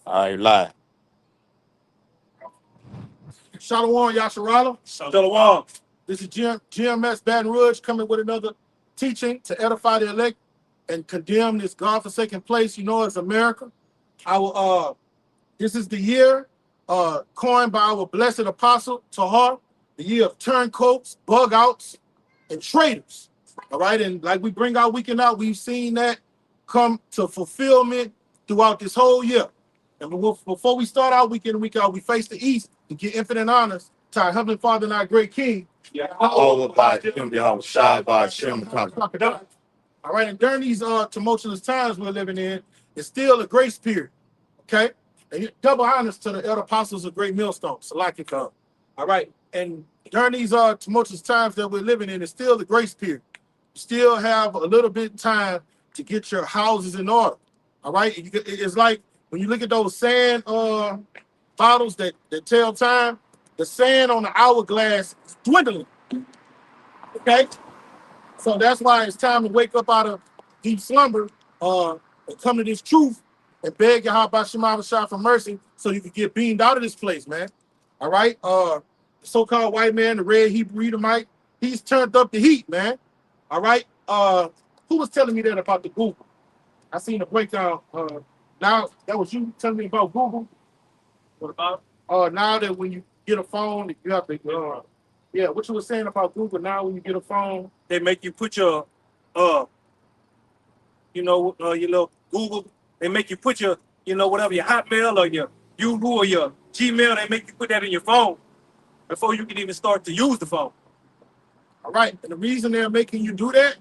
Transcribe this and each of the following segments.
All right, live. Shalom, Yasharala. Shalom. This is GMS Baton Rouge coming with another teaching to edify the elect and condemn this God-forsaken place you know as America. This is the year coined by our blessed apostle Tahar, the year of turncoats, bug outs, and traitors. All right, and like we bring our weekend out, we've seen that come to fulfillment throughout this whole year. And before we start our weekend and week out, we face the East to give infinite honors to our Heavenly Father and our great King. Yeah. All by Him, y'all shy by Shem. All right, and during these tumultuous times we're living in, it's still a grace period. Okay, and double honors to the elder apostles of Great Millstone, Salakika. All right, and during these tumultuous times that we're living in, it's still the grace period. You still have a little bit of time to get your houses in order. All right, it's like when you look at those sand bottles that tell time, the sand on the hourglass is dwindling. Okay, so that's why it's time to wake up out of deep slumber and come to this truth and beg Yahweh Shema Shah for mercy so you can get beamed out of this place, man. All right, the so-called white man, the red Hebrew Edomite, he's turned up the heat, man. All right, who was telling me that about the Google? I seen a breakdown. Now that was you telling me about Google. What about? Now that when you get a phone, you have to. Yeah, what you were saying about Google. Now when you get a phone, They make you put your, your little Google. They make you put your, whatever, your Hotmail or your Google or your Gmail. They make you put that in your phone before you can even start to use the phone. all right. And the reason they're making you do that,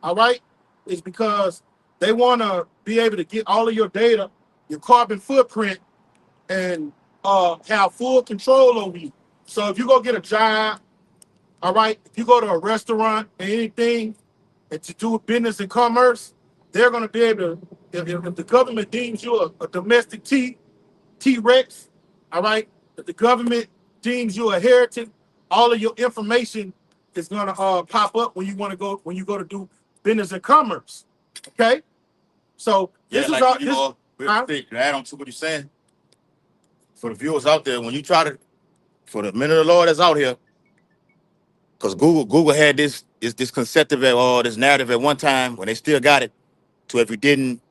all right, is because they want to be able to get all of your data, your carbon footprint, and have full control over you. So if you go get a job, all right, if you go to a restaurant or anything, and to do business and commerce, they're going to be able to, if the government deems you a domestic T-Rex, all right, if the government deems you a heretic, all of your information is going to pop up when you go to do business and commerce. Okay? So this Yeah, is like all you know, to add on to what you're saying, for the viewers out there, when you try to, for the men of the Lord that's out here, because Google had this conceptive this narrative at one time when they still got it, to if you didn't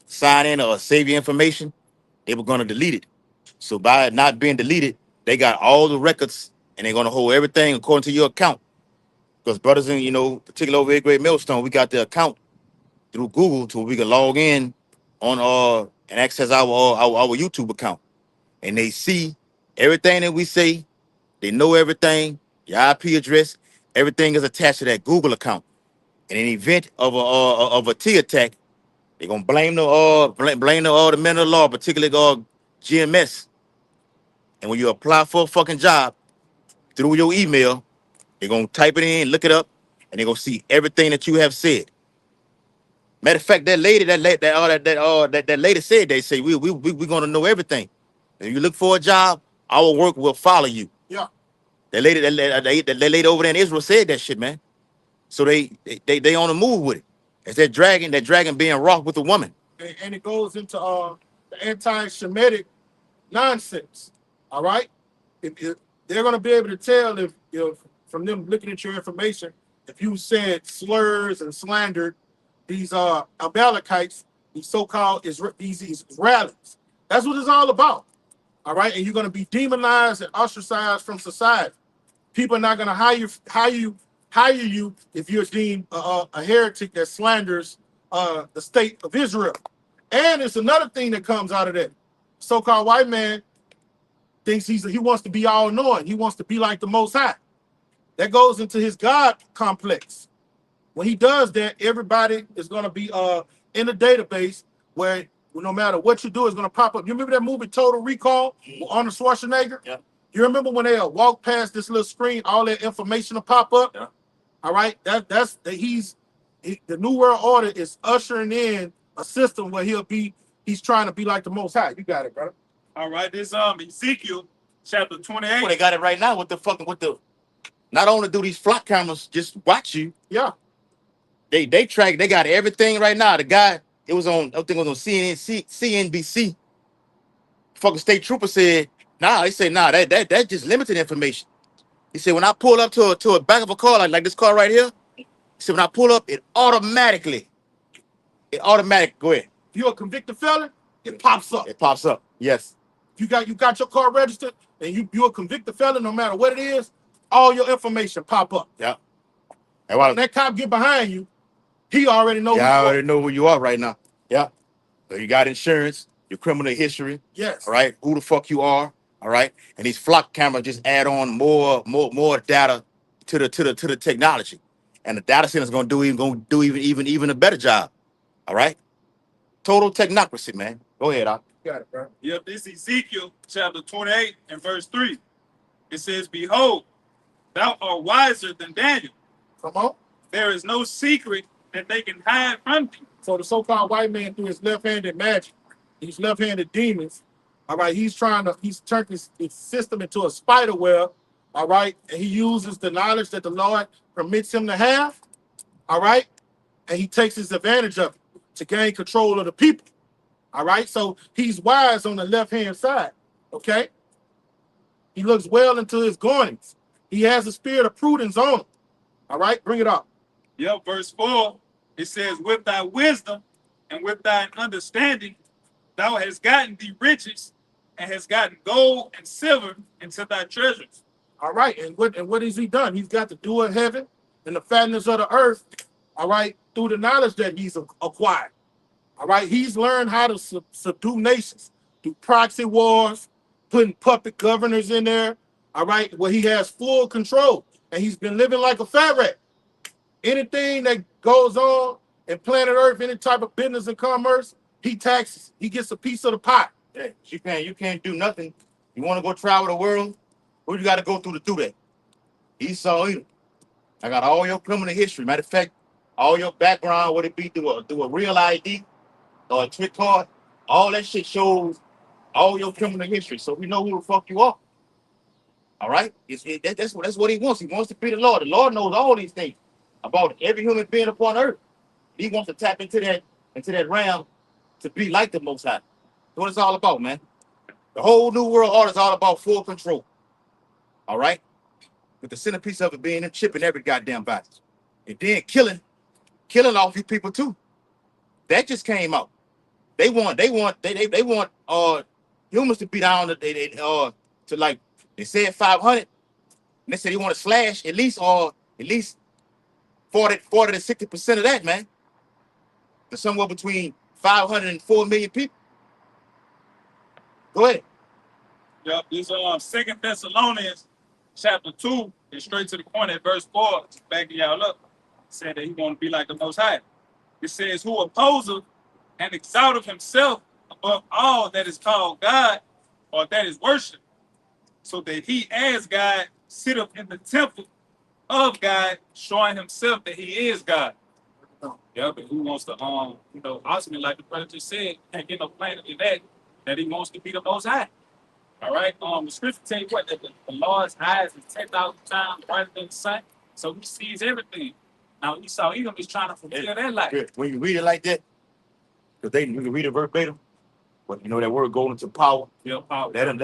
sign in or save your information, they were going to delete it. So by it not being deleted, they got all the records and they're going to hold everything according to your account. Because brothers in, particularly over at Great Millstone, we got the account through Google to where we can log in on and access our YouTube account. And they see everything that we say. They know everything, your IP address, everything is attached to that Google account. In an event of a T attack, they're gonna blame the men of the law, particularly GMS. And when you apply for a fucking job through your email, they're gonna type it in, look it up, and they're gonna see everything that you have said. Matter of fact, that lady said, they say we gonna know everything. If you look for a job, our work will follow you. yeah. That lady over there in Israel said that shit, man. So they on the move with it. It's that dragon being wrought with a woman. And it goes into the anti-Semitic nonsense. All right, if they're going to be able to tell if from them looking at your information, if you said slurs and slandered these Amalekites, these so-called these Israelis. That's what it's all about. All right, and you're going to be demonized and ostracized from society. People are not going to hire you if you're deemed a heretic that slanders the state of Israel. And it's another thing that comes out of that. So-called white man thinks he wants to be all-knowing. He wants to be like the Most High. That goes into his God complex. When he does that, everybody is going to be in a database where no matter what you do, it's going to pop up. You remember that movie Total Recall with Arnold Schwarzenegger? Yeah. You remember when they walk past this little screen, all that information will pop up? Yeah. All right, that's that the New World Order is ushering in a system where he's trying to be like the Most High. You got it, brother. All right, this Ezekiel chapter 28. Well, they got it right now with the. Not only do these flock cameras just watch you, Yeah, they track. They got everything right now. The guy, it was on. I think it was on CNBC. Fucking state trooper said, "Nah." He said, "Nah, that just limited information." He said, "When I pull up to a back of a car like this car right here," he said, "when I pull up, it automatic. Go ahead. if you're a convicted felon, it pops up. It pops up. Yes. You got your car registered, and you're a convicted felon, no matter what it is, all your information pop up. Yeah. When that cop get behind you, he already knows. Yeah, I already know who you are right now. Yeah. So you got insurance, your criminal history. Yes. All right. Who the fuck you are. All right. And these flock cameras just add on more data to the technology. And the data center is gonna do even a better job. All right. Total technocracy, man. Go ahead, Doc. Got it, bro. Yep, this Ezekiel chapter 28 and verse 3. It says, "Behold, thou art wiser than Daniel. Come on. There is no secret that they can hide from thee." So the so-called white man, through his left-handed magic, these left-handed demons, all right, he's turned his system into a spider web, all right, and he uses the knowledge that the Lord permits him to have, all right, and he takes his advantage of it to gain control of the people, all right. So he's wise on the left-hand side, okay. He looks well into his goings. He has the spirit of prudence on him, all right. Bring it up. Yep, verse 4. It says, "With thy wisdom and with thine understanding, thou hast gotten thee riches and hast gotten gold and silver into thy treasures." All right, and what has he done? He's got the dew of heaven and the fatness of the earth, all right, through the knowledge that he's acquired. All right, he's learned how to subdue nations through proxy wars, putting puppet governors in there, all right, where he has full control, and he's been living like a fat rat. Anything that goes on in planet Earth, any type of business and commerce, he taxes. He gets a piece of the pie. Yeah, you can't do nothing. You want to go travel the world? What you got to go through to do that? Esau, Edom. I got all your criminal history. Matter of fact, all your background, what it be through a real ID or a trick card, all that shit shows all your criminal history. So we know who the fuck you are. All right? That's what he wants. He wants to be the Lord. The Lord knows all these things about every human being upon earth. He wants to tap into that realm to be like the Most High. That's what it's all about, man. The whole New World Order is all about full control. All right? With the centerpiece of it being them chipping every goddamn body. And then killing off you people too. That just came out. They want humans to be down to like they said 500. And they said they want to slash at least 40 to 60% of that, man. To somewhere between 500 and 4 million people. Go ahead. Yep, this 2 Thessalonians chapter 2 and straight to the point at verse 4, backing y'all up, said that he want to be like the Most High. It says, "Who opposeth and exalteth himself above all that is called God or that is worshiped, so that he as God sitteth in the temple of God, showing himself that he is God." Yeah, but who wants to ultimately, like the brother just said, can't get no plainer than that he wants to be the Most High. All right. The scripture tell you what, that the Lord's eyes is 10,000 times brighter than the sun, so he sees everything. Now Esau Edom is trying to fulfill that life. Good. When you read it like that, because you can read it verbatim, but you know that word going into power. Yeah, power. Let him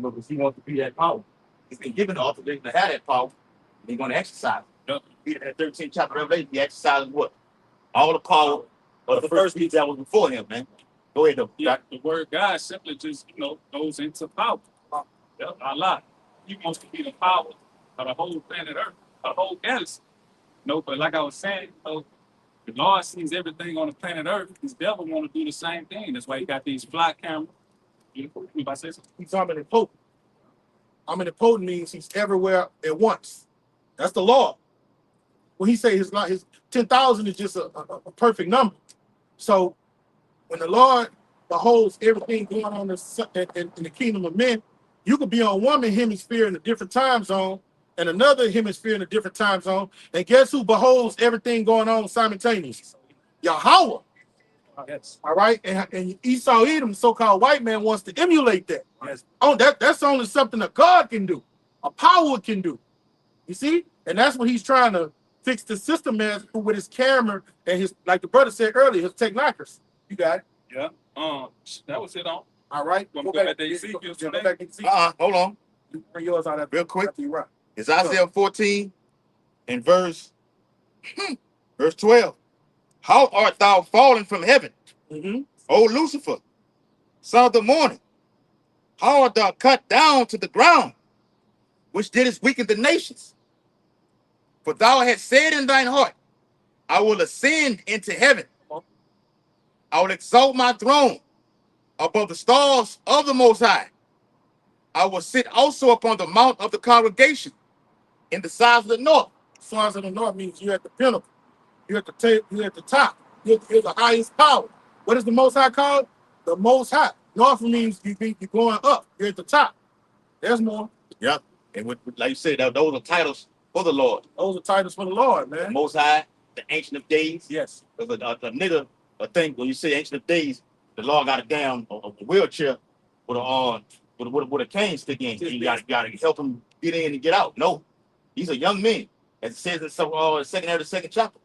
know, because he wants to be that power. He's been given the authorization to have that power, and he's going to exercise it. Yep. Read it at 13th chapter of Revelation, he exercises what? All the power of the first beast that was before him, man. Go ahead, though. Yeah, the word God simply just, goes into power. Yep, Allah. He wants to be the power of the whole planet Earth, the whole galaxy. But like I was saying, the Lord sees everything on the planet Earth. His devil want to do the same thing. That's why he got these flock cameras. You about to say something? He's omnipotent. Omnipotent means he's everywhere at once. That's the law. When he say his 10,000 is just a perfect number. So when the Lord beholds everything going on in the kingdom of men, you could be on one hemisphere in a different time zone, and another hemisphere in a different time zone. And guess who beholds everything going on simultaneously? Yahweh. Yes. All right. And Esau Edom, so-called white man, wants to emulate that. Yes. Oh, that's only something a God can do, a power can do. You see? And that's what he's trying to fix the system as with his camera and his, like the brother said earlier, his technocracy. You got it. Yeah. That was it on. All right. Go back to Ezekiel. Go back to Ezekiel. Hold on. Bring yours out of Real quick. you right. It's Isaiah 14 and verse 12. How art thou fallen from heaven, Mm-hmm. O Lucifer, son of the morning? How art thou cut down to the ground, which didst weaken the nations? For thou hast said in thine heart, I will ascend into heaven. I will exalt my throne above the stars of the Most High. I will sit also upon the mount of the congregation in the sides of the north. Sides of the north means you're at the pinnacle. You're at the top. You're the highest power. What is the Most High called? The Most High. North means you're going up. You're at the top. There's more. Yep. And like you said, those are titles for the Lord. Those are titles for the Lord, man. The Most High, the Ancient of Days. Yes. Because a nigga, I think when you say Ancient of Days, the Lord got a damn a wheelchair with a cane stick in. You gotta help him get in and get out. No, he's a young man. As it says in the second chapter.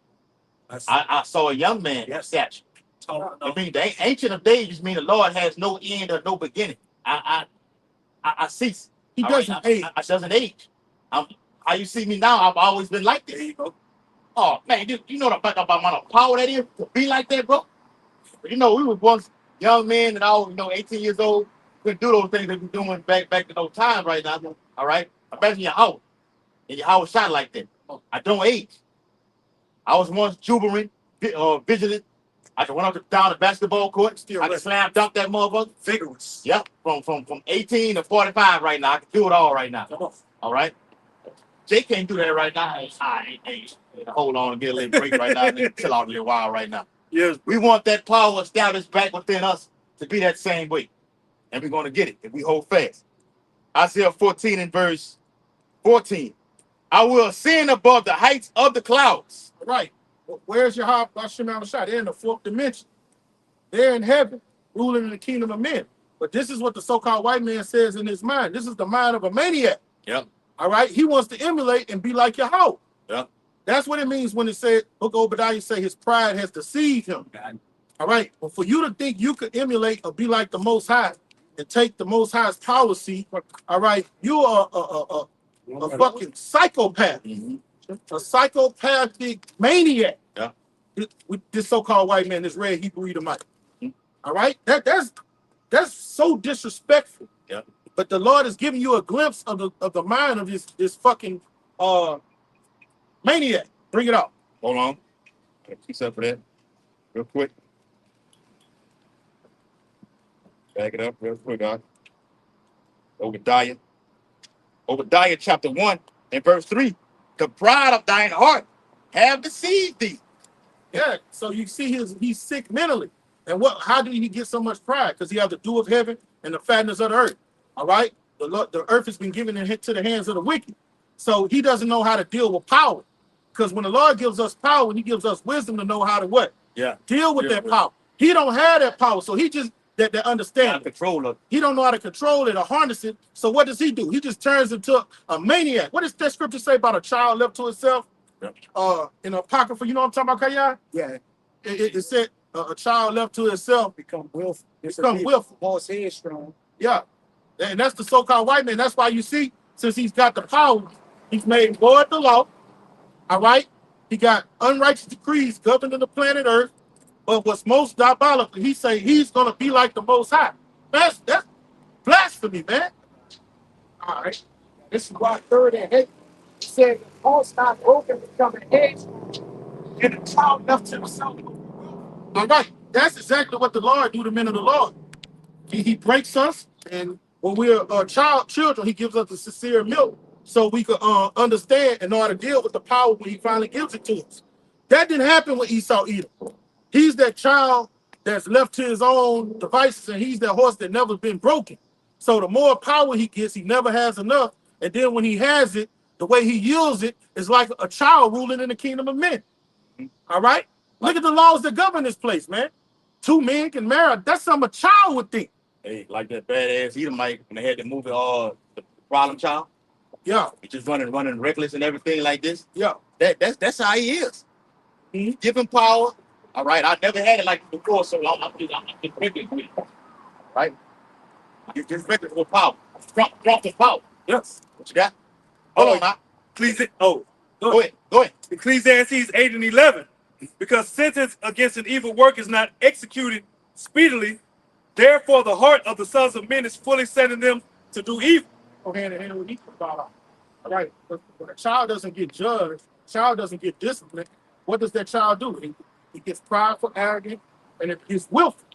I saw a young man statue. I mean, the Ancient of Days just mean the Lord has no end or no beginning. I cease. He doesn't age. I doesn't age. How you see me now, I've always been like this. There you go. Oh man, you know about the power that is to be like that, bro. You know, we were once young men and all, 18 years old, couldn't do those things that we're doing back in those times right now. All right? Imagine your house. And your house shot like that. I don't age. I was once jubilant, vigilant. I could run up and down the basketball court. I can slam dunk that motherfucker. Vigorous. Yep. From 18 to 45 right now. I can do it all right now. All right? Jay can't do that right now. Hold on and get a little break right now and chill out a little while right now. Yes. We want that power established back within us to be that same way. And we're going to get it if we hold fast. Isaiah 14 and verse 14. I will ascend above the heights of the clouds. Right. Where's your Hashem Shah? They're in the fourth dimension. They're in heaven, ruling in the kingdom of men. But this is what the so-called white man says in his mind. This is the mind of a maniac. Yep. All right. He wants to emulate and be like Yahweh. Yep. That's what it means when it said, Book of Obadiah say his pride has deceived him. All right. But for you to think you could emulate or be like the Most High and take the Most High's policy, all right, you are a fucking psychopath. Mm-hmm. A psychopathic maniac. Yeah. With this so-called white man, this red Hebrew Edomite. Mm-hmm. All right? That's so disrespectful. Yeah. But the Lord is giving you a glimpse of the mind of this fucking maniac. Bring it out. Hold on. Fix up for that real quick. Back it up real quick, God. Obadiah chapter 1 and verse 3. The pride of thine heart have deceived thee. Yeah, so you see he's sick mentally. And how did he get so much pride? Because he has the dew of heaven and the fatness of the earth. All right? The earth has been given into the hands of the wicked. So he doesn't know how to deal with power. Because when the Lord gives us power, he gives us wisdom to know how to what? Yeah. Deal with that power. He don't have that power. So he just that understanding. Control of. He don't know how to control it or harness it. So what does he do? He just turns into a maniac. What does that scripture say about a child left to itself? Yeah. In Apocrypha, you know what I'm talking about, Kaya? Yeah, It said a child left to itself become willful. become willful. Boss headstrong. Yeah. And that's the so-called white man. That's why you see, since he's got the power, he's made void the law. All right? He got unrighteous decrees governing the planet Earth. But what's most diabolical, he say he's going to be like the Most High. That's blasphemy, man. All right. This is why third and eight said the boss not broken become an edge and the child left to himself. All right. That's exactly what the Lord do to men of the Lord. He breaks us, and when we're children, he gives us the sincere milk so we can understand and know how to deal with the power when he finally gives it to us. That didn't happen with Esau either. He's that child that's left to his own devices, and he's that horse that never been broken. So the more power he gets, he never has enough. And then when he has it, the way he yields it is like a child ruling in the kingdom of men. All right? Look at the laws that govern this place, man. 2 men can marry. That's something a child would think. Hey, like that badass Edomite when they had the movie the Problem Child. Yeah, He just running reckless and everything like this. yeah. That's how he is. Mhm. Give him power. All right. I never had it like before, so I'm just reckless with it. Right? You just reckless with power. Drop the power. Yes. What you got? Hold on now. Go ahead. Ecclesiastes 8 and 11. Because sentence against an evil work is not executed speedily, therefore the heart of the sons of men is fully set in them to do evil. Go hand in hand with equal power. All right. But when a child doesn't get judged, child doesn't get disciplined, what does that child do? He gets prideful, arrogant, and it gets willful.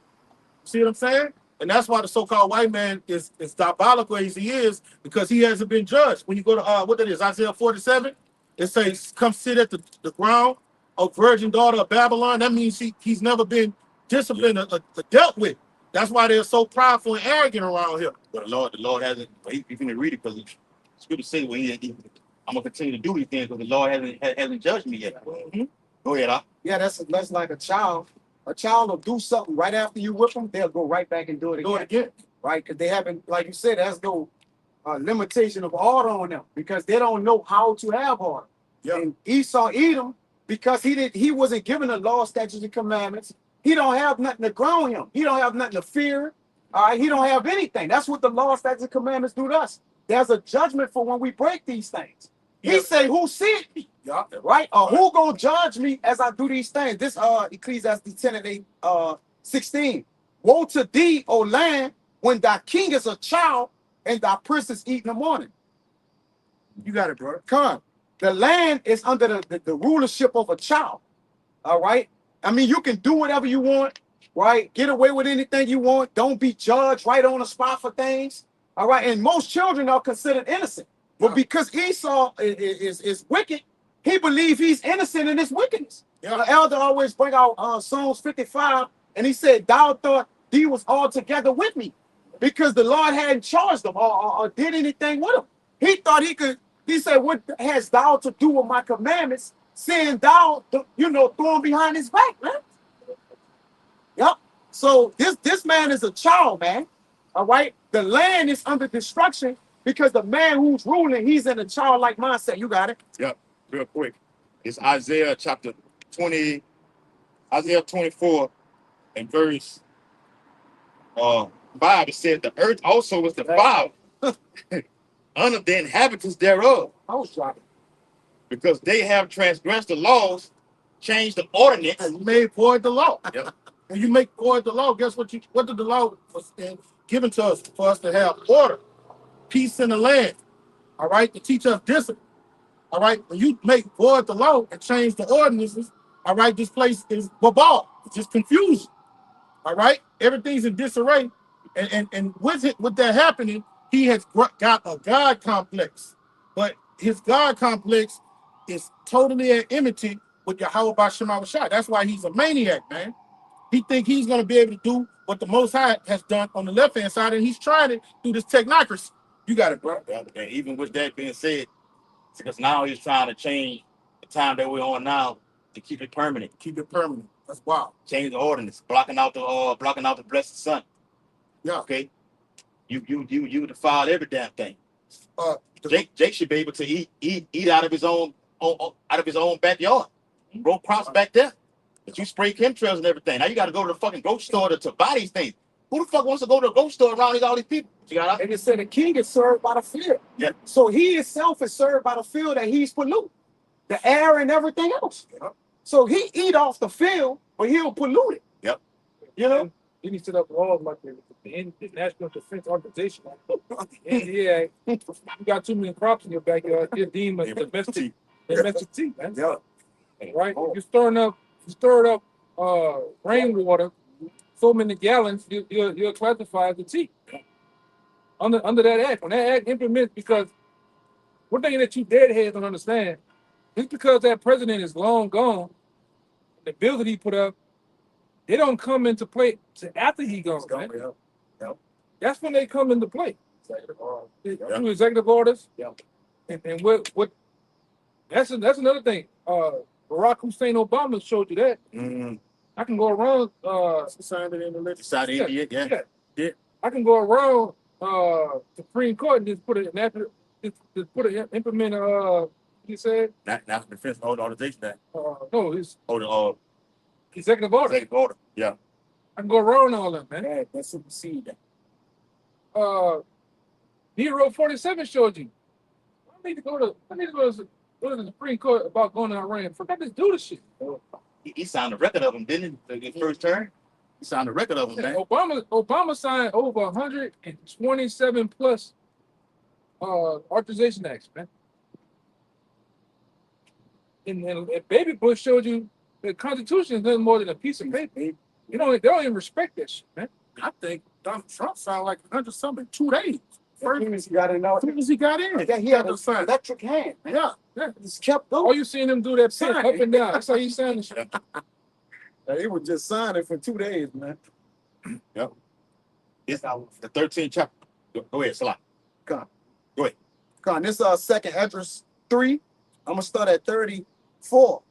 See what I'm saying? And that's why the so-called white man is diabolical as he is, because he hasn't been judged. When you go to what that is, Isaiah 47, it says, "Come sit at the ground, O virgin daughter of Babylon." That means he's never been disciplined or dealt with. That's why they're so prideful and arrogant around here. But the Lord hasn't. You can read it because it's good to say when I'm gonna continue to do these things because the Lord hasn't judged me yet. Mm-hmm. Go ahead, Al. Yeah, that's like a child. A child will do something right after you whip them, they'll go right back and do it again. Right? Because they haven't, like you said, there's no limitation of order on them because they don't know how to have order. Yeah. And Esau, Edom, because he wasn't given the law, statutes, and commandments. He don't have nothing to ground him. He don't have nothing to fear. All right, he don't have anything. That's what the law, statutes, and commandments do to us. There's a judgment for when we break these things. He say, "Who seeth me?" Yeah. Right? Who gonna judge me as I do these things? This Ecclesiastes 10 and 8, 16. Woe to thee, O land, when thy king is a child and thy prince is eating the morning. You got it, bro. Come. The land is under the rulership of a child. All right. I mean, you can do whatever you want, right? Get away with anything you want. Don't be judged right on the spot for things. All right. And most children are considered innocent. But because Esau is wicked, he believes he's innocent in his wickedness. Yeah. The elder always bring out Psalms 55, and he said, "Thou thought thee was all together with me," because the Lord hadn't charged him or did anything with him. He thought he could. He said, "What has thou to do with my commandments?" Saying thou, throwing behind his back, man. Yep. So this man is a child, man. All right. The land is under destruction because the man who's ruling, he's in a childlike mindset. You got it. Yep. Real quick. It's Isaiah chapter 20, Isaiah 24 and verse 5. It says the earth also was defiled under the inhabitants thereof, I was dropping. because they have transgressed the laws, changed the ordinance. And you made void the law. Yep. When you make void the law, guess what? What did the law was given to us for us to have order, peace in the land? All right, to teach us discipline. All right, when you make void the law and change the ordinances, all right, this place is babal. It's just confusion. All right, everything's in disarray, and with that happening, he has got a God complex, but his God complex is totally at enmity with Yahweh B'Shem Shai. That's why he's a maniac, man. He think he's gonna be able to do what the Most High has done on the left hand side, and he's trying it through this technocracy. You got it, bro. And even with that being said, because now he's trying to change the time that we're on now to keep it permanent. Keep it permanent. That's wild. Change the ordinance, blocking out the blessed sun. Yeah. Okay. You defile every damn thing. Jake should be able to eat out of his own backyard. Grow crops back there. But you spray chemtrails and everything. Now you got to go to the fucking grocery store to buy these things. Who the fuck wants to go to the grocery store around all these people? And it said the king is served by the field. Yeah. So he himself is served by the field that he's pollute, the air and everything else. Yep. So he eat off the field, but he'll pollute it. Yep. You know? Then he set up laws like the National Defense Organization. And yeah, you got too many crops in your backyard, you're deemed as domestic tea, man. Yeah. Right? If you stir up rainwater, so many gallons, you're classified as a tea. Under that act, when that act implements, because one thing that you deadheads don't understand, just because that president is long gone, the bills that he put up, they don't come into play till after he gone. Man. Yep. That's when they come into play. Executive order. Through executive orders. Yep. And what that's another thing. Barack Hussein Obama showed you that. Mm. I can go around. Signed it in the legislature. Side idiot, yeah. Yeah. I can go around Supreme Court and just put it after just put it implement he said National Defense Authorization Act. no it's Oh, the executive order. executive order. Yeah. I can go around all that, man. Yeah, that's supersede that. Hero 47 showed you. I need to go to the Supreme Court about going to Iran. Forgot to do the shit. He signed a record of them, didn't he? His first term. He signed a record of them, man. Obama signed over 127 plus authorization acts, man. And Baby Bush showed you the Constitution is nothing more than a piece of paper. You know, they don't even respect that shit, man. I think Donald Trump signed like 100 something in 2 days. As soon as he got in, As soon as he got in, yeah, he had to an sign. electric hand. Yeah. Just kept All going. you seen him do that pen up and down. That's how he signed the shit. He was just signing for 2 days, man. Yep. It's the 13th chapter. Go ahead, Salah. Come Go ahead. on, this second address 3. I'm gonna start at 34.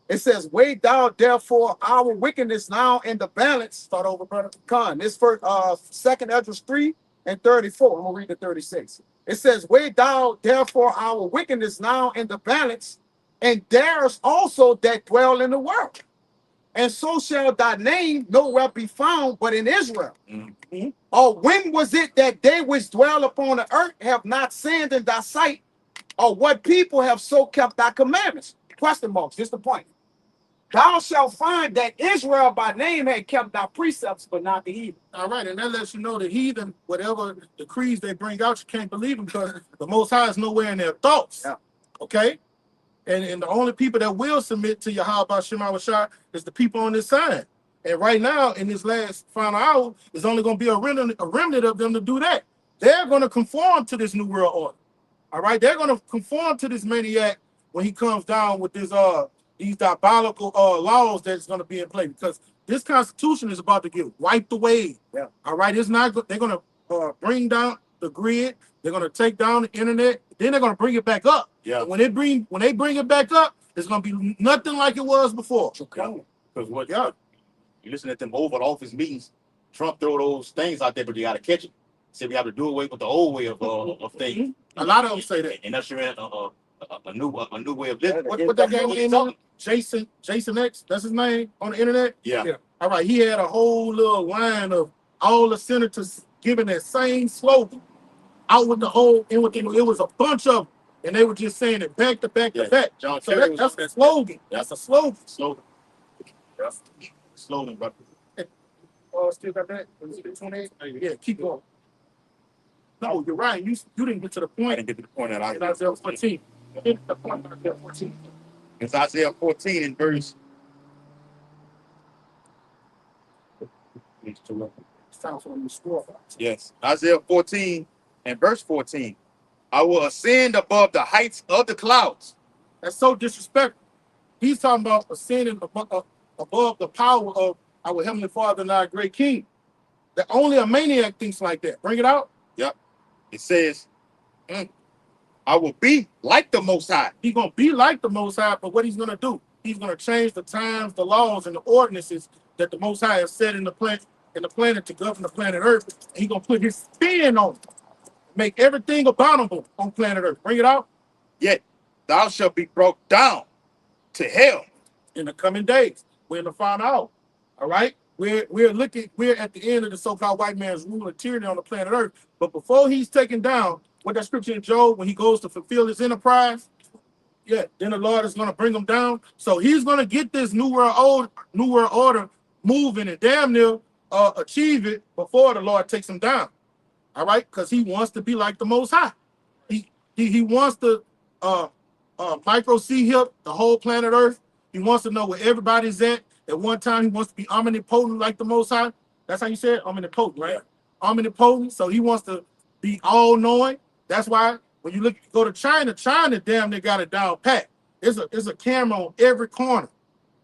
It says, "Weigh down therefore our wickedness now in the balance." Start over, brother. Con, this first second address 3 and 34. I'm gonna read the 36. It says, "Weigh down therefore our wickedness now in the balance, and there's also that dwell in the world. And so shall thy name nowhere be found but in Israel. Mhm. Or when was it that they which dwell upon the earth have not sinned in thy sight? Or what people have so kept thy commandments?" Question marks, just the point. "Thou shalt find that Israel by name had kept thy precepts, but not the heathen." All right, and that lets you know the heathen, whatever decrees they bring out, you can't believe them because the Most High is nowhere in their thoughts. Yeah. Okay? And the only people that will submit to Yahweh Shema Shah is the people on this side. And right now, in this last final hour, there's only going to be a remnant of them to do that. They're going to conform to this new world order. All right? They're going to conform to this maniac when he comes down with this these diabolical laws that's going to be in play, because this Constitution is about to get wiped away. Yeah. All right, it's not. They're going to bring down the grid. They're going to take down the internet. Then they're going to bring it back up. Yeah. And when they bring it back up, it's going to be nothing like it was before. Because what? Yeah. You listen at them Oval Office meetings. Trump throw those things out there, but you got to catch it. Say we have to do away with the old way of things. A lot of them say that. And that's a new way of living. What that guy name is? Jason X. That's his name on the internet. Yeah. All right. He had a whole little line of all the senators giving that same slogan out with the whole. It was a bunch of them, and they were just saying it back to back to back. John So Kerry that's a slogan. That's a slogan. Slogan. That's slogan, brother. Oh, still got that? 28? Yeah, keep going. No, you're right. You didn't get to the I point. didn't get to the point that I In Isaiah 14. Get to the point in Isaiah 14. It's Isaiah 14 in verse. It's time for them to score. Yes, Isaiah 14 and verse 14. I will ascend above the heights of the clouds. That's so disrespectful. He's talking about ascending above the power of our Heavenly Father and our great King. That only a maniac thinks like that. Bring it out. It says, I will be like the Most High. He's going to be like the Most High, but what he's going to do, he's going to change the times, the laws, and the ordinances that the Most High has set in the planet to govern the planet Earth. And he's going to put his spin on it. Make everything abominable on planet Earth. Bring it out. Yet thou shalt be brought down to hell. In the coming days, we're in the final hour. All right? We're at the end of the so-called white man's rule and tyranny on the planet Earth. But before he's taken down, what that scripture in Job, when he goes to fulfill his enterprise, then the Lord is going to bring him down. So he's going to get this new world order moving and damn near achieve it before the Lord takes him down. All right? Because he wants to be like the Most High. He wants to micro see hip the whole planet Earth. He wants to know where everybody's at. At one time, he wants to be omnipotent like the Most High. That's how you say it? Omnipotent, right? Yeah. Omnipotent. So he wants to be all-knowing. That's why when you go to China damn near got it down pat. There's a camera on every corner.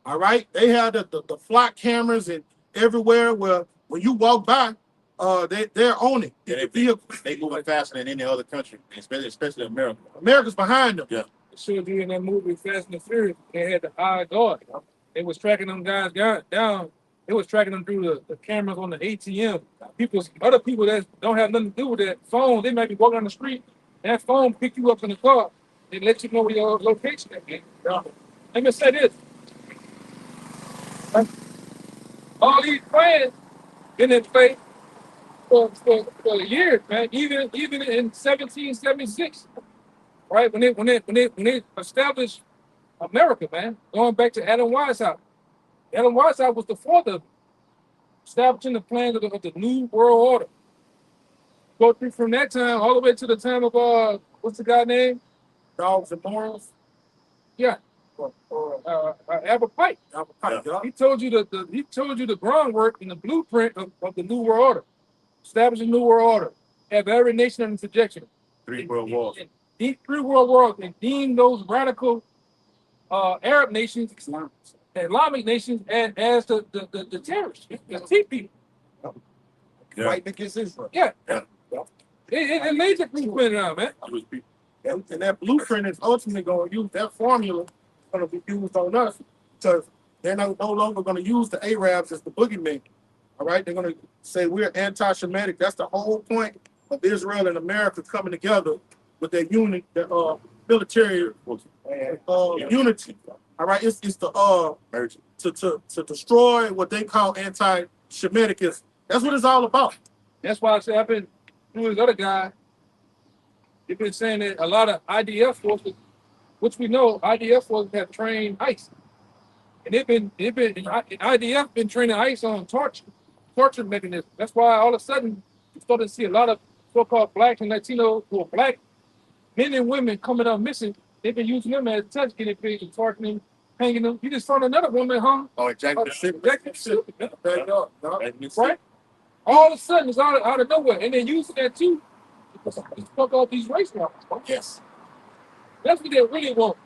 All right? They have the flock cameras and everywhere where when you walk by, they're on it. Yeah, The vehicle. they moving faster than any other country, especially America. America's behind them. Yeah. It showed you in that movie Fast and the Furious. They had the eye guard. They was tracking them guys down. They was tracking them through the cameras on the ATM. Other people that don't have nothing to do with that phone, they might be walking on the street. That phone pick you up in the car. They let you know where your location is. Let me say this. All these plans been in place for years, man. Even in 1776, right? When they established America, man, going back to Adam Weishaupt. Adam Weishaupt was the father of establishing the plans of the New World Order. Go through from that time all the way to the time of what's the guy name? Dogs and morals. Yeah, Albert Pike. Albert Pike, yeah. He told you the groundwork and the blueprint of the New World Order. Establish a New World Order. Have every nation under subjection. 3 world wars. Three world wars, and deem those radical Arab nations, Islamic nations, as the terrorists, the T people. Yeah. Fighting against Israel. Yeah. Yeah. It laid the blueprint out, man. And that blueprint is ultimately going to use that formula, going to be used on us, because they're no longer going to use the Arabs as the boogeyman. All right, they're going to say we're anti-Semitic. That's the whole point of Israel and America coming together with their unit, their military unity. All right, it's to destroy what they call anti-Semitism. That's what it's all about. That's why I said I've been through this other guy. They've been saying that a lot of IDF forces, which we know IDF forces have trained ICE, and IDF been training ICE on torture mechanisms. That's why all of a sudden you started to see a lot of so-called blacks and Latinos who are black men and women coming up missing. They've been using them as touch guinea pigs and torturing them, hanging them. You just found another woman hung. Oh, exactly. Right? All of a sudden, it's out of nowhere. And they're using that too to fuck off these race laws. Yes. That's what they really want.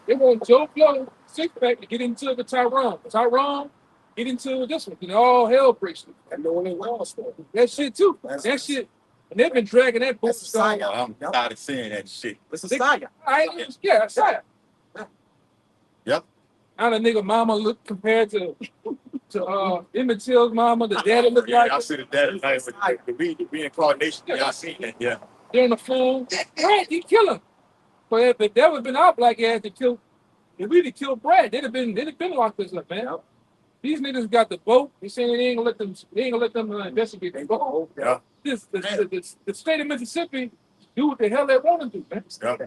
They want Joe Blow, six-pack, to get into the Tyrone. Tyrone, get into this one. All hell breaks loose. And knowing it well, so That shit too. That shit. And they've been dragging that book. that's a saga. I'm tired of seeing that shit. It's a saga. Yeah, that's right. Yep. How the nigga mama look compared to Emmett Till's mama, the daddy look like. I see the dad like the reincarnation. Y'all seen that? Yeah. They're on the phone. Brad, you kill him. But if that would have been our black ass to kill, if we'd have killed Brad, they'd have been locked us up, man. These niggas got the vote. They saying they ain't gonna let them investigate the vote. Yeah. The state of Mississippi do what the hell they want to do, man. So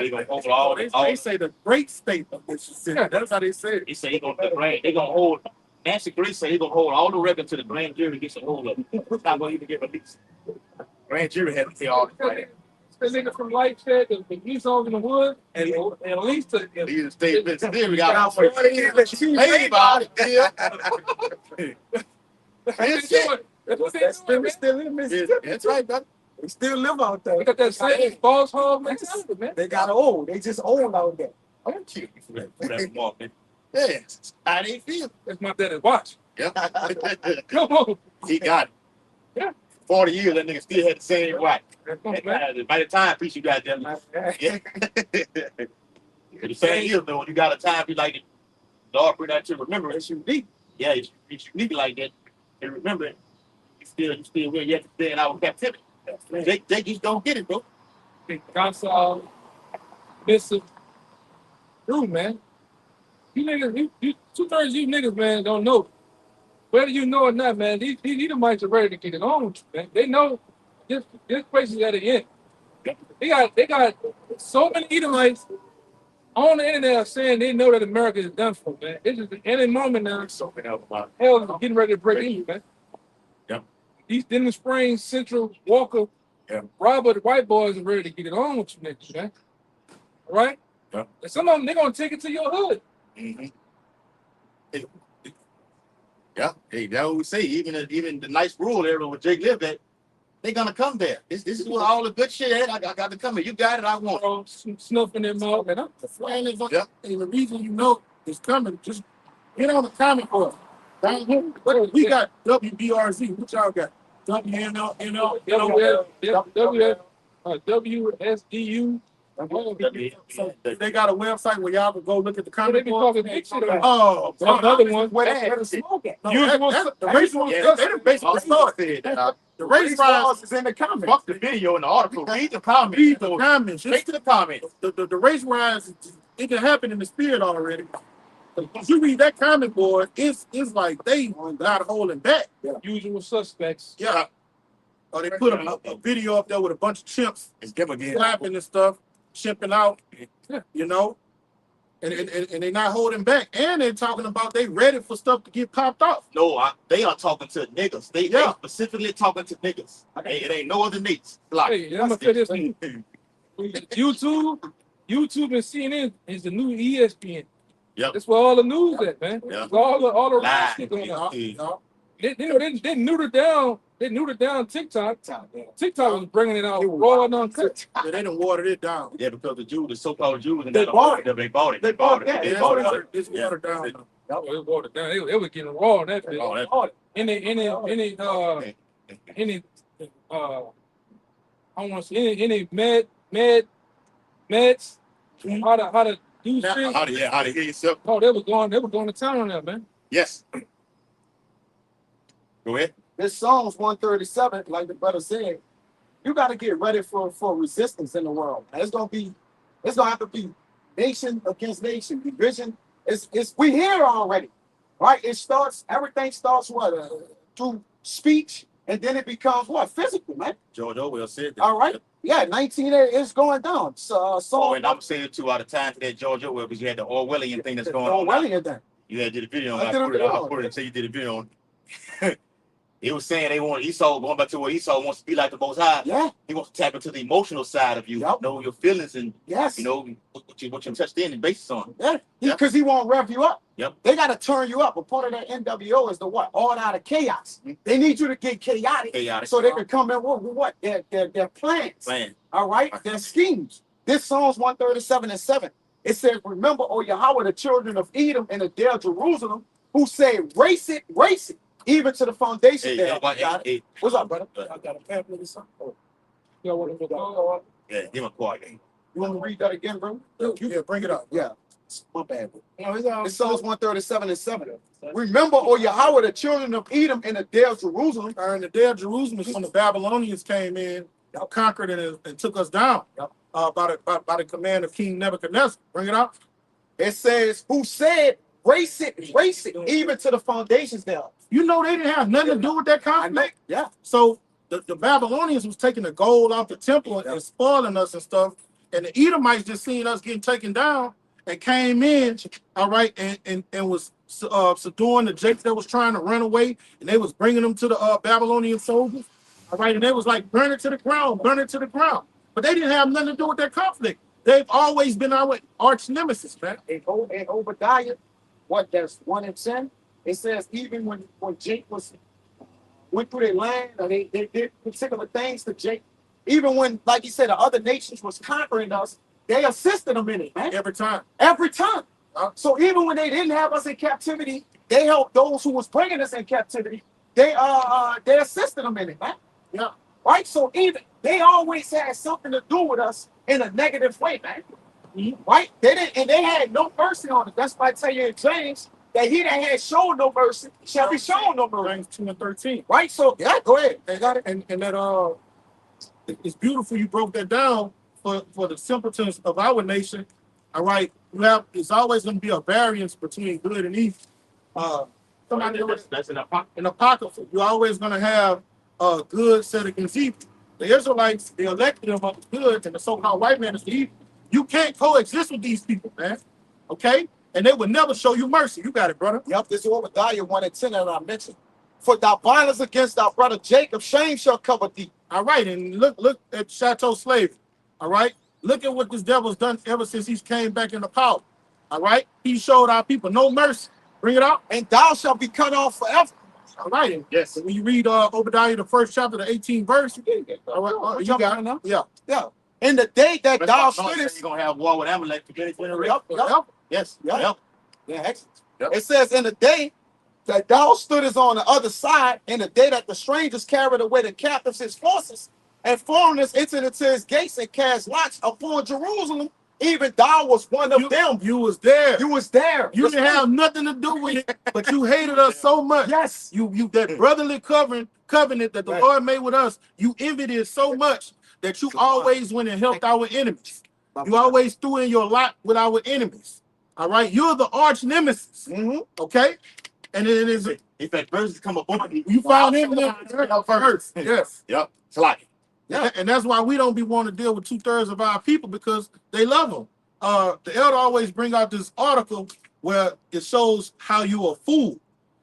they gonna hold all They say the great state of Mississippi. Yeah. That's how they say it. He said they gonna hold. Nancy Grace said he gonna hold all the records to the grand jury gets a hold of it. It's not gonna even get released. grand jury had to say all the right. That nigga from Life said the police on in the woods, and at least the These statements still we got Hey, about it. That's what they doing, man. still in Mississippi. That's right, brother. They still live out there. They got that same boss hog mentality, man. They got old. They just old out there. I'm gonna kill you for that remark, man. Yeah, how they feel. That's my daddy's watch. Yeah. Come on. He got it. Yeah. 40 years, that nigga still had the same right. Come on, man. By the time, piece you got them. Yeah. The same year, though, when you got a time, be like, Lord, bring that to remembrance. It's unique. Yeah, it's unique like that. And remember, you still where you have to stay in our captivity. They just don't get it, bro. Gonzalo, Bishop, Drew, man. You niggas, you 2/3 of you niggas, man, don't know. Whether you know or not, man, these Edomites are ready to get it on with you, man. They know this place is at the end. They got so many Edomites on the internet saying they know that America is done for, man. It's just any moment now. Something else about Hell is getting ready to break in, man. Yep. These Denver Springs, Central, Walker, Yep. Robert, the white boys are ready to get it on with you niggas, man. All right? Yep. And some of them, they're going to take it to your hood. Mm-hmm. Yeah, hey, that's what we say. Even the nice rural area where Jake lived at, they gonna come there. This is where all the good shit at. I got to come here. You got it. I want it. Bro, snuffing them out, man. The flying is Yeah. and the reason you know it's coming, just get on the comment board. But we got WBRZ. What y'all got? WNL. WSDU. So they got a website where y'all can go look at the They comment be board. talking big shit on Oh, another one. Where the smoke at? no, Usual the race was they done basically started. The race riots is in the comments. Fuck the video in the article. Read the comments. read the comments. Straight to the comments. The race riots, it can happen in the spirit already. If you read that comment board, it's like they not holding back. Usual suspects. Yeah. Or they put a video up there with a bunch of chimps It's them again. clapping and stuff, chimping out, you know, and they're not holding back. And they're talking about they ready for stuff to get popped off. No, they are talking to niggas. They Yeah. specifically talking to niggas. It ain't no other niggas. Like, Hey, I'm gonna say this to you. YouTube and CNN is the new ESPN. Yep. That's where all the news at, man. Yeah. That's all the real Live. shit going on. Yeah. They neutered down. They neutered down TikTok. TikTok was bringing it out raw and uncut. Yeah, they done watered it down. Yeah, because the Jews, the so-called Jews, and They bought it. They bought it. They bought it. Yeah, They it's bought it. watered, it's watered down. It was watered down. They were getting raw on that bit. Oh, that- Any I don't want to say any meds how to do shit. How to hear yourself? Oh, they were going to town on that, man. Yes. Go ahead. This Psalms 137, like the brother said, you got to get ready for resistance in the world. And it's gonna have to be nation against nation, division. We here already, right? Everything starts through speech, and then it becomes physical, man. George Orwell said that. All right, yeah, 1980 is going down. So And I'm saying 2 out of time to that George Orwell because you had the Orwellian thing that's going on. Orwellian thing. You had did a video on I it. did a video I'll on put it until you did a video on it. He was saying they want Esau, going back to where Esau wants to be like the Most High. Yeah. He wants to tap into the emotional side of you, Yep. know your feelings and Yes. what you're touched in and based on. Yeah. Yeah. Because he won't rev you up. Yep. They got to turn you up. A part of that NWO is the what? All out of chaos. They need you to get chaotic. Chaotic. So they can come in with what? Their plans. Plan. All right? Their schemes. This Psalms 137:7. It says, remember, O Yahweh, the children of Edom and the day of Jerusalem, who say, race it, even to the foundation Hey, there. hey, What's up, brother? I got a pamphlet or something. Oh, You want to go? yeah, give him a quiet. You want to read that again, bro? yeah, bring it up. Yeah. My bad. No, it's all. It's Psalms 137:7. Remember, O Yahweh, the children of Edom and the day of Jerusalem. In the day of Jerusalem is when the Babylonians came in, conquered and took us down. By the command of King Nebuchadnezzar. Bring it up. It says, who said, race it, even to the foundations there. You know they didn't have nothing to do with that conflict. Yeah. So the Babylonians was taking the gold off the temple and spoiling us and stuff. And the Edomites just seen us getting taken down and came in, all right, and was subduing the Jakes that was trying to run away, and they was bringing them to the Babylonian soldiers, all right, and they was like, burn it to the ground. But they didn't have nothing to do with that conflict. They've always been our arch nemesis, man. In Obadiah, that's 1 and 10, it says even when Jake went through their land, or they did particular things to Jake, even when, like he said, the other nations was conquering us, they assisted them in it, man. Every time. So even when they didn't have us in captivity, they helped those who was bringing us in captivity. They assisted them in it, man. Yeah. Right. So even they always had something to do with us in a negative way, man. Right? They didn't, and they had no mercy on it. That's why I tell you in James that he that had shown no mercy shall be shown no mercy. James 2 and 13. Right. So yeah, go ahead. They got it, and that it's beautiful you broke that down for the simpletons of our nation. All right, it's always going to be a variance between good and evil. That's an apocryphal. In Apocrypha, you're always going to have good set against evil. The Israelites, they elected them of the good, and the so-called white man is the evil. You can't coexist with these people, man. Okay? And they would never show you mercy. You got it, brother. Yep, this is Obadiah 1 and 10 that I mentioned. For thy violence against thy brother Jacob, shame shall cover thee. All right, and look at Chateau slavery. All right? Look at what this devil's done ever since he's came back into power. All right? He showed our people no mercy. Bring it out. And thou shalt be cut off forever. All right. And Yes. when you read Obadiah, the first chapter, the 18th verse, all right, you got it. Yeah. Yeah. In the day that thou You're stoodest. going to have war with Amalek for many generations. Yep. Yes. Yep. Yep. Yeah, excellent. Yep. It says in the day that thou stoodest on the other side in the day that the strangers carried away the captives his forces, and foreigners entered into his gates and cast lots upon Jerusalem. Even thou was one of them. You was there. You was there. You didn't have nothing to do with it, but you hated us so much. Yes. You that brotherly covenant that the Right. Lord made with us, you envied it so much that you always went and helped our enemies. You always threw in your lot with our enemies. All right, you're the arch nemesis. Okay, and it is. In fact, verses come up on You found him first. Yes. Yep. It's like Yeah, and that's why we don't be wanting to deal with 2/3 of our people, because they love them. The elder always bring out this article where it shows how you a fool.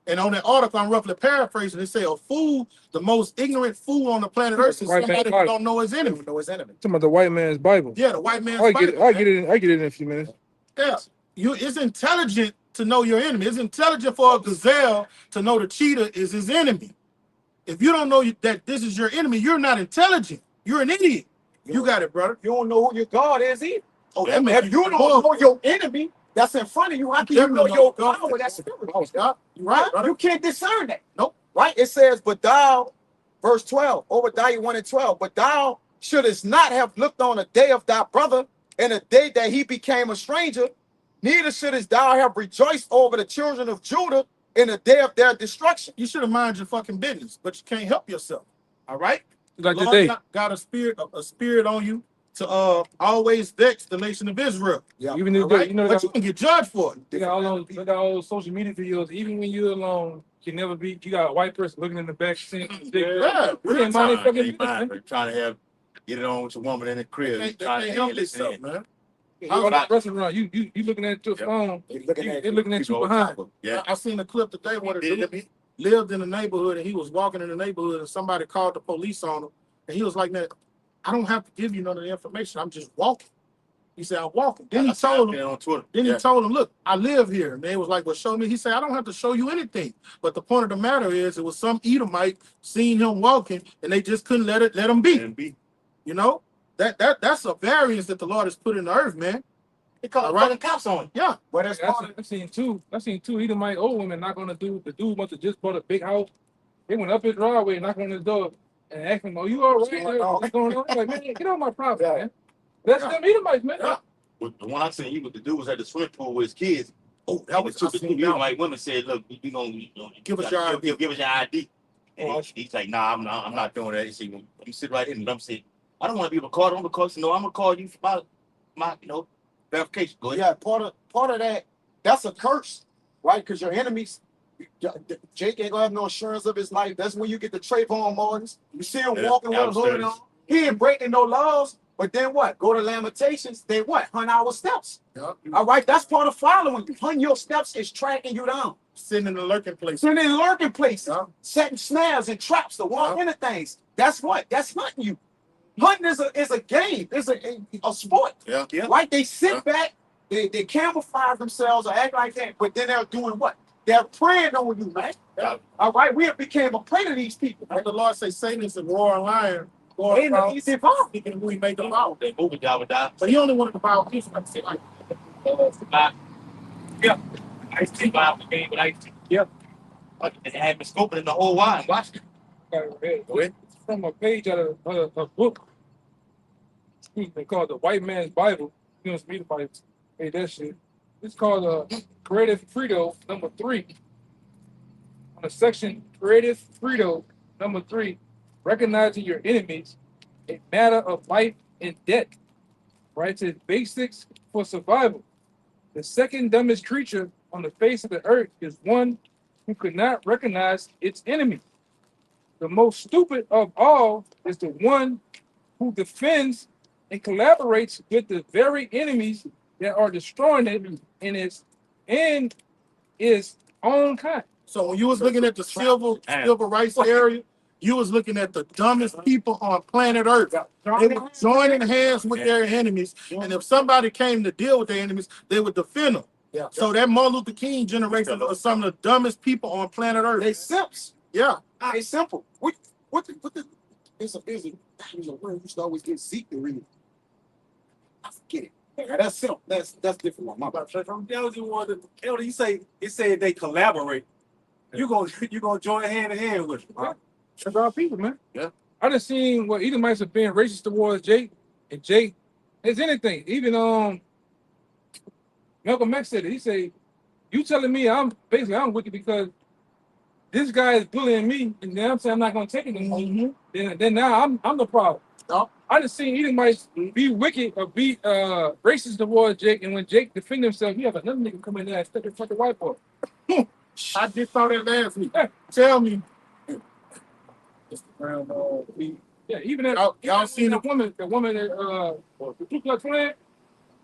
And on that article, I'm roughly paraphrasing, they say a fool, the most ignorant fool on the planet Earth, is White somebody man who don't know his enemy. Know his enemy. Talking about the white man's Bible. Yeah, the white man's I get it. Bible, I man. get it. I get it in a few minutes. Yeah. It's intelligent to know your enemy. It's intelligent for a gazelle to know the cheetah is his enemy. If you don't know that this is your enemy, you're not intelligent. You're an idiot. You got it, brother. You don't know who your God is either. Oh, that makes If you don't know your enemy that's in front of you, how can you know your power that's spiritual? Yeah, you're right, brother. You can't discern that. Nope. Right? It says, but thou, verse 12, Obadiah 1 and 12, but thou shouldest not have looked on the day of thy brother and the day that he became a stranger, neither shouldest thou have rejoiced over the children of Judah in the day of their destruction. You should have mind your fucking business, but you can't help yourself. All right? Like Lord today. got a spirit on you to always vex the nation of Israel. Yeah. Even All if right? you know, But you can get judged for it. you got all those social media videos. Even when you're alone, you can never be. You got a white person looking in the back saying, Yeah, we can't mind their fucking they business, mind, man. trying to get it on with your woman in the crib. They Trying can't to help listen themselves, in. man. You go to the restaurant, you looking at your Yep. phone. They looking at They're looking at you People behind. over. Yeah. I seen a clip today where the dude lived in the neighborhood and he was walking in the neighborhood and somebody called the police on him. And he was like, man, I don't have to give you none of the information. I'm just walking. He said, I'm walking. Then he told him, on Twitter. Then he told him, look, I live here. And they was like, well, show me. He said, I don't have to show you anything. But the point of the matter is, it was some Edomite seen him walking, and they just couldn't let him be. You know, that's a variance that the Lord has put in the earth, man. They call All the cops on him. Yeah. But that's part of I've seen two Edomite old women knock on the dude. The dude must have just bought a big house. They went up his driveway, knocked on his door, and asked him, "Oh, you all right? What's going on?" He's like, "Man, get on my property, man." That's them Edomites, man. Yeah. With the one I seen, the dude was at the swimming pool with his kids. Oh, that was two I seen that. like women said, "Look, we gonna Give us your ID." Give us your ID." And he's like, "Nah, I'm not doing that." He said, "You sit right here." And I'm saying, "I don't want to be recorded. I'm recording. No, I'm gonna call you for my verification." Go ahead. Yeah, part of that, that's a curse, right? Because your enemies, Jake ain't gonna have no assurance of his life. That's when you get the Trayvon Martins. You see him walking with a hood on. He ain't breaking no laws, but then what? Go to Lamentations, then what? Hunt our steps. Yep. All right, that's part of following. Hunting your steps is tracking you down. Sitting in the lurking place. Sitting in lurking places, Yeah. setting snares and traps to walk into things. That's what? That's hunting you. Hunting is a game. It's a sport. Yeah. Right? They sit back, they camouflage themselves or act like that, but then they're doing what? They're preying on you, man. Yeah. All right, we have became a prey to these people. Like the Lord say, Satan is a roaring lion. And he's involved. Speaking of who he made the power. They moving down. But he only wanted to bow people. Like, say, like, Yeah. I see Bob the game, but they had been scoping the whole wine. Watch it. It's from a page out of a book. Excuse me, called The White Man's Bible. You know, it's me to buy that shit. It's called Creative Credo #3. On the section Creative Credo #3, recognizing your enemies, a matter of life and death. Right? It says basics for survival. The second dumbest creature on the face of the earth is one who could not recognize its enemy. The most stupid of all is the one who defends and collaborates with the very enemies that are destroying it in its own kind. so when you was looking at the civil rights area, you was looking at the dumbest people on planet Earth. They were joining hands with their enemies, and if somebody came to deal with their enemies, they would defend them. Yeah. So that Martin Luther King generation was some of the dumbest people on planet Earth. They simps. Yeah. It's simple. What the there's a word you used to always get Zeke to read. I forget it. Yeah, that's simple. That's different one. My bad. From Elder, you say it said they collaborate. you gonna join hand in hand with him. Yeah. That's our people, man. Yeah. I done seen what Edomites have been racist towards Jake, and Jake is anything. Even Malcolm X said it. He said, "You telling me I'm wicked because this guy is bullying me, and then I'm saying I'm not gonna take it anymore. Then now I'm the problem." No. I just seen Edomites be wicked or be racist towards Jake, and when Jake defend himself, you have another nigga come in there and step in front of the white boy. I just saw that last week. Yeah. Tell me, Yeah, even that y'all seen that woman that the Ku Klux Klan.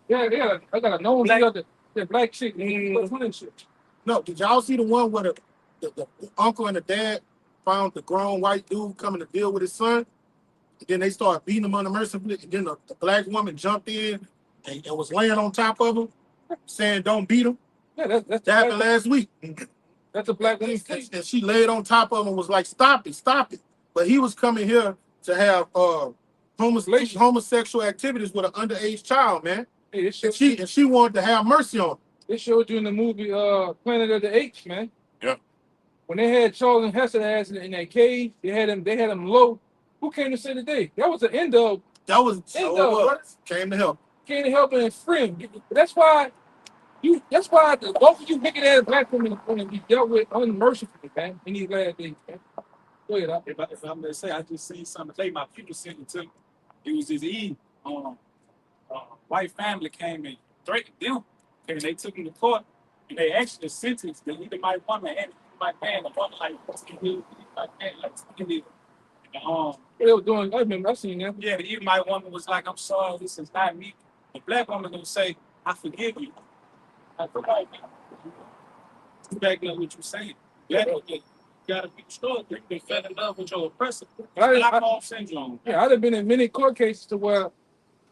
Yeah, I got a nose that black chick, Ku Klux Klan shit. no, did y'all see the one where the uncle and the dad found the grown white dude coming to deal with his son? And then they started beating him unmercifully. And then the black woman jumped in and was laying on top of him, saying, "Don't beat him." Yeah, That happened last week. that's a black woman thing. And she laid on top of him and was like, "Stop it, stop it." But he was coming here to have homosexual activities with an underage child, man. Hey, And she wanted to have mercy on him. They showed you in the movie Planet of the Apes, man. Yeah. When they had Charles Heston ass in that cage, they had him low. Who came to say the day? That was the end of. That was came to help. Came to help and free him. That's why both of you wicked ass black women are going to be dealt with unmercifully, man, in these last days, man. Go ahead, If I'm gonna say, I just seen something today. My people sent it to me. It was this Eve. White family came and threatened them. And they took him to court, and they actually sentenced the Edomite woman and the Edomite man. The woman like, what they were doing. I remember, I seen that. yeah, the Edomite woman was like, "I'm sorry, this is not me." The black woman gonna say, "I forgive you." I forgive you. Back up what you're saying. You gotta be strong. You can fell in love with your oppressor. Stockholm syndrome. Yeah, I've been in many court cases to where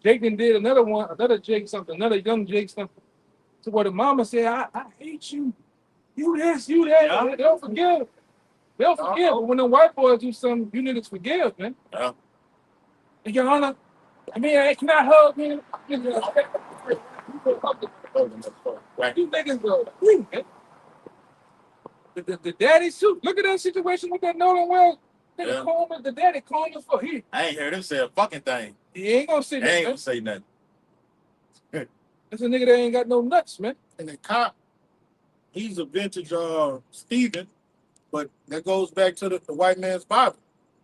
Jake did another Jake something, another young Jake something, to where the mama said, I hate you. You this, you that. Yeah. They'll forgive. They'll forgive. But when the white boys do something, you niggas forgive, man. Yeah. And Your Honor, I mean, I cannot hug me. You niggas go, man. The daddy suit. Look at that situation with that Nolan Wells. Yeah. The daddy calling us for he. I ain't heard him say a fucking thing. He ain't gonna say They ain't that. gonna Man. say nothing. That's a nigga that ain't got no nuts, man. And the cop, he's a vintage Stephen, but that goes back to the white man's Bible.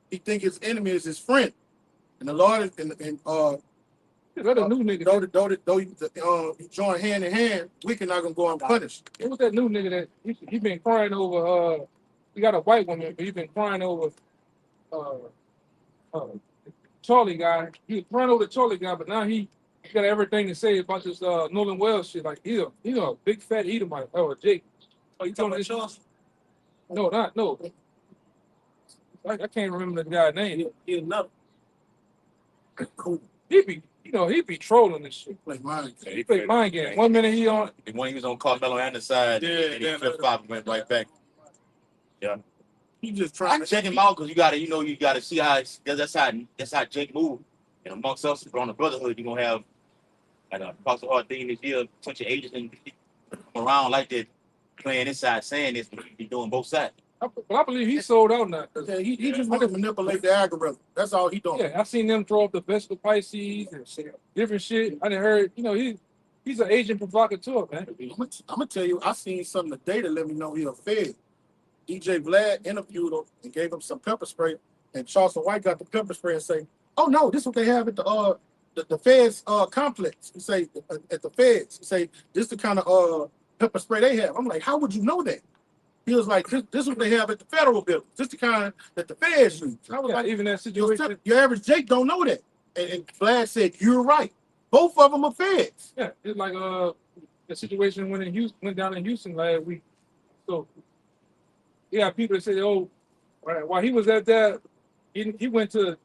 He think his enemy is his friend. And the Lord is That's a new nigga. though you join hand in hand, we can not gonna go unpunished. It was that new nigga that he been crying over. He got a white woman, but he been crying over Charlie guy. He was crying over the Charlie guy, but now he got everything to say about this Nolan Wells shit. Like he's a big fat Edomite. Oh, Jake. Oh, you talking about Charles? No. I can't remember the guy's name. He another. Cool. He be trolling this shit. Like mine. Yeah, He play mind game. 1 minute he on. When he was on Carmelo and the side, and he flip flop and went right back. Yeah. He just I trying to check him out because you gotta see how that's how Jake moved. And amongst us on the brotherhood, you're gonna have like a across the hard thing this year, bunch of agents and come around like that, playing this side, saying this, but he doing both sides. I believe he sold out now. Yeah, he just want to manipulate the algorithm. That's all he doing. Yeah, I seen them throw up the Vespa Pisces and different shit. I done heard, he's an agent provocateur, man. I'm gonna tell you, I seen something today that let me know he a Fed. DJ Vlad interviewed him and gave him some pepper spray, and Charleston White got the pepper spray and say, "Oh no, this is what they have at the Feds complex." He say at the Feds, he say this is the kind of pepper spray they have. I'm like, how would you know that? He was like, this is what they have at the federal building. This is the kind that the Feds use. I was like, Even that situation. your average Jake don't know that. And Vlad said, you're right. Both of them are Feds. Yeah, it's like the situation went down in Houston last week. So yeah, people that say, oh, while he was at that, he went to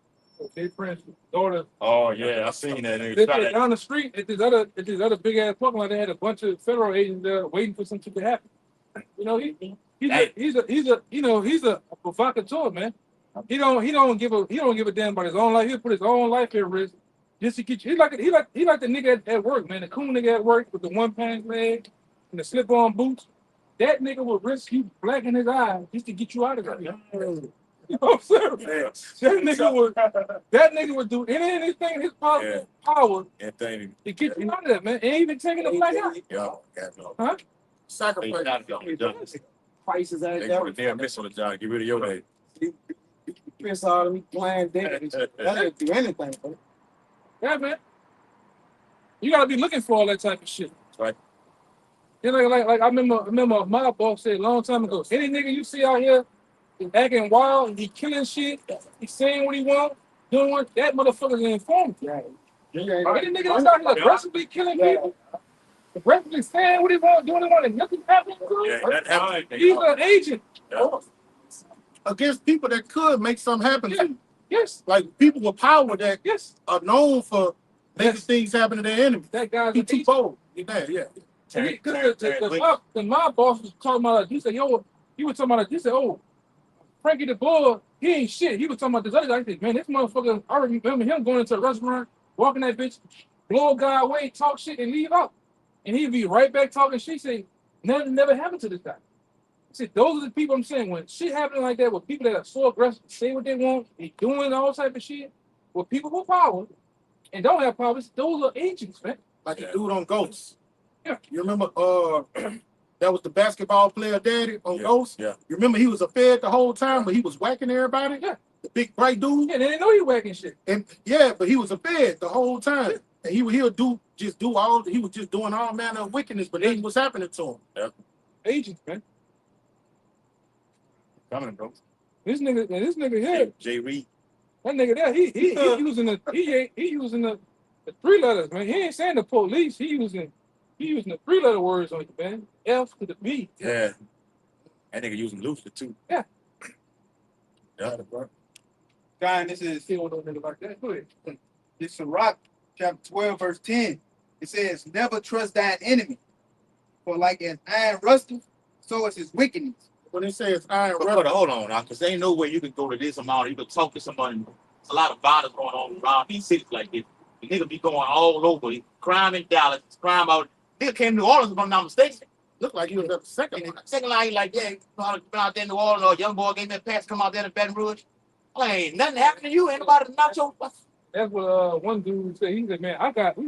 their friend's daughter. Oh yeah, I seen that. They said down the street at this other big ass parking lot, they had a bunch of federal agents there waiting for something to happen. He's a provocateur, man. He don't give a damn about his own life. He'll put his own life at risk just to get you. He like the nigga at work, man. The cool nigga at work with the one pants leg and the slip on boots. that nigga would risk you blacking his eye just to get you out of there. You know what I'm saying? That nigga would do anything in his power And thing. to get you out of there, man. Ain't even taking the black out. Yeah, Huh? Sacrifice. Prices They ain't put a damn miss on the job. Get rid of your head. piss all of me playing dead. That ain't do anything, bro. Yeah, man. You gotta be looking for all that type of shit. Right. You know, like I remember my boss said a long time ago, any nigga you see out here acting wild, he killing shit, he saying what he want, doing what that motherfucker's an informant. Right. Any nigga that's out here aggressively killing people, aggressively saying what he want, doing what he want, and nothing happening to him, Yeah, that happened. he's an agent. Yeah. Against people that could make something happen to you. Yes, Like people with power that yes. are known for making Yes. things happen to their enemies. That guy's He an too agent. bold. Yeah. Because my boss was talking about, he said, yo, he was talking about, he said, oh, Frankie the Bull, he ain't shit. He was talking about this other guy. He said, man, this motherfucker, I remember him going into a restaurant, walking that bitch, blow a guy away, talk shit, and leave out. And he'd be right back talking shit. He said, nothing never happened to this guy. He said, those are the people I'm saying, when shit happening like that, with people that are so aggressive, say what they want, they doing all type of shit, with people with power, and don't have power, those are agents, man. Like the dude on Ghost. Yeah. You remember that was the basketball player daddy on Ghost? Yeah. You remember he was a fed the whole time, but he was whacking everybody? Yeah. The big bright dude? Yeah, they didn't know you whacking shit. And yeah, but he was a fed the whole time. And he was just doing all manner of wickedness, but nothing was happening to him. Agents, man. Coming, bro. This nigga here, Jay Reed. that nigga there, he using the 3 letters, man. He ain't saying the police. He using the 3-letter words on you, man. F to the B. Yeah. That nigga using Luther too. Yeah. Yeah, bro. God, this is Still don't nigga like that. Go ahead. this is Sirach, chapter 12, verse 10. It says, never trust thine enemy, for like as iron rusteth, so is his wickedness. When he says iron But rubber, hold on now, because there ain't no way you can go to this amount. You can talk to somebody. There's a lot of violence going on around these cities like this. The nigga be going all over. Crime in Dallas, crime out. Nigga came to New Orleans, if I'm not mistaken. looked like he was at the second And one. the second line, he like, yeah, you know, been out there in New Orleans, or a young boy gave me a pass, come out there in Baton Rouge. Like, ain't nothing happened to you. Ain't nobody not your. That's what one dude said. He said, man, I got a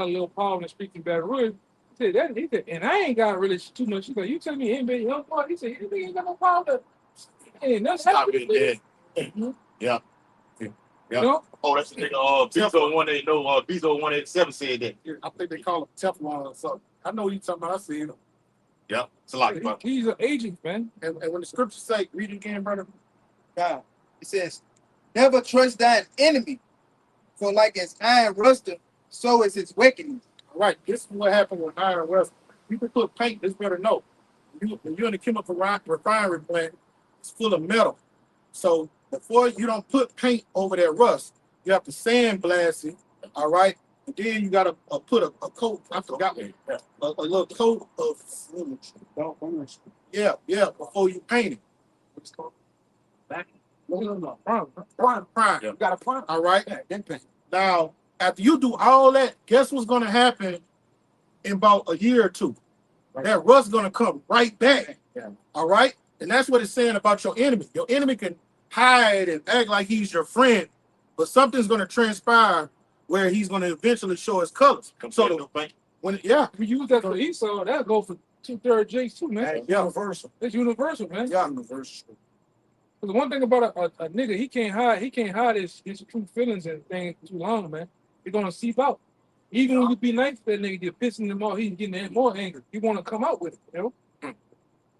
little power in speaking Baton Rouge. He said, and I ain't got really too much. He said, you tell me he ain't been young boy. He said, you ain't got no power. Ain't nothing Stop happened. it, yeah. Yeah. You know? Oh, that's the nigga, Bezo 180, Bezo 187 said that. I think they call him Teflon or something. I know you talking about. I seen him. Yeah. It's a lot, bro. He's an agent, man. And when the scriptures say, read it again, brother. God, it says, never trust thine enemy, for like as iron rusteth, so is his wickedness. All right, this is what happened with iron rust. You can put paint, this better know. When you're in a chemical refinery plant, it's full of metal. So before you don't put paint over that rust, you have to sandblast it, all right? And then you gotta put a coat, I forgot what, a little coat of, before you paint it. What's it called? No. Prime. You got a prime. All right? Yeah, then paint. Now, after you do all that, guess what's gonna happen in about a year or two? That rust gonna come right back. Yeah. All right? And that's what it's saying about your enemy. Your enemy can hide and act like he's your friend, but something's gonna transpire where he's gonna eventually show his colors. So when If you use that for Esau, that'll go for 2/3 Jakes too, man. universal. It's universal, man. Yeah, universal. Because one thing about a nigga, he can't hide his true feelings and things too long, man. He's gonna seep out. Even when you be nice to that nigga, you're pissing him off, he's getting more angry. He wanna come out with it, you know?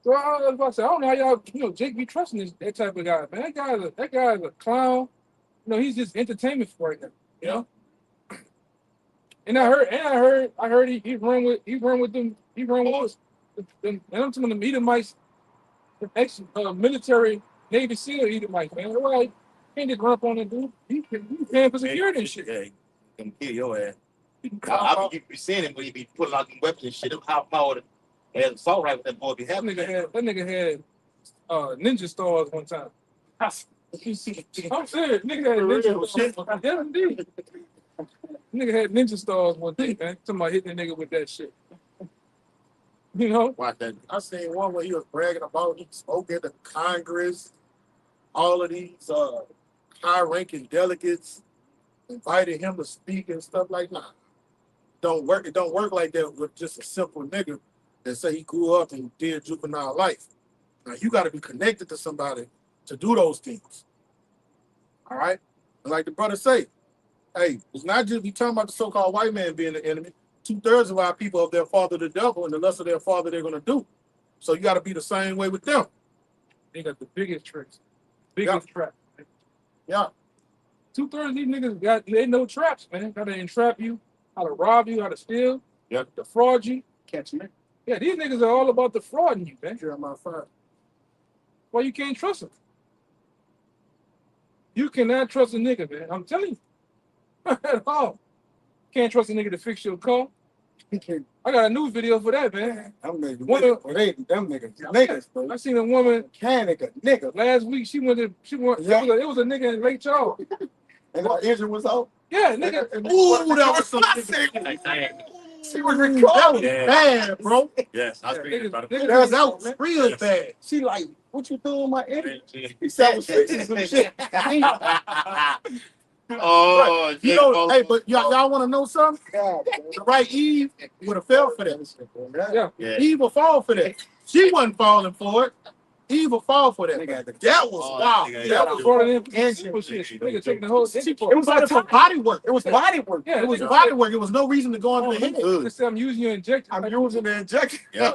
So I was about to say, I don't know how y'all, Jake be trusting that type of guy, man. That guy is a clown. He's just entertainment for right now, you know? And I heard he run with them, and I'm talking them Edomites, ex-military Navy SEAL Edomites, man. Why can't just run up on that dude? He paying for security and shit. Yeah, he can kill your ass. I be seeing him when he be pulling out them weapons and shit. How power and assault right with that boy be That having. nigga had ninja stars one time. I'm serious. Nigga had ninja stars. Yeah, indeed. Nigga had ninja stars one day, man. Somebody hit that nigga with that shit. You know, Watch that. I seen one where he was bragging about he spoke at the Congress. All of these high-ranking delegates invited him to speak and stuff like that. Don't work. It don't work like that with just a simple nigga that say he grew up and did juvenile life. Now you got to be connected to somebody to do those things. All right. And like the brother say, hey, it's not just we talking about the so-called white man being the enemy. 2/3 of our people of their father the devil, and the less of their father they're gonna do. So you got to be the same way with them. they got the biggest tricks, biggest trap. Yeah. 2/3 of these niggas they know traps, man. How to entrap you, how to rob you, how to steal, Yep. to fraud you. Catch me. Yeah, these niggas are all about the frauding you, man. Jeremiah 5. Why you can't trust them? You cannot trust a nigga, man. I'm telling you. At all. Can't trust a nigga to fix your car. I got a new video for that, man. Them niggas, One them niggas, bro. I seen a woman Mechanic, nigga. last week. It was a nigga in Lake Charles. And her engine was out. Yeah, nigga. Ooh, that was some She was that recording. was bad, bro. Yes, I was thinking about it. Niggas- That was real bad. She like, what you doing with my engine? He said I was fixing some shit. Oh, You know, hey, but y'all want to know something? God, The right Eve would have fell for that. Yeah. yeah. Eve will fall for that. She wasn't falling for it. Eve will fall for that. That was Oh, wild. nigga, That was brought in Engine. simple shit. Nigga taking the whole engine. It was like for body work. It was body work. Yeah, It was nigga body work. It was no reason to go under the head. Nigga said, I'm using your injector. I'm using the injection. Yeah.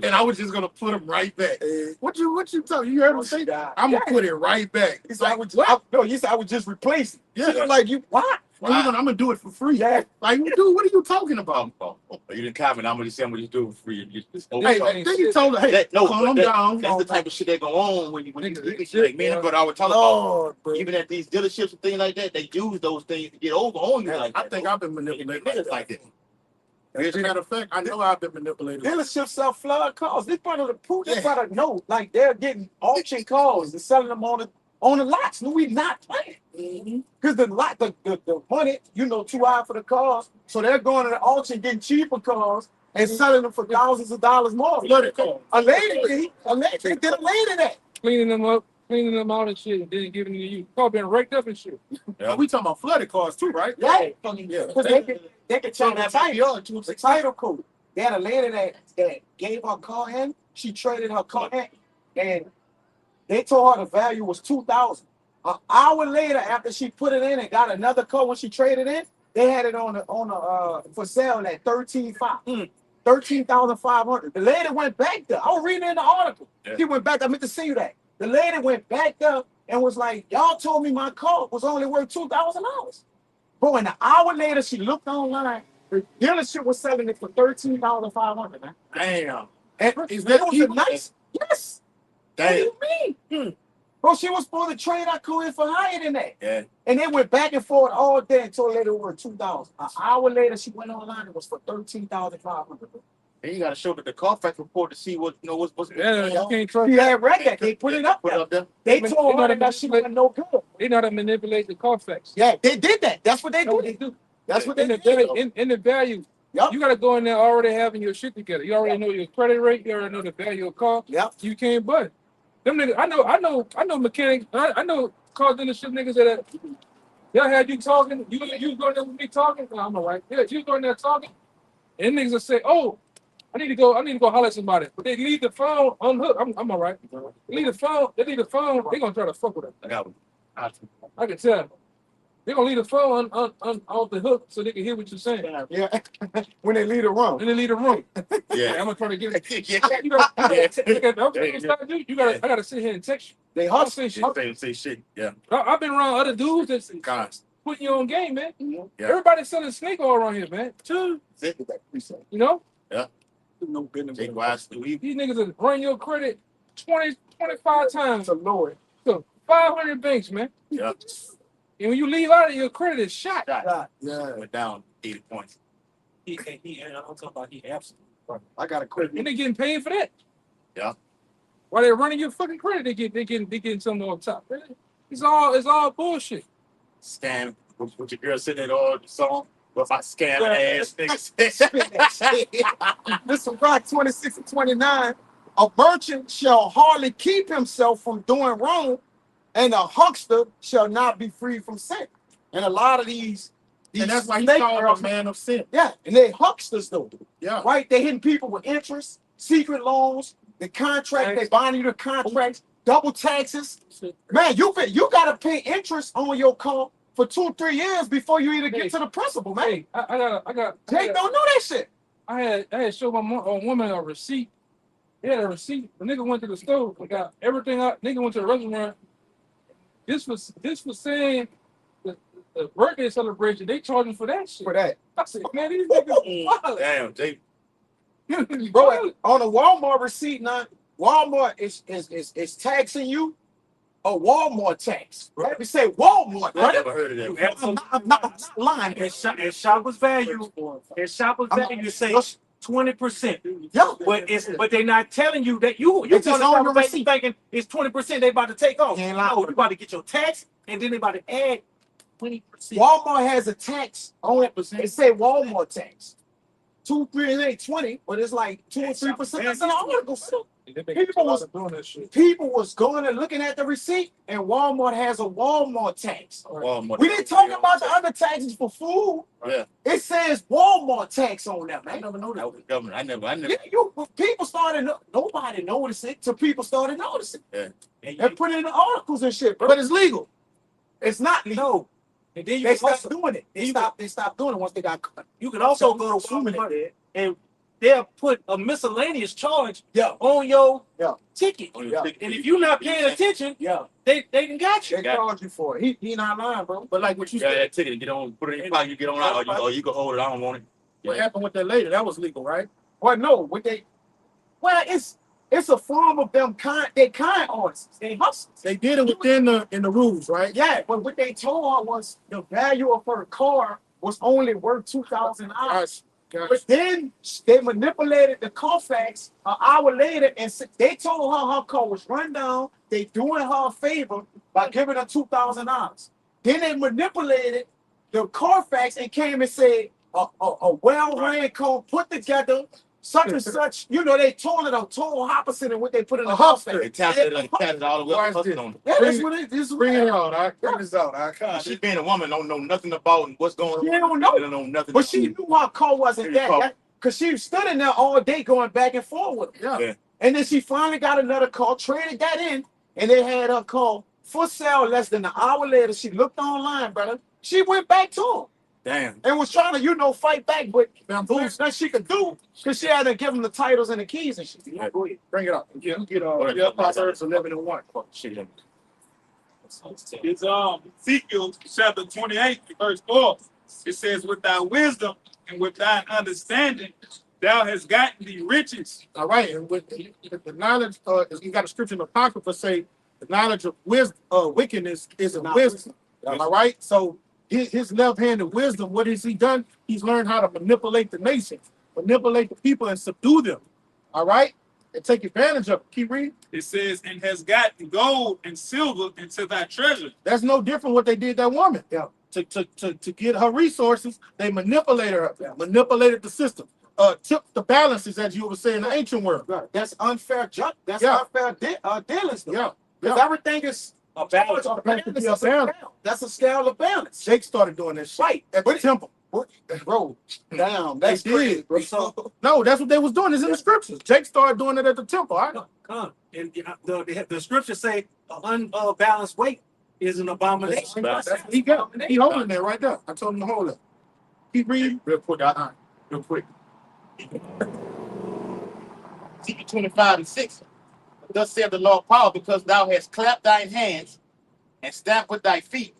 And I was just gonna put him right back. What you talking? You heard him say that? I'm gonna put it right back. He said, he said, I would just replace it. Yeah. She was like, you what? Well, I'm gonna do it for free. Yeah. Like, dude, what are you talking about? You didn't comment. I'm gonna say I'm gonna do it for you. Hey, then you told her, hey, calm down. That's the type of shit that go on when you Nigga, like me and brother always talk about. Lord, bro. Even at these dealerships and things like that, they use those things to get over on you. Like I that. think I've been manipulated Niggas like that. As a matter of fact, I know I've been manipulated. Dealerships sell flood cars. This part of the proof, this part of know, like they're getting auction cars and selling them on the lots. No, we not playing. Because the money, too high for the cars. So they're going to the auction getting cheaper cars and selling them for thousands of dollars more. A lady did a lady that. Cleaning them up, cleaning them out and shit, and then giving it to you. Car being wrecked up and shit. Yeah. We talking about flooded cars too, right? Yeah. Because they can change the title code. They had a lady that gave her car in. She traded her car in, and they told her the value was $2,000. An hour later, after she put it in and got another car when she traded in, they had it on the for sale at $13,500. The lady went back there. I was reading in the article. Yeah. She went back. I meant to see you that. The lady went back there and was like, "Y'all told me my car was only worth $2,000." Bro, and an hour later, she looked online. The dealership was selling it for $13,500, man. Damn. And Is that that was even- nice? Yes. What do you mean? Bro, she was supposed to trade our car in for higher than that. Yeah. And they went back and forth all day until later it was $2,000. An hour later, she went online. It was for $13,500. And you gotta show the Carfax report to see what's Yeah, you can't trust She that. had read that. They put it up put there. up there. They told her that she wasn't no good. They know how to manipulate the Carfax. Yeah, they did that. That's what they That's what they did. do. That's what In they the did. value, in the value, Yep. you gotta go in there already having your shit together. You already know your credit rate. You already know the value of car. Yep. You can't budge. Them niggas, I know mechanics. I know car dealership niggas that y'all had you talking. You going there with me talking? No, I'm all right. Yeah, you going there talking, and niggas will say, "Oh, I need to go holler at somebody." But they leave the phone unhooked. I'm all right. They leave the phone. They gonna try to fuck with us. I can tell. They gonna leave the phone off the hook so they can hear what you're saying. Yeah. When they leave the room. And they leave the room. Yeah. I'm gonna try to get it. Yeah. You gotta, I gotta sit here and text you. They I'll hustle. say shit. Say shit. Yeah. I've been around other dudes that's Guys. putting you on game, man. Yeah. Everybody's selling snake oil around here, man. Too. You know? No business. Jake Wise. These niggas will run your credit 20, 25 times. It's a Lord. So 500 banks, man. Yeah. And when you leave out of your credit, it's shot. Yeah. Went down 80 points. I'm talking about he absent. I got to quit. And they getting paid for that. Yeah. While they're running your fucking credit, they getting something on top. It's all bullshit. Scam. With your girl sitting at all the song. What's my scam ass niggas? Spit that shit. This is Rock 26 and 29. A merchant shall hardly keep himself from doing wrong, and a huckster shall not be free from sin. And a lot of these And that's why he snake called girls- a man of sin. Yeah, and they hucksters though. Yeah. Right? They hitting people with interest, secret loans, the contract, they buying you the contracts, double taxes. Man, you gotta pay interest on your car for 2-3 years before you even get to the principal, man. Hey, I got. Jake don't know that shit. I had showed a woman a receipt. He had a receipt. The nigga went to the store and got everything out. Nigga went to the restaurant. This was saying the birthday celebration. They charging for that shit. For that. I said, man, these niggas wild. Damn, Jay. Bro, on a Walmart receipt now, Walmart is taxing you a Walmart tax. Let me say Walmart, I right? never heard of that. I'm not lying. And shoppers value, say 20%. Yeah. But they're not telling you that you It's just on your bank receipt. thinking it's 20% they about to take off. You ain't lying. No, you about to get your tax and then they about to add 20%. Walmart has a tax on it. It say Walmart tax. 2, 3, it ain't 20, but it's like 2 or 3%. That's an article. People was going and looking at the receipt, and Walmart has a Walmart tax. Walmart. We didn't talk about the other taxes for food. Yeah. It says Walmart tax on them, man. I never know that was the government. I never. Yeah, people started, nobody noticed it till people started noticing. Yeah. They put it in the articles and shit, bro. But it's legal. It's not legal. No. And then They stopped doing it. They stopped doing it once they got caught. you can also go to Walmart and they'll put a miscellaneous charge Yeah. on your Yeah. ticket. Yeah. And if you're not paying attention, Yeah. they done got you. They charge you for it. He not lying, bro. But like what you You got said, that ticket and get on, put it in your pocket, you get on out, or you can hold it. I don't want it. what happened with that lady, that was legal, right? Well, no, it's a form of them they kind artists. They hustlers. They did it within in the rules, right? Yeah, but what they told her was the value of her car was only worth $2,000. Gotcha. But then they manipulated the Carfax an hour later, and they told her her car was run down. They doing her a favor by giving her $2,000. Then they manipulated the Carfax and came and said a well-ran car put together, such and such. You know, they told it a total opposite of what they put in the Carfax. They tapped it all the way up. Yeah, that's what it is. Bring it out. I bring this out. I She being a woman don't know nothing about what's going on. She don't know. She don't know nothing. But she knew her car wasn't that, because she stood in there all day going back and forth with her. Yeah. And then she finally got another call, traded that in, and they had her call for sale less than an hour later. She looked online, brother. She went back to him Damn. and was trying to, fight back, but there's nothing she could do because she had to give him the titles and the keys and shit. Yeah, go ahead. Bring it up. You get Proverbs 11:1. Shit. It's Ezekiel chapter 28, verse 4. It says, with thy wisdom and with thine understanding, thou hast gotten the riches. All right, and with the knowledge, you got a scripture in the Apocrypha say the knowledge of wisdom, wickedness is a wisdom. All right, so his left-handed wisdom, what has he done? He's learned how to manipulate the nation, manipulate the people, and subdue them. All right, and take advantage of it. Keep reading. It says, and has gotten gold and silver into thy treasure. That's no different what they did that woman. Yeah. To get her resources, they manipulated her, manipulated the system, tipped the balances, as you would say in the ancient world. Right. That's unfair that's Yeah. unfair dealings. Though. Yeah. Because everything is A balance. a Supposed to be balance. a balance. That's a scale of balance. Jake started doing this shit Right. at the temple. Bro, damn, They that's crazy, did. bro. So No, that's what they was doing. It's in the scriptures. Jake started doing it at the temple. All right? come. And the scriptures say unbalanced weight is an abomination. That's what he got. He holding there right there. I told him to hold it. Keep reading. Real quick. Real quick. Ezekiel 25:6. Thus saith the Lord power, because thou hast clapped thine hands and stamped with thy feet,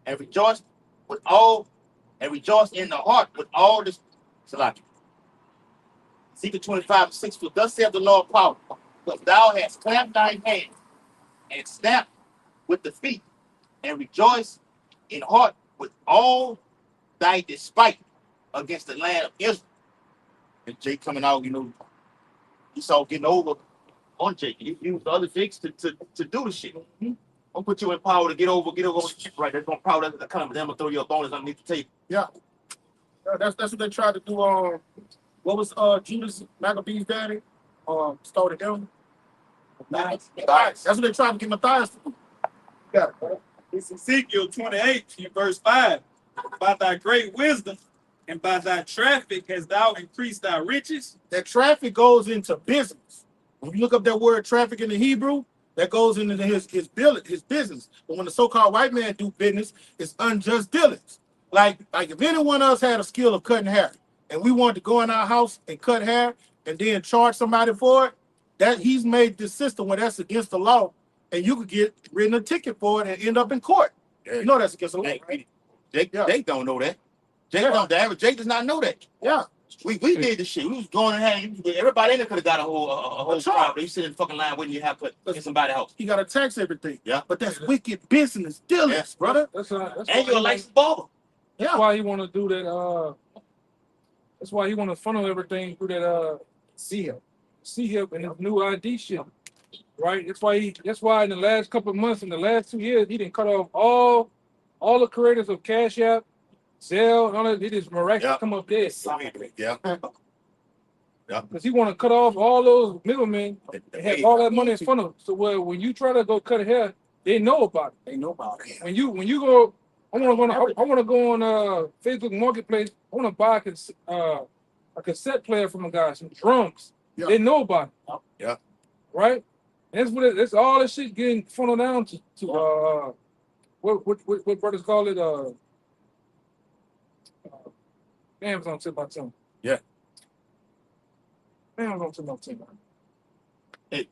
and rejoiced in the heart with all this. Salaki. Ezekiel 25:6. For thus saith the Lord power, because thou hast clapped thine hands and stamped with the feet, and rejoiced in heart with all thy despite against the land of Israel. And Jake coming out, Esau getting over on Jake. He used the other Jakes to do the shit. I'll put you in power to get over the shit right. That's gonna power that come. Then I'm gonna throw you a bonus underneath the table. Yeah. That's what they tried to do. What was Judas Maccabee's daddy? Started him. Matthias. That's what they tried to get Matthias to do. Yeah. It's Ezekiel 28, in verse 5. By thy great wisdom and by thy traffic hast thou increased thy riches. That traffic goes into business. When you look up that word traffic in the Hebrew, that goes into his business. But when the so-called white man do business, it's unjust dealings. Like if anyone else had a skill of cutting hair, and we wanted to go in our house and cut hair and then charge somebody for it, that he's made this system where that's against the law, and you could get written a ticket for it and end up in court. You know that's against the law, right? Jake don't know that. The average Jake does not know that. Yeah. We did this shit. We was going and having everybody in there could have got a whole problem. You sit in the fucking line waiting your haircut in somebody's house. He got to tax everything. Yeah. But that's wicked business dealings, brother. That's And you're a licensed barber. Yeah. That's why he want to do that. That's why he want to funnel everything through that C-Hip and his new ID shit. Right? That's why in the last couple of months, in the last 2 years, he didn't cut off all the creators of Cash App, Zelle, and all that. They just miraculously come up there. Yeah. Because he want to cut off all those middlemen and have all that money in front of them. So when you try to go cut hair, they know about it. They know about it. When you go, I want to go on Facebook Marketplace. I want to buy a cassette player from a guy, some drums. Yeah. They know about it. Yeah. Right. And that's all this shit getting funneled down to what brothers call it damn, it's on tip my tongue. Yeah. Damn, it's on tip my tongue. Hey,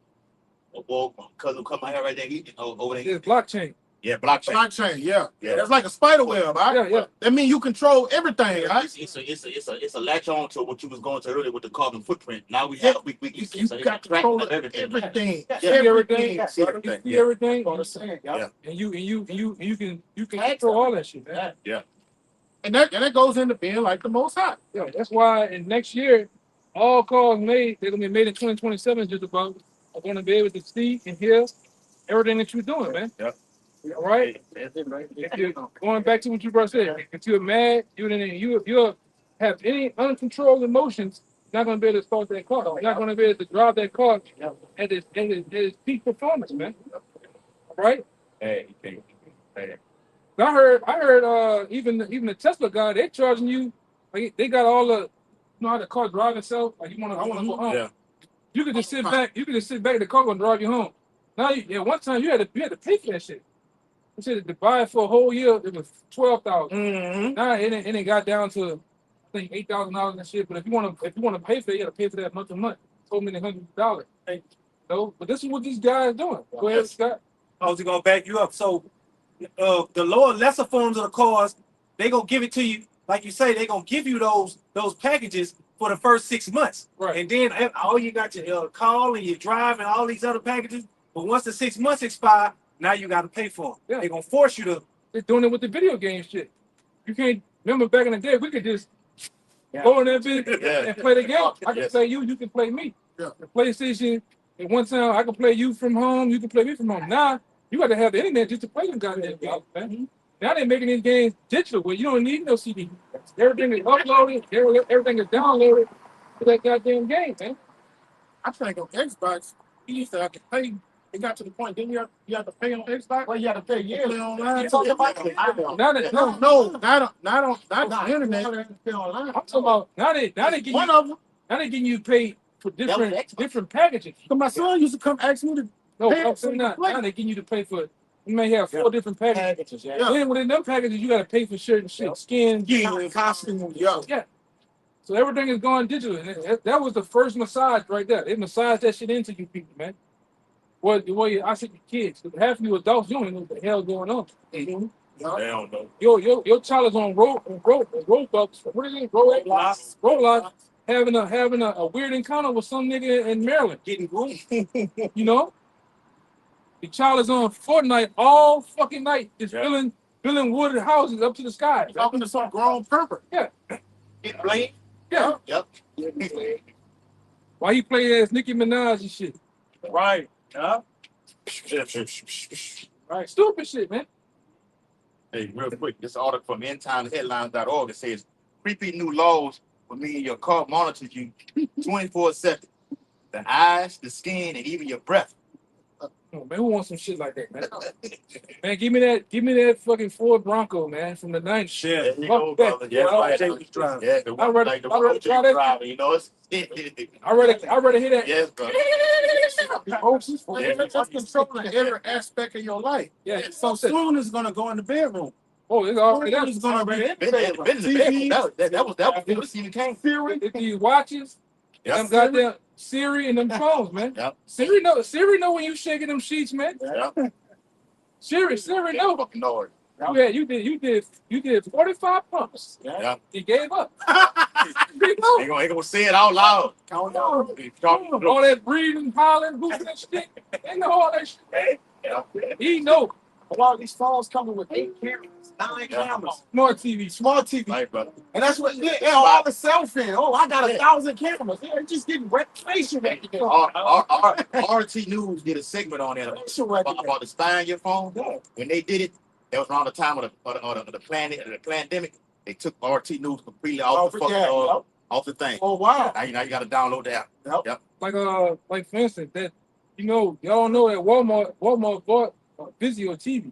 well, cousin come out here right there. Over there. It's blockchain. Yeah, blockchain. Blockchain, yeah. Yeah. That's like a spider web, right? Yeah. That means you control everything, right? It's a latch on to what you was going to earlier with the carbon footprint. Now we have You got control of everything. Everything. You see everything. You see everything. Yeah. And you can control all that shit, man. Yeah. And that goes into being like the Most High. Yeah, that's why in next year, all cars they're gonna be made in 2027 just about are gonna be able to see and hear everything that you're doing, man. Yeah. All right. If you're going back to what you first said, if you're mad, you have any uncontrolled emotions, you're not gonna be able to start that car. You're not gonna be able to drive that car at its peak performance, man. All right. Hey. I heard even the Tesla guy, they're charging you, like they got all the, you know how the car drive itself, like I want to go home. Yeah. You could just sit back, the car gonna drive you home. Now one time you had to pay for that shit. You said to buy it for a whole year, it was $12,000. Mm-hmm. Now it got down to I think $8,000 and shit. But if you want to pay for it, you gotta pay for that month to month. So many hundreds of dollars. No, but this is what these guys doing. Go ahead, Scott. I was gonna back you up. So the lower lesser forms of the cars, they gonna give it to you, like you say, they gonna give you those packages for the first 6 months. Right. And then all you got your call and your drive and all these other packages. But once the 6 months expire, now you gotta pay for them. Yeah. They're gonna force you to. They're doing it with the video game shit. You can't remember back in the day, we could just go in that bitch and play the game. I can play you can play me. Yeah. The PlayStation, at one time I can play you from home, you can play me from home. Now you got to have the internet just to play them goddamn games, man. Now they're making these games digital where you don't need no CD. Everything is uploaded, everything is downloaded to that goddamn game, man. I think on Xbox, you used to have to pay. It got to the point, didn't you have to pay on Xbox? Well, you had to pay yearly online. You're talking about Now that Not the internet. I'm talking about now they getting One of them. now they getting you paid for different packages. But my son used to come ask me to No, pay I'm for saying the not. play. Now they getting you to pay for. You may have 4 different packages. Yeah. Then within them packages, you got to pay for certain shit, skin, Costume. Yeah. yeah. So everything is going digital. And that was the first massage right there. They massage that shit into you people, man. Well, I said your kids. Half of you adults, you don't even know what the hell going on. Mm-hmm. They don't know. Your child is on Roblox. What is it? Roblox. Having a weird encounter with some nigga in Maryland. Getting groomed. You know? The child is on Fortnite all fucking night, just building wooded houses up to the sky. Talking to some grown pervert. Yeah. Get blamed. Yeah. Yep. Why he play as Nicki Minaj and shit? Right. Yeah. Right. Stupid shit, man. Hey, real quick, this article from endtimesheadlines.org, it says creepy new laws would mean your car monitors you 24/7. The eyes, the skin, and even your breath. Oh, man, who wants some shit like that, man? Man, give me that fucking Ford Bronco, man, from the 90s. Shit. There you go, Fuck that. brother. Yeah, Well, right. Jake drive. Yeah, the I one read- like the I one read- with try you that driving, you know, it's I rather hear that. yes, brother. Emotions, Yeah. that's controlling every aspect of your life. Yeah, So soon it's gonna go in the bedroom. oh, it's already Soon there. it's gonna be in the Been bedroom. in the bedroom. That was before this even came. If these watches, them Yep. goddamn Siri and them phones, man. Yep. Siri know when you shaking them sheets, man. Yep. Siri know. Fucking Lord. You did 45 pumps. Yeah. He gave up. He Ain't gonna say it out loud. All Talk- that breathing, hollering, whooping that shit. Ain't no all that shit. Yeah. He know. A lot of these phones coming with 8 cameras, 9 Yeah. cameras, Smart TV. smart TV. Right, brother. And that's what all the selfie. Oh, I got 1,000 cameras. They're just getting facial recognition. RT News did a segment on that Facial recognition. about the spy on your phone. When they did it, that was around the time of the pandemic. They took RT News completely off the fucking off the thing. Oh wow. Now you got to download the app. Yep. Like for instance, that y'all know that Walmart bought Vizio TV.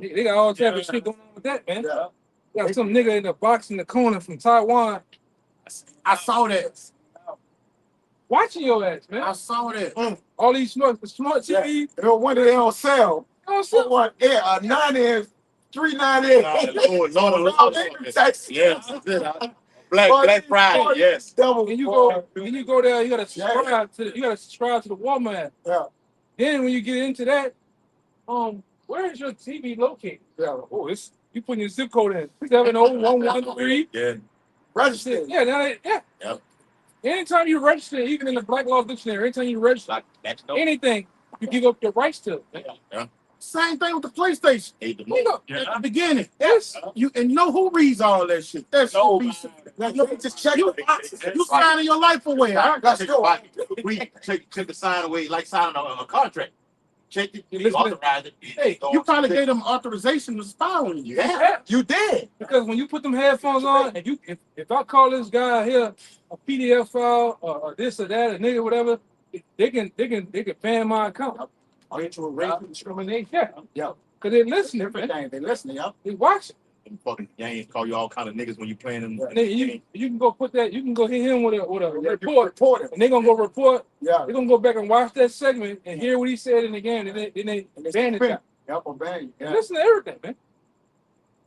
They got all type of shit going on with that, man. Yeah. Got some nigga in the box in the corner from Taiwan I saw that. watching your ass, man. I saw that. All these smart TV. No wonder they don't sell. Also, What? Yeah, 9 $3.98. Lord, Texas. yes. Black Friday, yes. Double. when you go there, you gotta subscribe to the Walmart app. Yeah. Then when you get into that, where is your TV located? Yeah. Oh, you putting your zip code in 70113. Yeah. Register. Yeah, yeah. Yep. Anytime you register, even in the Black Law Dictionary, anytime you register anything, you give up your rights to it. Same thing with the PlayStation. Hate the You know, At the beginning. yes. You know who reads all that shit? That shit be Just check you signing your life away. Huh? Let's go. Check the sign away, like signing a contract. Check it, Listen to- authorize it. Hey, you probably gave them authorization to spy on you. Yeah. You did. Because when you put them headphones on, and if I call this guy here a PDF file or this or that, a nigga, whatever, they can ban my account. Are you to rape and discrimination? Yeah. Yeah. Because they're listening, Different man. thing. They listening, yeah. They watching. Them fucking gangs call you all kind of niggas when you playing them. And then you can go put that, you can go hit him with a report, Report it. and they're gonna go report. Yeah. They're gonna go back and watch that segment and hear what he said in the game, and then they ban it. Yep, or bang. Yeah. Listen to everything, man.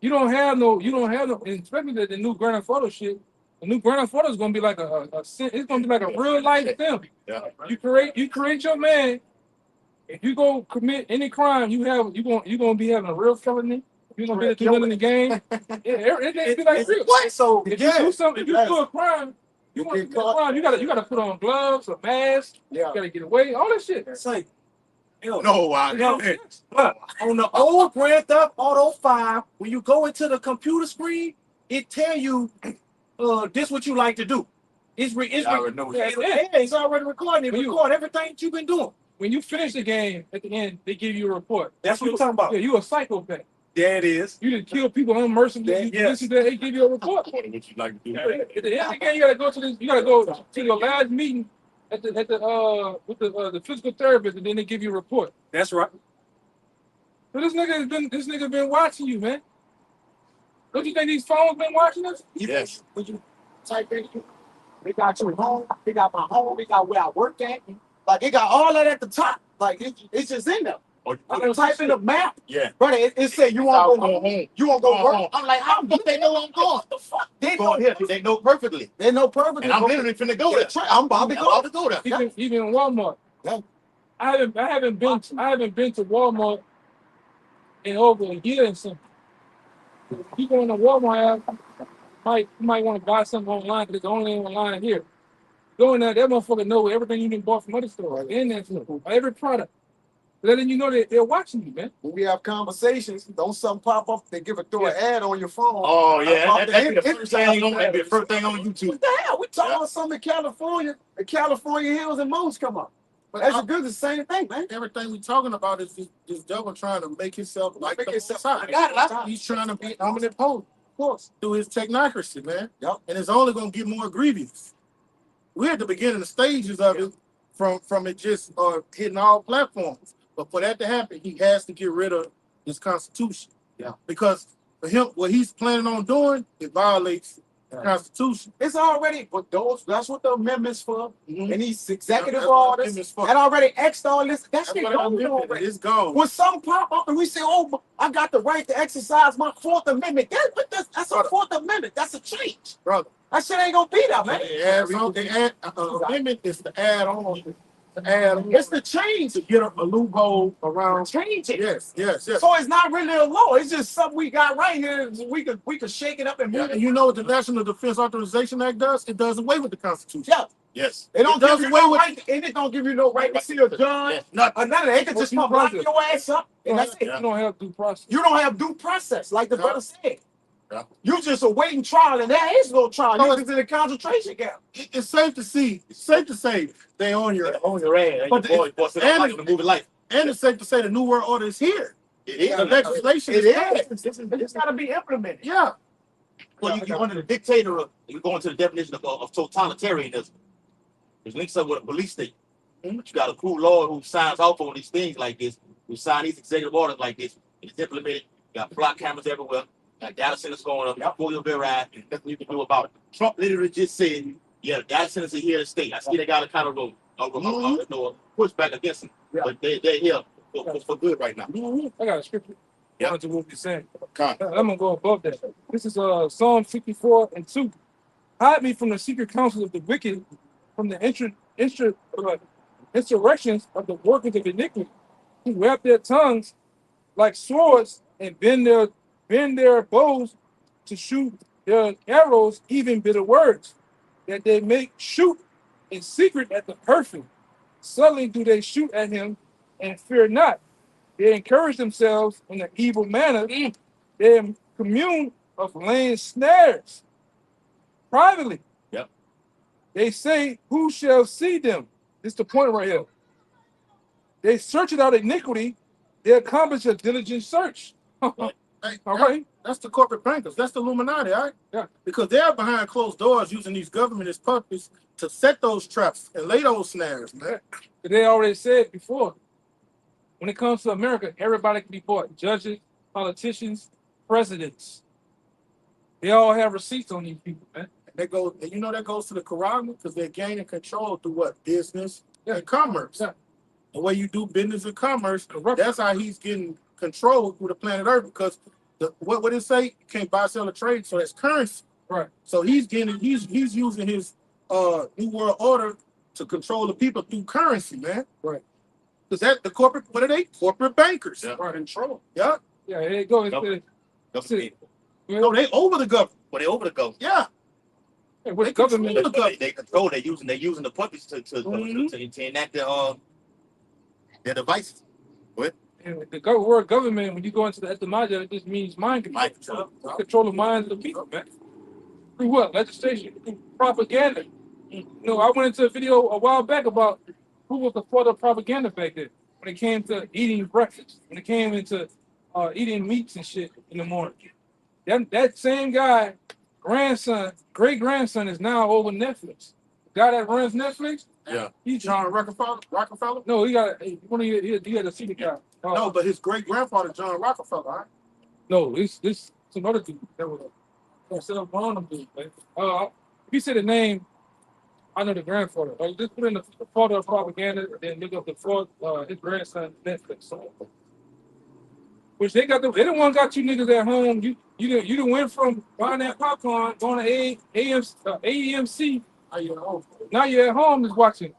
You don't have no, and especially the new Grand Theft Auto shit. The new Grand Theft Auto is gonna be like it's gonna be like a real life film. Yeah. You create your man. If you go commit any crime, you're gonna be having a real felony. You're gonna be able to do nothing in the game. Everything be like real. What? So If you do something, if you do a crime, you want to get commit a crime, you gotta put on gloves, a mask, yeah. you gotta get away, all that shit. It's like, yo, No, I look, on the old Grand Theft Auto 5, when you go into the computer screen, it tell you, this what you like to do. It's already recording. It record everything that you've been doing. When you finish the game, at the end, they give you a report. That's what you're talking about. Yeah, you a psychopath. There it is. You didn't kill people unmercifully. Yes. They give you a report. what you like to do. At the end of the game, you gotta go to your last meeting with the physical therapist, and then they give you a report. That's right. So this nigga been watching you, man. Don't you think these phones been watching us? Yes. When you type in, they got your home, they got my home, they got where I work at. Like, they got all that at the top. Like, it's just in there. Or you I type in the map, yeah. brother. It say you want to go home. home. You want to go Go work. home. I'm like, how do they know I'm going? The fuck? They know. Going here, they know perfectly. They know perfectly. And I'm literally finna go there. I'm about to go. there. Even Walmart. Yeah. I haven't been to Walmart in over a year and something. You go in the Walmart app, you might want to buy something online because it's only online here. Go in there, that motherfucker know everything you done bought from other stores. In that store, every product. Letting you know that they're watching you, man. When we have conversations, don't something pop up, they throw an ad on your phone. Oh yeah, that'd be the It- first thing on YouTube. What the hell? We talking about something in California. The California hills and mountains come up. But that's good, the same thing, man. Everything we talking about is this devil trying to make himself like Make the himself- Messiah. I got it. He's trying to be omnipotent. course. through his technocracy, man. Yep. And it's only gonna get more grievous. We're at the beginning stages of it from it just hitting all platforms. But for that to happen, he has to get rid of his constitution. Yeah. Because for him, what he's planning on doing, it violates the Constitution. It's already, but that's what the amendments for. Mhm. And these executive That's what orders amendments for. that already X'd all this. That That's shit what gone amendment already. is. It's gone. When some pop up and we say, "Oh, I got the right to exercise my Fourth Amendment," that's a Fourth Amendment. That's a change, brother. That shit ain't gonna be there, man. They add on, amendment is to add on. It's the change to get a loophole around. change it. Yes. So it's not really a law. It's just something we got right here. We could shake it up and Yeah, move and it. you know what the National Defense Authorization Act does? It does away with the Constitution. Yeah. Yes. It don't It does give you away no with- right, and it don't give you no right to see a gun Yes. or none of that. They can just come lock your ass up, and that's it. You don't have due process. You don't have due process, like the Yeah. brother said. Yeah. You just awaiting trial, and there is no trial. No, You just in a concentration camp. It's safe to see. It's safe to say they on your. On your ass. But Boy, sit up like in the movie Life. And it's safe to say the New World Order is here. It is. The legislation It is coming. is. It's got to be implemented. Yeah. Well, you're under the dictator of, you go into the definition of totalitarianism. It links up with a police state. But you got a cool lord who signs off on these things like this, who sign these executive orders like this, and it's implemented. You got block cameras everywhere, got data centers going up, got fully verified, and nothing you can do about it. Trump literally just said, yeah, data centers are here to stay. I see they got a kind of pushback against them, but they're here for good right now. I got a scripture. Yeah. To what we're saying. Come on. I'm gonna go above that. This is Psalm 54:2. Hide me from the secret counsel of the wicked, from the insurrections of the workers of iniquity, who wrap their tongues like swords and bend their bows to shoot their arrows, even bitter words, that they make shoot in secret at the perfect. Suddenly do they shoot at him and fear not. They encourage themselves in an evil manner. They commune of laying snares privately. Yep. They say, who shall see them? This is the point right here. They search it out iniquity. They accomplish a diligent search. Hey, All right. That's the corporate bankers. That's the Illuminati, all right? Yeah. Because they're behind closed doors using these government as puppets to set those traps and lay those snares, man. They already said before, when it comes to America, everybody can be bought. Judges, politicians, presidents. They all have receipts on these people, man. They go, and you know that goes to the Quran because they're gaining control through what? Business Yeah. and commerce. Yeah. The way you do business and commerce, Correct. that's how he's getting control through the planet Earth because what would it say? You can't buy, sell, or trade, so that's currency. Right. So he's using his New World Order to control the people through currency, man. Right. Because that the corporate, what are they? Corporate bankers. Yeah. Are control. Yeah. Yeah, there you go. Government. No, they over the government. Well, they over the go. Yeah. With They government, control the They control. They're using the puppets to enact their devices. and the word government, when you go into the etymology, it just means mind control. Mind control. Control the minds of the people, man. Through what? Legislation, through propaganda. You know, I went into a video a while back about who was the father of propaganda back then when it came to eating breakfast, when it came into eating meats and shit in the morning. That same guy, grandson, great grandson, is now over Netflix. The guy that runs Netflix, Yeah. he's John Rockefeller. no, he got he had a secret guy. No, but his great grandfather, John Rockefeller. Right? No, this some other dude that was set up on him, dude. Man. If you say the name, I know the grandfather. Just put in the father of propaganda, and then look up the father, his grandson Netflix. So, which they got they the one got you niggas at home. You done went from buying that popcorn, going to AEMC. Now you're at home just watching.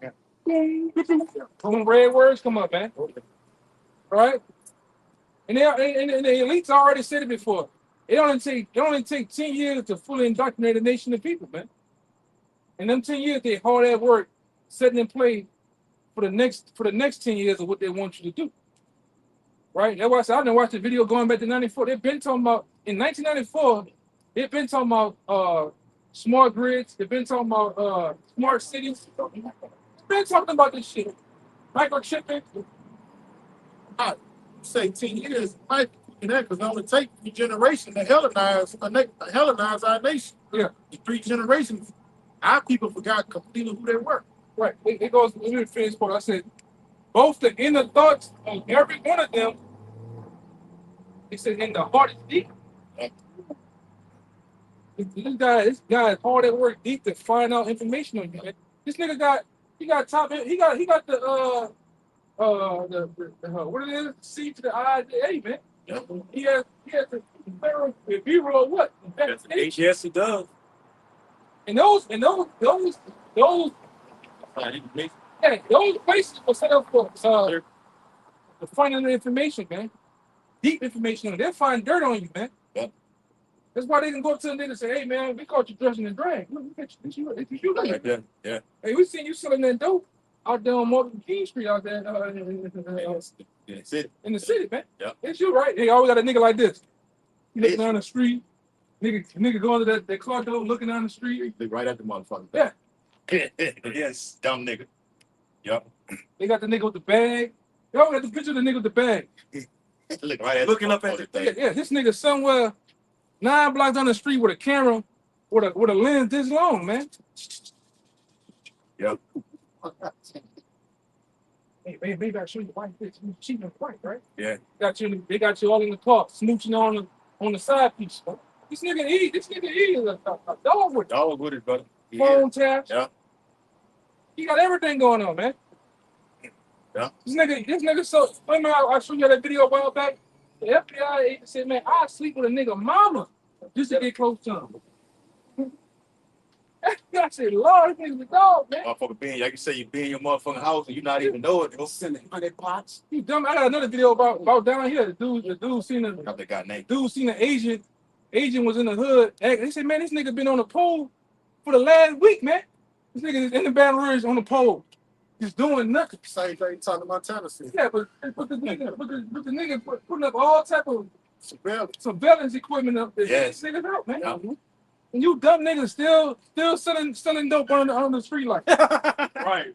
When red words come up, man. Right? And the elites already said it before. It only take 10 years to fully indoctrinate a nation of people, man. And them 10 years they hard at work setting in play for the next 10 years of what they want you to do. Right? That's why I said I didn't watch the video going back to 94. They've been talking about in 1994, they've been talking about smart grids, they've been talking about smart cities. They've been talking about this shit. Microchipping. Say 10 years, Mike. that because it only take 3 generations to Hellenize our nation. Yeah. In 3 generations, our people forgot completely who they were. Right. It goes. Let me finish what I said. Both the inner thoughts of every one of them. It said in the heart is deep. This guy is hard at work deep to find out information on you. Man. This nigga got the what it is, C to the I to the A, man. Yep. He has the bureau of what? Yes, he does. And those places are set up for finding the information, man. Deep information on it. They'll find dirt on you, man. Yep. That's why they can go up to the nigga and say, hey man, we caught you dressing in drag. Look at you. It's you. Right there. Yeah. Hey, we seen you selling that dope out there on Martin King Street out there That's it. in the city, man. Yep. It's you, right? Hey, always got a nigga like this. You looking down the street, nigga going to that car door looking down the street. Look right at the motherfucker. Yeah. Yes. Dumb nigga. Yep. They got the nigga with the bag. Y'all got the picture of the nigga with the bag. Look right at Looking up at the thing. Yeah, this nigga somewhere 9 blocks down the street with a camera with a lens this long, man. Yep. Hey, maybe I show you white bitch. You cheating on white, right? Yeah. They got you all in the car, smooching on the side piece. This nigga is a dog with Dog with it, brother. phone taps. Yeah. He got everything going on, man. Yeah. This nigga. So remember I showed you that video a while back. The FBI agent said, man, I sleep with a nigga mama just to get close to him. I said, Lord, this nigga's a dog, man. Motherfucker being, like you say, you be in your motherfucking house and you not even know it. Sending 100 pots. You dumb. I got another video about down here. The dude seen Got that guy name. an agent. Agent was in the hood. They said, man, this nigga been on the pole for the last week, man. This nigga is in the Baton Rouge on the pole. Just doing nothing. Same thing talking about Tennessee. Yeah, but the nigga putting up all type of Surveillance. equipment up there. Yes. Niggas out, man. Yeah. And you dumb niggas still selling dope on the street like Right.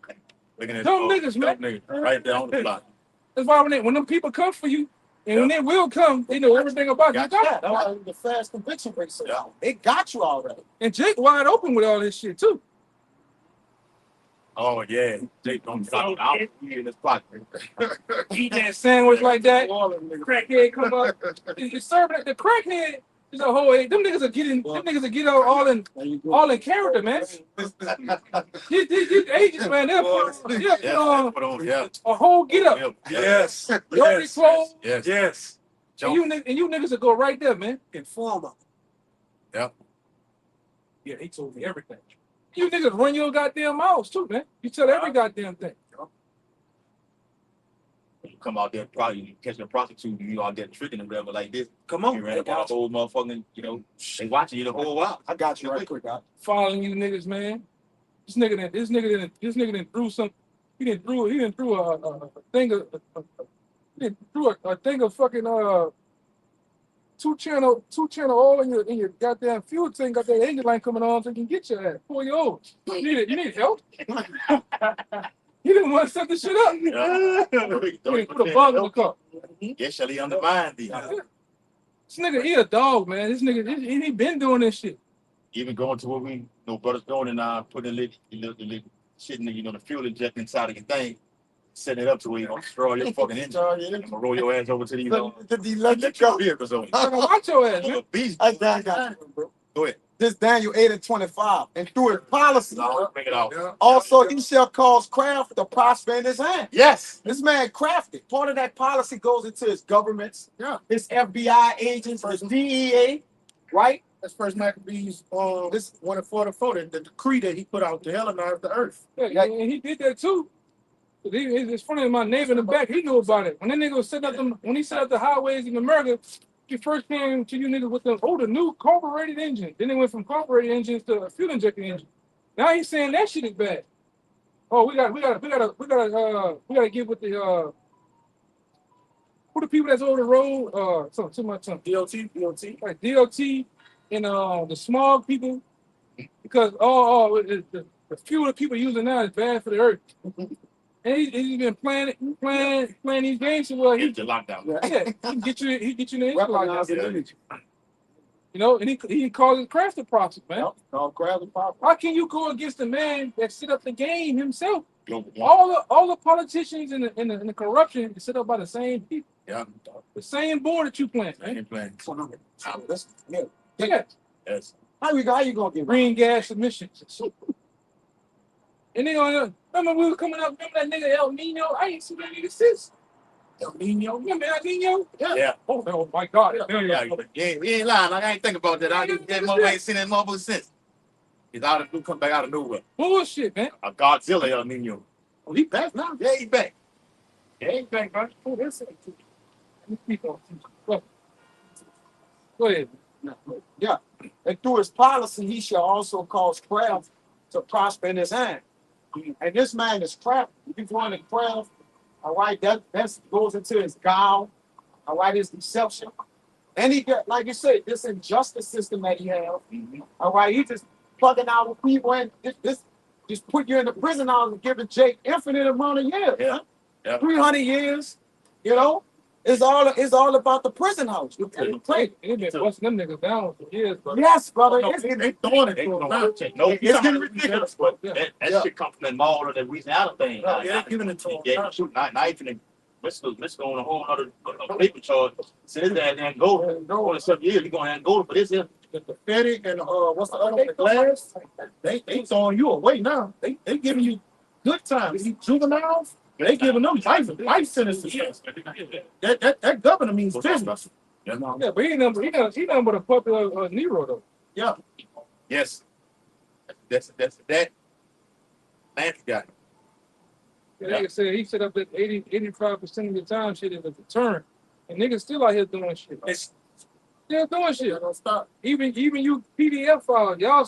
Looking at dumb niggas, man. Dumb niggas. Right there on the block. That's why when them people come for you, and when they will come, they know everything about you. Yeah, that's why the fast conviction rate so down. They got you already. And Jake wide open with all this shit too. Oh yeah. Jake on the block. Out in this block. Eat that sandwich like that. Crackhead come up. It's serving the crackhead. Is a whole. Them niggas are getting. Them niggas are getting all in character, man. These agents, man, they'll put on a whole get up. Yes. Dirty clothes. Yes. Yes. And you niggas will go right there, man. Informer. Yep. Yeah, he told me everything. You niggas run your goddamn mouths too, man. You tell every goddamn thing. You come out there, probably catching a prostitute, you out there tricking them, whatever, like this. Come on. You ran up on a whole motherfucking, they watching you the whole while. I got you right quick, guy. Following you niggas, man. This nigga didn't threw some. He didn't threw a thing of fucking 2-channel oil in your goddamn fuel tank. Got that engine line coming on so you can get your ass. Pull your own. You need help. You didn't want to set this shit up. You put a bug in the car. Yes, shall he undermine thee? This nigga, he a dog, man. This nigga, he been doing this shit. Even going to what we brothers doing and putting the shit in the fuel injector inside of your thing, setting it up to where you don't destroy your fucking engine. I'm gonna roll your ass over to the electric vehicles over. Watch your ass, man. Beast. I got you, bro. Go ahead. This Daniel 8:25, and through his policy, Bring it out. also he shall cause craft to prosper in his hand. Yes. This man crafted. Part of that policy goes into his governments, his FBI agents, his DEA, right? That's First Maccabees. This 1:44, the decree that he put out to Hellenize the earth. Yeah, and he did that too. It's funny, my neighbor in the back, he knew about it. When that nigga was setting up when he set up the highways in America, he first came to you niggas with the new carbureted engine. Then they went from carbureted engines to a fuel injected engine. Now he's saying that shit is bad. Oh, we gotta get with the who the people that's over the road. Too much DOT, like DOT, and the small people, because the fuel that people using now is bad for the earth. And he's been playing these games so well. Get the lockdown. Yeah, he get you in the instant Weaponize lockdown. the image. You know, and he calls it craft the process, man. Yep. Called grab the pop. How can you go against the man that set up the game himself? Global All the politicians and the corruption is set up by the same people. Yeah. The same board that you playing, I man. ain't playing. That's, yeah. Yeah. Yes. How you gonna get Green gas emissions. And they gonna remember we were coming up, remember that nigga El Nino? I ain't seen that nigga since. El Nino, remember El Nino? Yeah. Oh my God. Yeah, we ain't lying. Like, I ain't think about that. I just that motherfucker ain't seen that motherfucker since. He's out of new, come back out of nowhere. Bullshit, man. A Godzilla El Nino. Oh, he back now. Yeah, he back. Yeah, he's back, bro. Oh, that's it. Go ahead. Yeah. And through his policy, he shall also cause craft to prosper in his hand. And this man is craft. If he's going to craft, all right, that goes into his guile, all right, his deception. And he got, like you said, this injustice system that he has, all right, he just plugging out with people and this just put you in the prison house and giving Jake infinite amount of years. Yeah. Yeah. 300 years, you know, it's all about the prison house. You They've been busting them niggas down for years, bro. Yes, brother. No, It's they throwing it to him now. No, It's he's getting ridiculous, but that shit comes from that mall or that Louisiana thing. Yeah, giving it to him. Yeah, shoot, knife and let's go on a whole other paper charge. So his dad and go. Go in 7 years, he's gonna have to go for this here. The pathetic and what's the other one? The glass. They throwing you away now. They giving you good times. These juveniles, they giving them life sentences. That governor means business. Yeah, but he nothing but a puppet of Nero though. Yeah. Yes. That's that. Lance guy. Yeah. Nigga said he set up that 85% of the time shit is a return. And niggas still out here doing shit. Still doing shit. Don't stop. Even you PDF files, y'all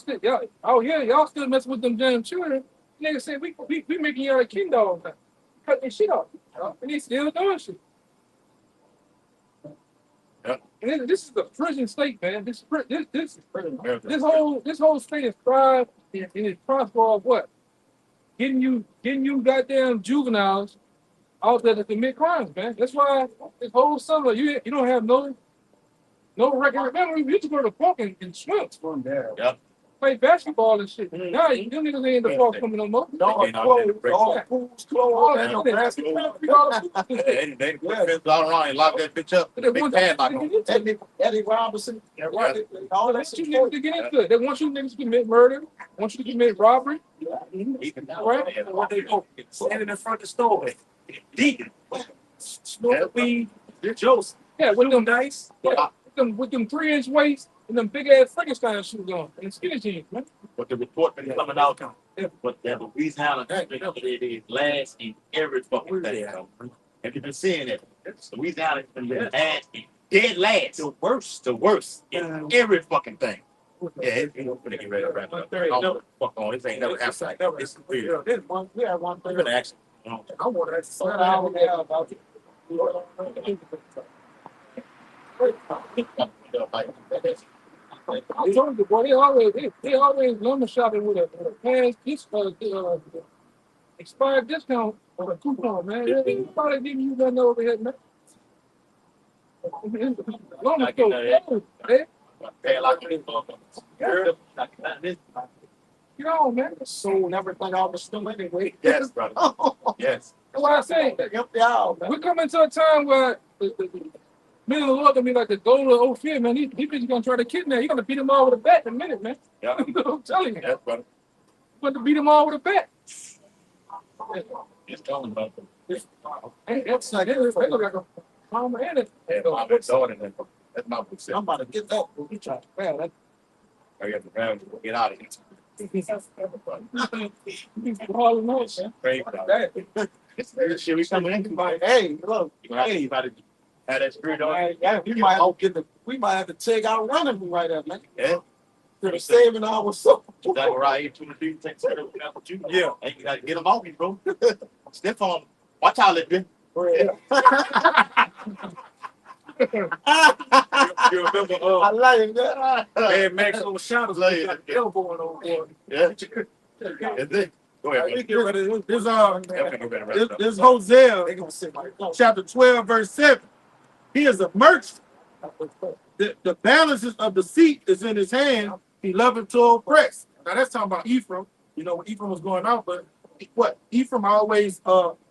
still messing with them damn children. Niggas say we making y'all a king dog now. Cut this shit off. And they still doing shit. Yep. And this is the prison state, man. This whole state is thrived and it's prosper of what? Getting you goddamn juveniles out there to commit crimes, man. That's why this whole summer you don't have no record. Remember, we used to go to the park and swim. Yep. Play basketball and shit. Now you niggas ain't in the park coming no more. all pools closed. They put all around and lock that bitch up. Big padlock on it. Eddie Robinson. Yeah, right. All that That's you shit. niggas to get into it. They want you niggas to commit murder, want you to commit robbery. Right? What they go standing in front of the store, deacon, smoke weed, Joseph. Yeah, with them dice. with them 3-inch weights and them big ass Frankenstein shoes on and skinny jeans, man. But the report been coming out. But that Louisiana it is last in every fucking thing. Have you been seeing it? Louisiana has been last in dead last. The worst in every fucking thing. Yeah, it's gonna get ready to wrap it up. Fuck on, this ain't never happened. It's weird. We had one I'm thing. gonna ask you. I want to say about it. I told you, boy, they always lumber shopping with a past expired discount or a coupon, man. They ain't probably giving you nothing over here, man. Lumber store, man. Pay like this motherfucker. Get on, man. Sold everything out the store anyway. Yes, brother. Yes. That's what I say. Help you out, man. We're coming to a time where men of the Lord gonna be like the gold of Ophir, man. These bitches gonna try to kidnap. You're gonna beat them all with a bat in a minute, man. Yeah. I'm telling you. Yes, brother. You're gonna beat them all with a bat. Just telling about them. Hey, that's like, they look like a mama and it. Yeah, mom and daughter, that's my big I'm about to get that. You try to grab that. I got the ground to get out of here. All in all, man. Pray for that. This shit we coming in. Hey, look. Hey, you about to have that spirit on. We might have to take out running right up, man. Yeah. For the saving our soul. That right here, 2 to 3 takes care of what you. Yeah. Hey, you gotta get them off me, bro. Stiff on. Watch out, little bit. You remember I like that. Mad Max on the shadows, like elbowing on board. Yeah. That's it. Go ahead. This Hosea chapter 12, verse 7. He is a merchant. The balances of the seat is in his hand. He loveth to oppress. Now that's talking about Ephraim. You know, when Ephraim was going out, but what? Ephraim always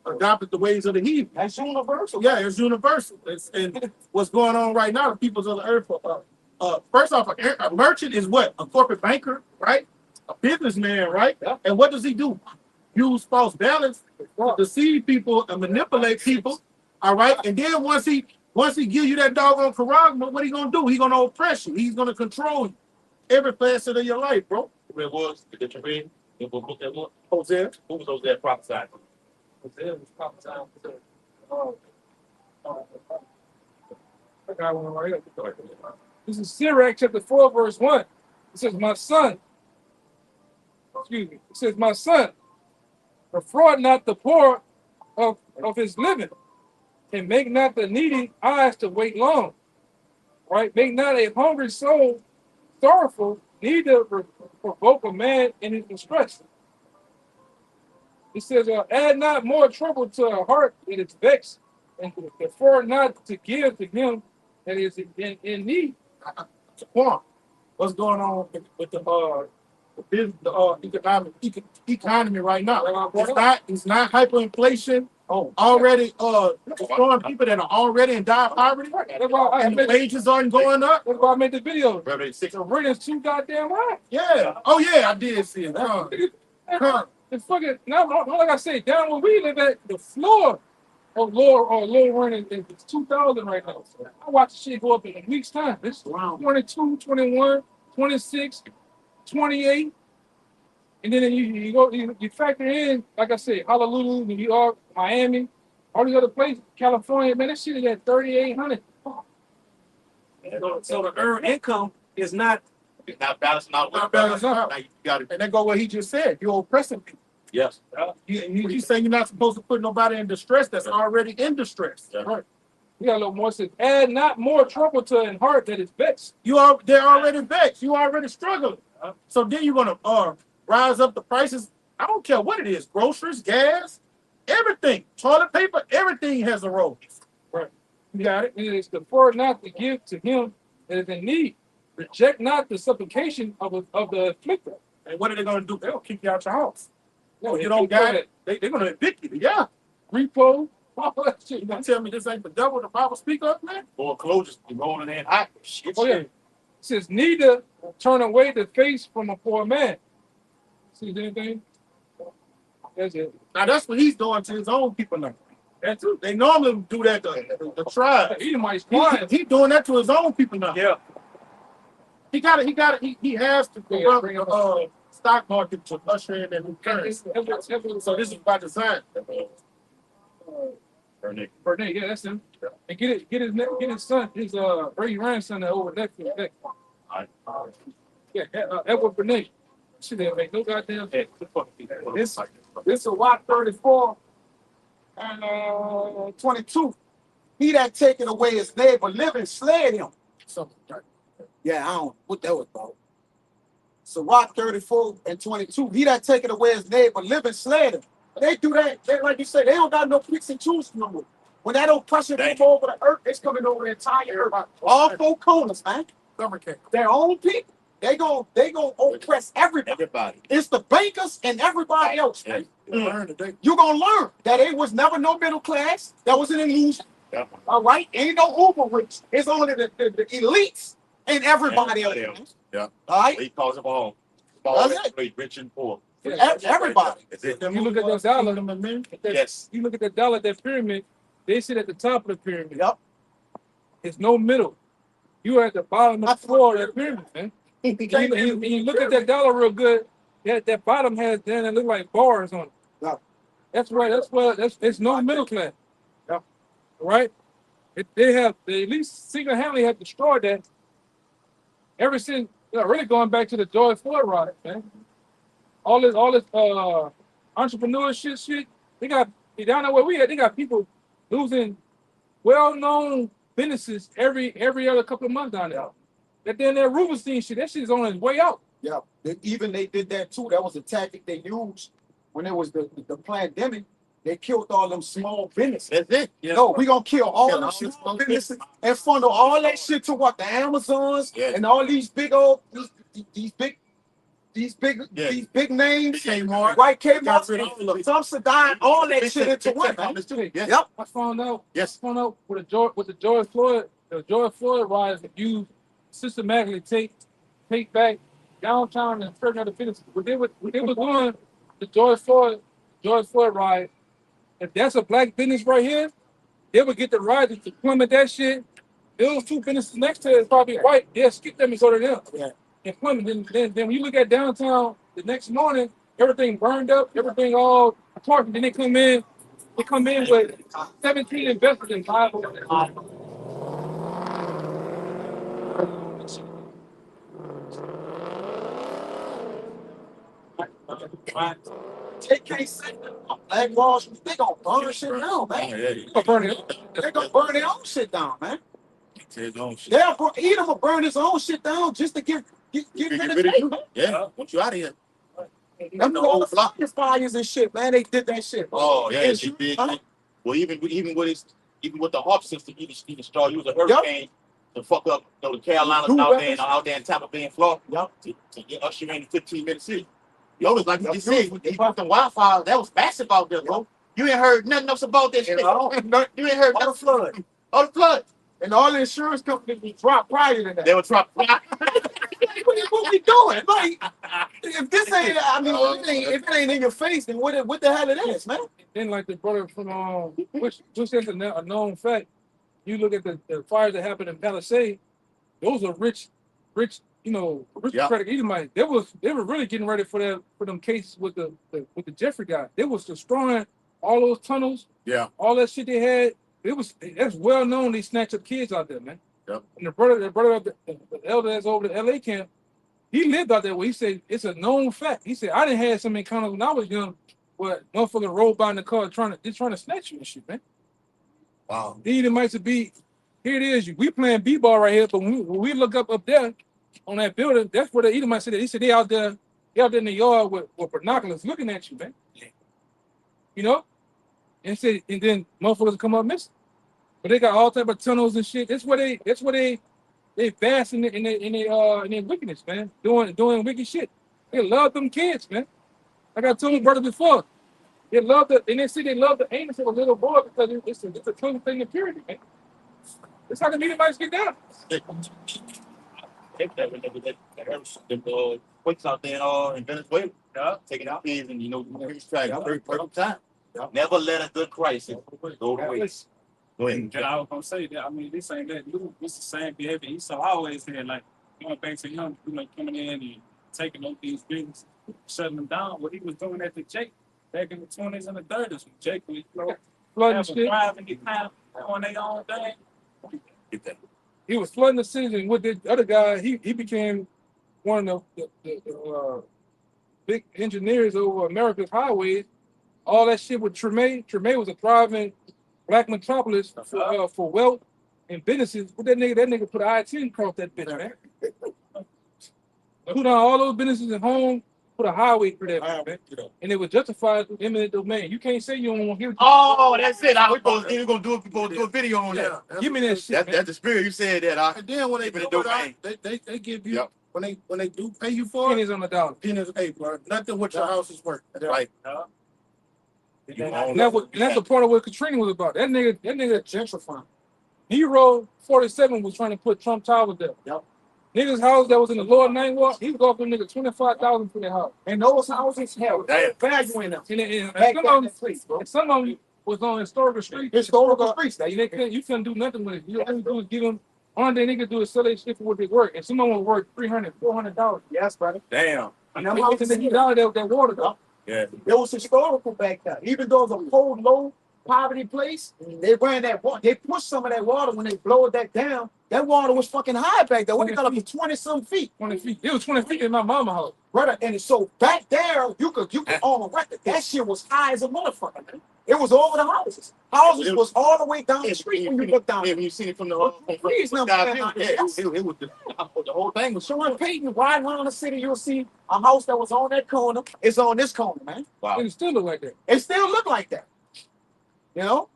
adopted the ways of the heathen. That's universal. Yeah, it's universal. And what's going on right now, the peoples of the earth. First off, a merchant is what? A corporate banker, right? A businessman, right? Yeah. And what does he do? Use false balance to deceive people and manipulate people. All right. And then once he give you that doggone charagma, what he gonna do? He gonna oppress you. He's gonna control you. Every facet of your life, bro. It was. Did you read? It was book that was. Hosea. Who was those that prophesied? Hosea was prophesying. I got one right here. This is Sirach chapter 4, verse 1. It says, my son, excuse me, it says, my son, defraud not the poor of his living, and make not the needy eyes to wait long. Right? Make not a hungry soul sorrowful, neither provoke a man in his distress. It says, add not more trouble to a heart that is vexed, and afford not to give to him that is in need. What's going on with the economy right now? It's not hyperinflation. Already destroying people that are already in dire poverty, and the wages aren't going up. That's why I made the video. Revelation 6. The rent is too goddamn high. Yeah. Oh yeah, I did see it. It's fucking now. Like I say, down where we live at, the floor of lower rent is 2,000 right now. I watch the shit go up in a week's time. It's 22, 21, 26, 28. And then you factor in, like I said, Honolulu, New York, Miami, all these other places, California, man, that shit is at 3,800. So the earned income is not It's not balancing out. Not balancing out. Now you got it. And then go what he just said. You're oppressing people. Yes. You saying you're not supposed to put nobody in distress that's already in distress. Yeah. Right. We got a little more. Says, add not more trouble to an heart that is vexed. They're already vexed. You already struggling. So then you're gonna rise up the prices. I don't care what it is, groceries, gas, everything, toilet paper, everything has a role. Right. You got it. It is to afford not to give to him that is in need. Reject not the supplication of the afflicted. And what are they gonna do? They'll kick you out your house. No, If you don't got it, they're gonna evict you. Yeah. Repo, all that shit. You gonna tell me this ain't the devil the Bible speak of, man? Foreclosures be rolling in hot. Shit. Oh yeah. It says neither turn away the face from a poor man. See anything? That's it. Now that's what he's doing to his own people now. That's it. They normally do that to the tribe. Edomites quiet. He's doing that to his own people now. Yeah. He has to corrupt the stock market to usher in that new currency. So this is by design. Bernay, yeah, that's him. And get his son, his great grandson over there. Yeah, Edward Bernay. Shit didn't make no goddamn sense. This is Lot 34 and 22. He that taken away his neighbor living slayed him. Something like that. Yeah, I don't know what that was about. So Rock 34 and 22. He that taken away his neighbor living slayed him. They do that. They, like you say, they don't got no picks and choose no more. When that oppression come over the earth, it's coming over the entire earth. All four corners, man. Their own people. They gon' oppress everybody. It's the bankers and everybody else. Yeah. You're gonna learn that it was never no middle class. That was an illusion. Yeah. All right, ain't no uber rich. It's only the elites and everybody else. Yeah. All right, They cause them all. That's it. Rich and poor. Everybody. That's it. You look at that dollar. Yes. You look at the dollar, that pyramid. They sit at the top of the pyramid. Yep. It's no middle. You are at the bottom of the floor of that pyramid, man. You look at that dollar real good. That bottom has then it look like bars on it. Yeah. That's right. It's no middle class. Yeah. Right. They at least single-handedly have destroyed that. Ever since, really going back to the George Floyd riot, man. All this entrepreneurship shit. They got down there where we at. They got people losing well-known businesses every other couple of months down there. That then that Rubenstein shit, that shit is on its way out. Yeah. Even they did that too. That was a tactic they used when it was the pandemic, they killed all them small businesses. That's it. Yeah. No, we gonna kill all Kill them all small businesses and funnel all that shit to what the Amazons Yeah. and all these big old these big Yeah. these big names, Kmart. right? Got rid of all of Kmart, it. subsidized all that shit into one. Yes. Yep. I found out. Yes. I found out with the George Floyd riots, that you systematically take back downtown and certain other businesses. What they were doing, the George Floyd riot. If that's a black business right here, they would get the rioters to plummet that shit. Those two businesses next to it is probably white. They'll skip them and go to them. Yeah. And plummet. Then when you look at downtown the next morning, everything burned up, everything all torched. Then they come in with 17 investors in 5. They can't say Black Wall Street. They gonna burn shit down, man. Yeah. Burn it. They gonna burn their own shit down, man. His own shit. Edom will burn his own shit down just to get rid of it. Yeah. Want you out of here? Them all the fires and shit, man. They did that shit. Oh yeah, And she you- did. huh? Well, even with the HARP system, even start using hurricane to fuck up the Carolinas Two out there in Tampa Bay and Florida. Yup. To get usher in 15-minute city. Yo, it's like you just Yup. said, they put them wildfires. That was massive out there, bro. You ain't heard nothing else about that shit. You ain't heard All the nothing. flood. Oh, the flood. And all the insurance companies be dropped prior to that. They were trying. What we doing? Like, if this ain't, I mean, if it ain't in your face, then what the hell it is, man? Then like the brother from which is a known fact. You look at the fires that happened in Palisade. Those are rich, Yeah. credit Edomites. They were really getting ready for them cases with the Jeffrey guy. They was destroying all those tunnels. Yeah. All that shit they had. That's well known. They snatched up kids out there, man. Yep. And the brother of the elder that's over the LA camp, he lived out there where he said it's a known fact. He said I didn't have some encounters when I was young, where motherfucker rolled by in the car trying to snatch you and shit, man. Wow. The Edomites would be, here it is. We playing b-ball right here, but when we look up there on that building, that's where the Edomites said. He said they out there in the yard with binoculars looking at you, man. You know, and then motherfuckers come up missing. But they got all type of tunnels and shit. That's where they vast in their wickedness, man. Doing wicked shit. They love them kids, man. Like I told my brother before. They love they love the anus of a little boy because it's a clean thing of purity, man. That's how the Edomites get down. Quakes out there in Venezuela. Yeah. Taking out kids and perfect time. Never let a good crisis go to waste. Go ahead. And I was gonna say that. I mean, this ain't that new. This the same behavior Esau always had. Like going back to him, coming in and taking over these businesses, shutting them down. What he was doing at the Jake back in the 20s and the 30s, when Jake was Flooding shit. driving the town on their own thing. Get that. He was flooding the city, and with the other guy, he became one of the big engineers over America's highways. All that shit with Treme. Treme was a thriving black metropolis for wealth and businesses. What that nigga put an I-10 across that bitch, man. Put on all those businesses and home, put a highway through that bitch, man. And it was justified through eminent domain. You can't say you don't want to hear. Oh, that's it. We're gonna do a video on that. Give me that shit. That's the spirit. You said that. And then when they Give me do the it domain. out, they give you Yep. when they do pay you for it, Pennies on the dollar. pennies, hey, bro, nothing what your house is worth. Right. You own And that's a part of what Katrina was about. That nigga Gentrifying. Hero 47 was trying to put Trump Towers there. Yep. Niggas' house that was in the lower ninth ward, he was offering nigga $25,000 for their house. And those houses held value in them. And some of them was on historical streets. Historical streets. You couldn't do nothing with it. You only do is give them. Only thing they could do is sell their shit for what they work. And some of them worth $300, $400. Yes, brother. Damn. And Them them houses houses, that dollar that water though. Yeah. it was historical back then. Even though it was a cold, low poverty place, they ran that water. They pushed some of that water when they blowed that down. That water was fucking high back there. What they got up to 20-some feet, 20 feet. It was 20 feet in my mama's house. brother. And so back there, you could on a record. That shit was high as a motherfucker, man. It was over the houses. Houses was all the way down the street when you look down. Yeah, when you see it from the Please, no, sky man, view, it was the whole thing was So in Peyton, right around the city, you'll see a house that was on that corner. It's on this corner, man. wow. It still look like that. It still look like that. You know,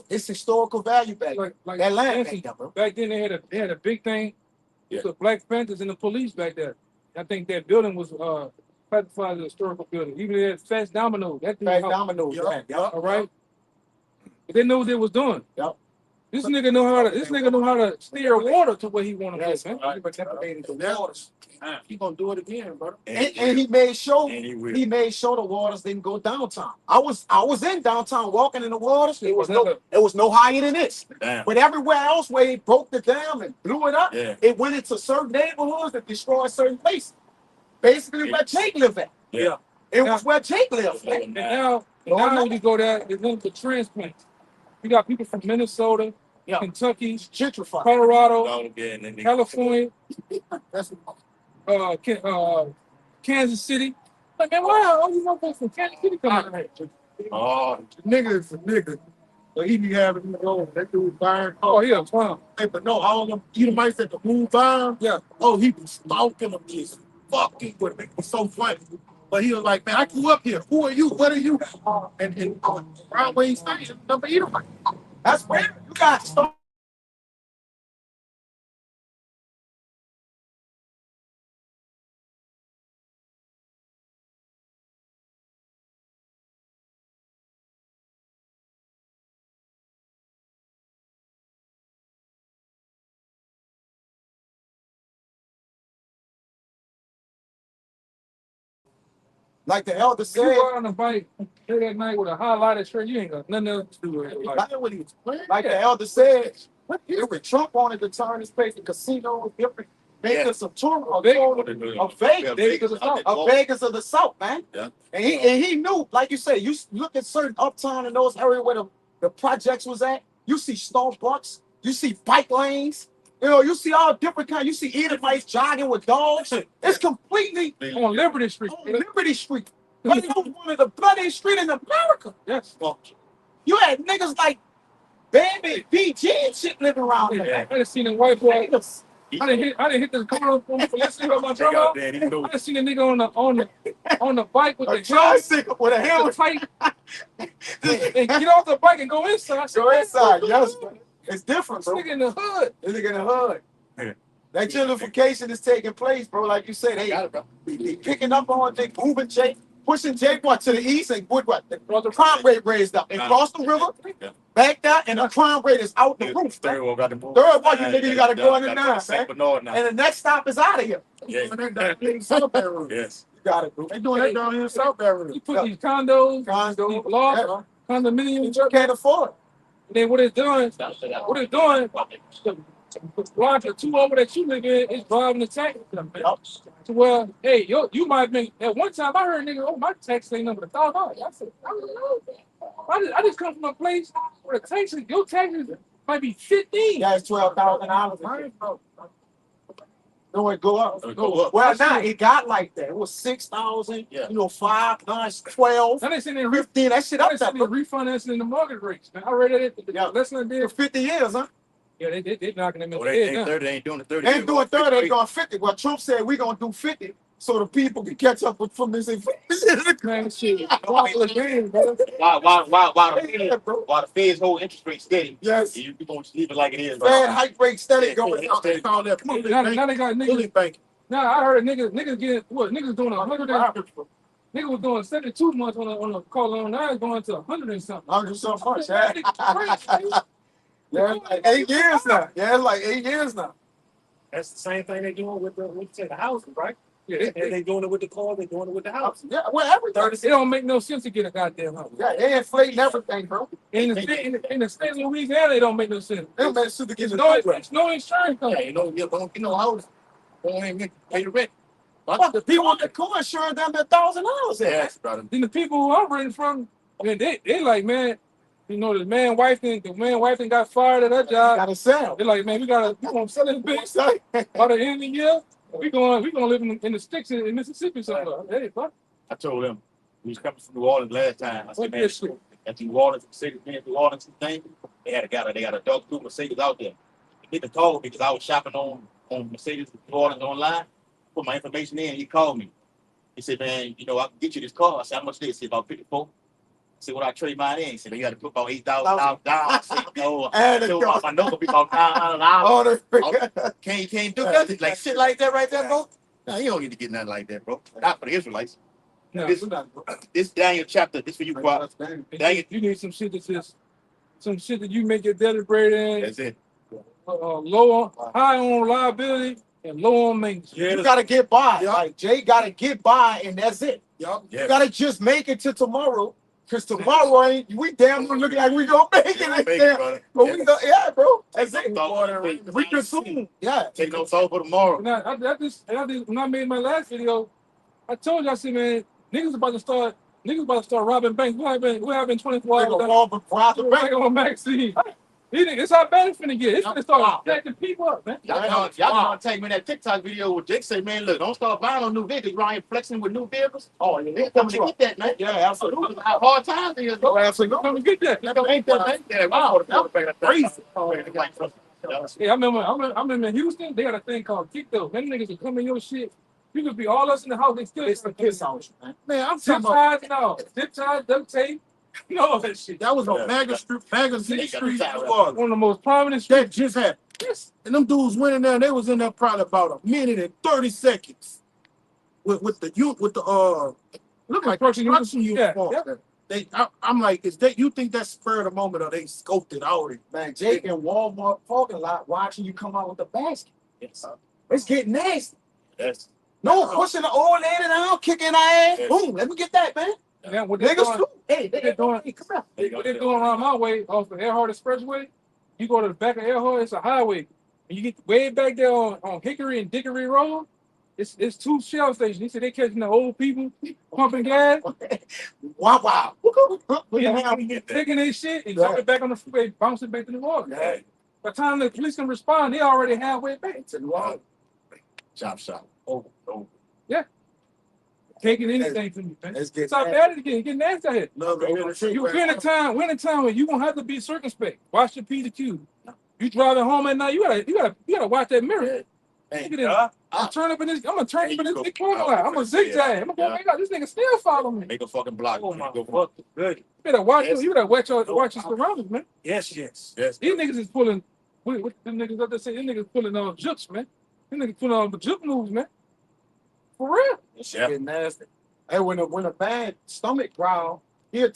it's historical value back. Like That land Nancy, back there, bro. back then they had a big thing Yeah. with the Black Panthers and the police back there. I think that building was classified as a historical building. Even that Fast Domino, that thing Fast was- dominoes, Yup, yeah. all right. But they knew what they was doing. Yep. This nigga know how to steer water to where he want to Yes, go, man. man. But definitely the waters. He gonna do it again, bro. And he made sure And he will. he made sure the waters didn't go downtown. I was in downtown walking in the waters. It was no higher than this. Damn. But everywhere else where he broke the dam and blew it up, Yeah. it went into certain neighborhoods that destroyed certain places. Basically where Jake lived at. Yeah. It was where Jake lived at. And now when you go there, it's nothing but transplants. You got people from Minnesota, Yeah. Kentucky, Gentrified. Colorado, Yeah, and then they- California, That's Kansas City. Like, man, why are all these motherfuckers from Kansas City coming out here? Oh, Nigga is a nigga. So he be having me go. That dude buying. Oh, yeah, wow. Hey, but no, all them Edomites that the move on. Yeah. Oh, he was stalking them, just fucking with me. It was so funny. But he was like, man, I grew up here. Who are you? What are you? And around where he's staying, number Edomite. That's where you got to like the elder You said. go on a bike late at night with a highlighted shirt, you ain't got nothing else to do with it. Like, What he was playing. Like the elder said, if Trump wanted to turn this place to casinos, different Vegas of tour of Vegas, Vegas of the South, man. Yeah. And he knew, like you say, you look at certain uptown in those areas where the projects was at, you see Starbucks, you see bike lanes, you see all different kinds, you see Edomites jogging with dogs. It's completely on Liberty Street. on Liberty Street. But it was one of the bloodiest streets in America. Yes. You had niggas like Baby PG and shit living around I there. done seen a white boy. Niggas. I didn't hit the corner from yesterday on my drum. I done seen a nigga on the bike with A the tricycle with a helmet helmet. tight and get off the bike and go inside. I said, Go inside, yes, man. It's different, This bro. nigga in the hood. This nigga in the hood. Yeah. That gentrification is taking place, bro. Like you said, they picking up on, they moving Jake, pushing Jake what to the east and what the crime rate raised up. They crossed the river, Yeah. back there, and the crime rate is out the roof. Third Man. one got to move. Third one, you nigga, you gotta go in the nine, St. man. Bernard now. And the next stop is out of here. Yeah. Yes. Yes. You got it, bro. They doing that down here in South Barron. You put these condos, Condo, these blocks, yeah. condominiums, You can't afford. and then what it's doing, the block or two over that you live in is driving the tax. To where, hey, you might be, at one time I heard a nigga, oh, my tax ain't number $1,000. I said, I don't know. I just come from a place where the taxes, your taxes might be 15. Yeah, it's $12,000. No, it go up. Go up. Well, now it got like that. It was 6,000. Yeah. 5, 9, 12, Now they saying they 15. That shit up there, bro. refinancing the mortgage rates. Man, I read it. Yeah. Less than a day. For 50 years, huh? Yeah, they knocking them in Oh, the they head ain't now. 30. They ain't doing the 30. They ain't doing 30, they doing 50. Well, Trump said we're gonna do 50 so the people can catch up with from this. Man, shit. Wild again, bro. While Yeah, bro. the Fed's whole interest rate steady, Yes. you gonna just leave it like it is. Bad hike rate steady Yeah, going yeah, up. They call that Now Philly they got niggas. bank. Now I heard niggas getting what niggas doing 100. Nigga was doing 72 months on a call on. Now it's going to 100 and something. I'm just so much. Yeah, yeah, it's like 8 years now. Yeah, it's like 8 years now. That's the same thing they doing with the houses, right? Yeah, They doing it with the cars, they doing it with the house. Yeah, well, everything. it don't make no sense to get a goddamn house. Yeah, they inflating everything, bro. In the state of Louisiana, it don't make no sense. They made super There's get no insurance company. Yeah, you know house. Don't even pay the rent. But the people with the co-insurance, them $1,000. Yes, brother. Then the people who I'm renting from, man, they like, man, you know, the man wife and got fired at her job. Gotta sell. They're like, man, we gonna sell this bitch by the end of the year. We gonna live in the sticks in Mississippi somewhere. Hey, fuck. I told him we was coming from New Orleans last time. I What said, man, this shit? at New Orleans, Mercedes, New Orleans thing. They got a dark blue Mercedes out there. He didn't call me because I was shopping on Mercedes New Orleans online. Put my information in. He called me. He said, "Man, you know I can get you this car." I said, "How much did it?" He said, "About 54." I said, "What I trade mine in?" He said, "You got to put about $8,000 down." I said, "No, my note will be about $900." Can't do nothing like shit like that right there, bro. No, you don't need to get nothing like that, bro. Not for the Israelites. No, This Daniel chapter, this for you, Quad. Daniel, you need some shit that's just some shit that you make your daily bread in. that's it. High on reliability and low on maintenance. You gotta get by. Yep. Like Jay gotta get by, and that's it. Yup. Yeah. You gotta just make it to tomorrow. Cause tomorrow ain't we damn near looking like we gonna make it. Brother. But we go, yeah, bro. Take That's it. no thought for the We consume. Yeah. Take no thought for tomorrow. And I just when I made my last video, I told you I said, man, niggas about to start robbing banks. What happened 24 Nigga hours? rob a rob the bank. Back on Maxine. It's how bad it's finna get. It's finna start stacking people up, man. Y'all gonna take me that TikTok video where Jake say, "Man, look, don't start buying on new vehicles. You ain't flexing with new vehicles." Oh, yeah, they coming to get that, man. Yeah, absolutely. Hard times is. Oh, absolutely. Come and get that. Ain't that, man? Yeah, wow, that's crazy. Yeah, I remember in Houston, they got a thing called kick though. Them niggas will come in your shit. You could be all us in the house, they still It's the piss out, man. Man, I'm zip talking about ties, no. Zip ties, duct tape, you know all that shit. that was on Magazine Street, New Orleans. One of the most prominent That streets. just happened. Yes. And them dudes went in there, and they was in there probably about a minute and 30 seconds with the look like construction uniform. I'm like, is that you think that's spur of the moment or they scoped it already? Man, Jake in Walmart parking lot watching you come out with the basket. It's getting nasty. Yes. No pushing the old lady down, kicking her ass. Yes. Boom, let me get that, man. Yeah, what they're Niggas doing, too. Hey, they're they doing- hey, come here. what they're doing around my way off the Earhart Expressway, you go to the back of Earhart, it's a highway. And you get way back there on Hickory and Dickory Road, it's two shell stations. He said they catching the old people pumping gas, Wow. taking their shit and jumping back on the freeway, bouncing back to New Orleans. Hey, By the time the police can respond, they already halfway back to New Orleans. chop. Taking anything from you, man. Let's get It's how bad it get nasty out here. Love it. We're in a time where you gonna have to be circumspect. Watch your P to Q. You driving home at night, you gotta watch that mirror. Hey, Look at this. I'm gonna turn up in this big corner lot. I'm gonna zigzag. I'm gonna go back out. This nigga still follow me. make a fucking block. Oh my Go fuck, good. You better watch Yes. you better watch your surroundings, man. Yes. Yes. These niggas is pulling what them niggas up there say, these niggas pulling on jukes, man. These niggas pulling on the juke moves, man. For real. Yeah. Getting nasty. Hey, when a bad stomach growl, he'll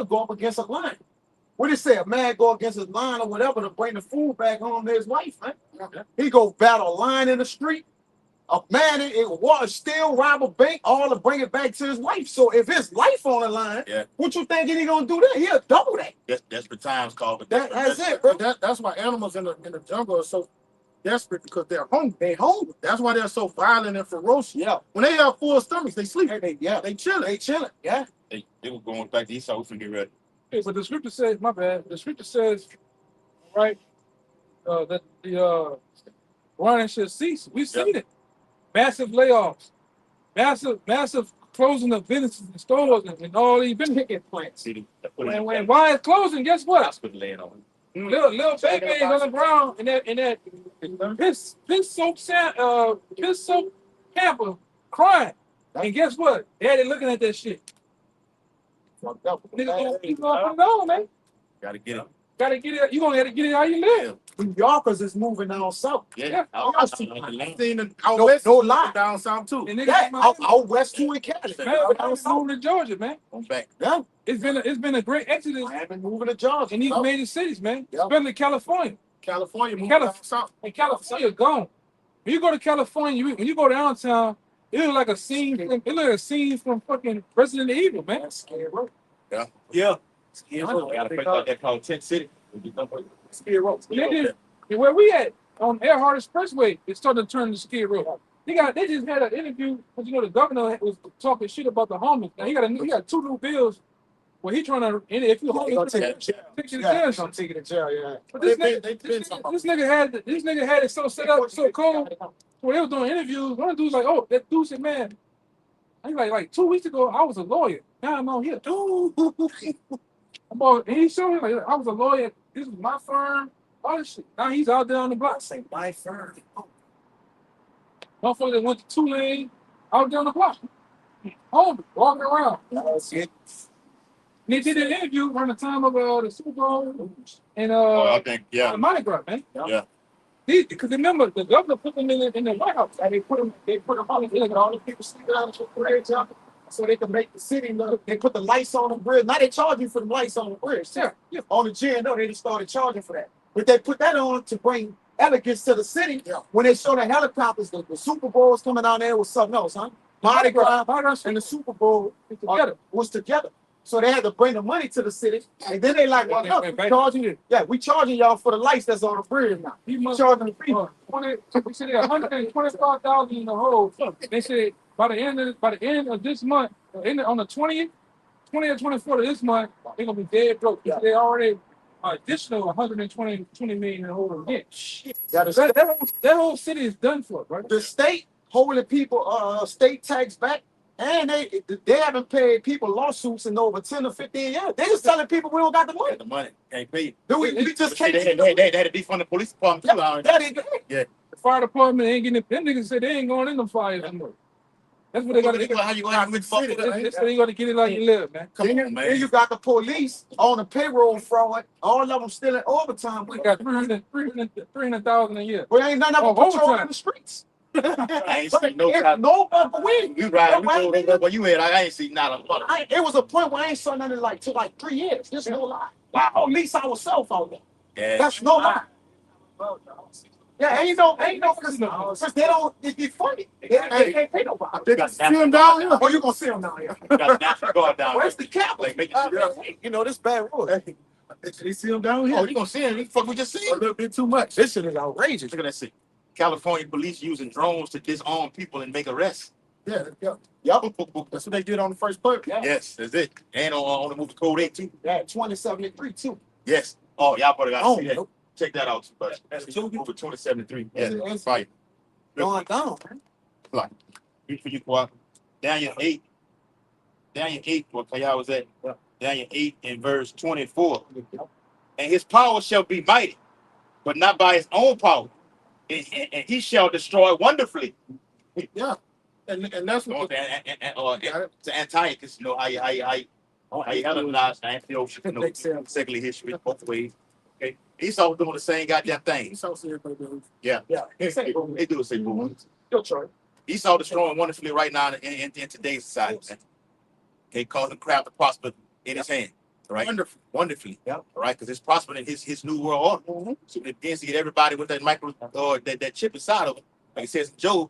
go up against a line. What they say, a man go against his line or whatever to bring the food back home to his wife, man. He go battle a line in the street. A man it was still rob a bank, all to bring it back to his wife. So if his life on the line, Yeah. what you think he gonna do that? He'll double that. Desperate times called. But That's it, bro. That's why animals in the jungle are so desperate because they're hungry. They hungry. That's why they're so violent and ferocious. Yeah. When they have full stomachs, they sleep. They chilling. They chilling. Yeah. They were going back to Esau. We finna get ready. Okay, but the scripture says, my bad. The scripture says, right, that the running should cease. We've seen it. Massive layoffs, massive closing of businesses and stores and all these business plants. See, When why it's closing, guess what? hospital laying on. Little babies on the ground in that piss soaked camper crying. And guess what? Daddy looking at that shit. Fucked up. Nigga, you gonna put it on, man. Gotta get it. Gotta get it. You gonna have to get it how you live. New Yorkers is moving down south. Yeah. I seen it out No- west, no lie. down south too. And niggas Yeah, in Miami, out west too in Canada. man, I'm moving to Georgia, man. I'm back. Yeah, It's been a great exodus I have been moving to Georgia. in these Yeah. major cities, man. Yeah. Especially California. California, moving Cali- down south. And California gone. When you go to California, when you go downtown, it looks like a scene. It looks like a scene from fucking Resident Evil, man. That's scary, bro. Yeah. Gotta break out that called Tent City. Scary road. And where we at on Earhart Expressway, it's starting to turn to Skid Row. They just had an interview because the governor was talking shit about the homeless. Now he got two new bills where he trying to, and if you homeless, take you to jail. I'm taking it to jail, yeah. But this They nigga, been talking this nigga had it so set up, so cold. When they was doing interviews, one dude's like, "Oh, that dude said, man, I like 2 weeks ago I was a lawyer. Now I'm out here." And he showed me like I was a lawyer. This was my firm. All this shit. Now he's out there on the block. Say my firm. Motherfucker that went to Tulane out there on the block. Home, walking around. That's it. And they did an interview around the time of the Super Bowl and I think, the Mardi Gras, man. yeah. Because remember, the governor put them in the White House, and they put them on the hill, and all the people sleep down and parades up, so they can make the city look. They put the lights on the bridge. Now they charge you for the lights on the bridge. Yeah, yeah. On the GMS, they just started charging for that. But they put that on to bring elegance to the city. Yeah. When they show the helicopters, the Super Bowl was coming down there with something else, huh? Mardi Gras and the Super Bowl was together. So they had to bring the money to the city, and then they like, well, look, we charging you. Yeah, we charging y'all for the lights that's on the bridge now. You must Charging the people. 125,000 in the hole. They said by the end of this month, on the 20th or 24th of this month, they're gonna be dead broke. Yeah. They already additional 120 million in the hole again. Shit. That whole city is done for, right? The state holding people state tax back, and they haven't paid people lawsuits in over 10 or 15 years. They just telling people we don't got the money. Got the money. Can't pay. We just They can't. had to defund the police department too. Yeah, that ain't good. The fire department ain't getting them niggas said they ain't going in the fires anymore. That's what they gotta do. How you gonna with fuck with that? That's what you gotta get it like you live, man. Come on, Then man. you got the police on the payroll fraud. All of them still in overtime. We got 300,000 a year. But ain't none of them patrol Overtime. in the streets. I ain't seen no It- cop. no, but we. You ride, you go where you at? I ain't seen not a lot. It was a point where I ain't saw nothing till like 3 years. There's no lie. Wow. Police ourselves out there. Yeah. That's no lie. Yeah, ain't no, because they don't, it's funny. They can't pay nobody. They can see him down here. Oh, you gonna see them down here? You got National Guard down Where's there. the cap? Like, making sure. You know, this bad rule. They see him down here. Oh, you gonna see him? Fuck, we just A seen. little bit too much. This shit is outrageous. Look at that shit. California police using drones to disarm people and make arrests. Yeah, yeah. Yep. That's what they did on the first part. Yeah. Yes, that's it. And on the movie Code 8 too. Yeah, 2073 too. Yes. Oh, y'all probably gotta Oh, see that. nope. Check that out too, but That's two. over 2073. Yeah, It's right. going down, man. You for you, Kawhi. Daniel 8. Daniel 8, what y'all was at? Daniel 8 in verse 24. And his power shall be mighty, but not by his own power. And he shall destroy wonderfully. Yeah. And that's what To Antiochus, you know, how you Hellenized Antiochus, you know, secular history, both ways. Okay. Esau was doing the same goddamn thing. Esau said everybody do. Yeah. Yeah. They do the same move. Your choice. Esau destroying wonderfully right now in today's society. Man. Okay, causing crap to prosper in his hand. Right? Wonderfully. Yeah. All right, because it's prospering in his new world order. So it begins to get everybody with that micro or that chip inside of it. Like it says in Job,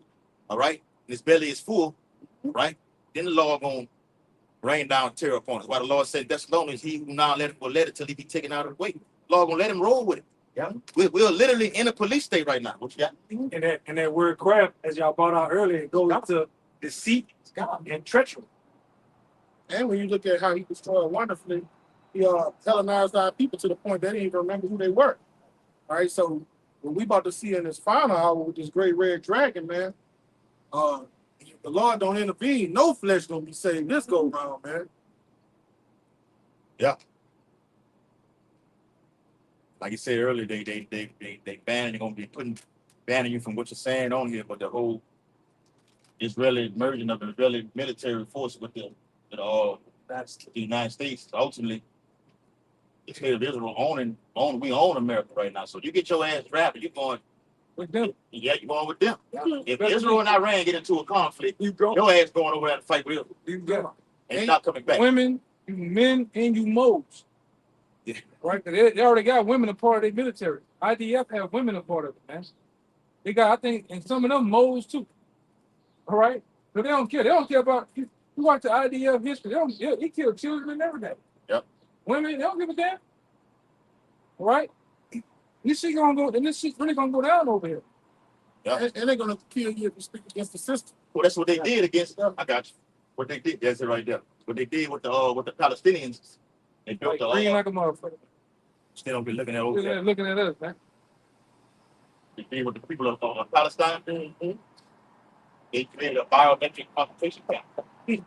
all right, and his belly is full, right? Then the Lord gonna rain down terror upon us. Why the Lord said Thessalonians, he who now will let it till he be taken out of the way. Lord gonna let him roll with it. Yeah. We're literally in a police state right now. What you got? And that word craft, as y'all brought out earlier, it goes to deceit and treachery. And when you look at how he destroyed wonderfully, he Hellenized our people to the point they didn't even remember who they were. All right, so what we about to see in this final hour with this great red dragon, man, the Lord don't intervene. No flesh gonna be saved this go round, man. Yeah. Like you said earlier, they banning, they're gonna be banning you from what you're saying on here, but the whole Israeli merging of the Israeli military force with the United States, ultimately, the state of Israel we own America right now. So you get your ass drafted, you're going With them. Yeah, you're going with them. If Israel and Iran get into a conflict, your ass going over there to fight with them. And not coming back. Women, you men, and you modes. Yeah. Right? They already got women a part of their military. IDF have women a part of it, man. They got, I think, and some of them modes too. All right? But they don't care. They don't care about, you watch the IDF history, he killed children and everything. Yep. Women, they don't give a damn. All right? This shit gonna go, and this shit's really gonna go down over here. Yeah. And they're gonna kill you if you speak against the system. Well, that's what they did against them. I got you. What they did, that's it right there. What they did with the Palestinians, they built the Green like a motherfucker. Still don't be looking at over there. Looking at us, man. They did with the people of Palestine. They created a biometric concentration camp.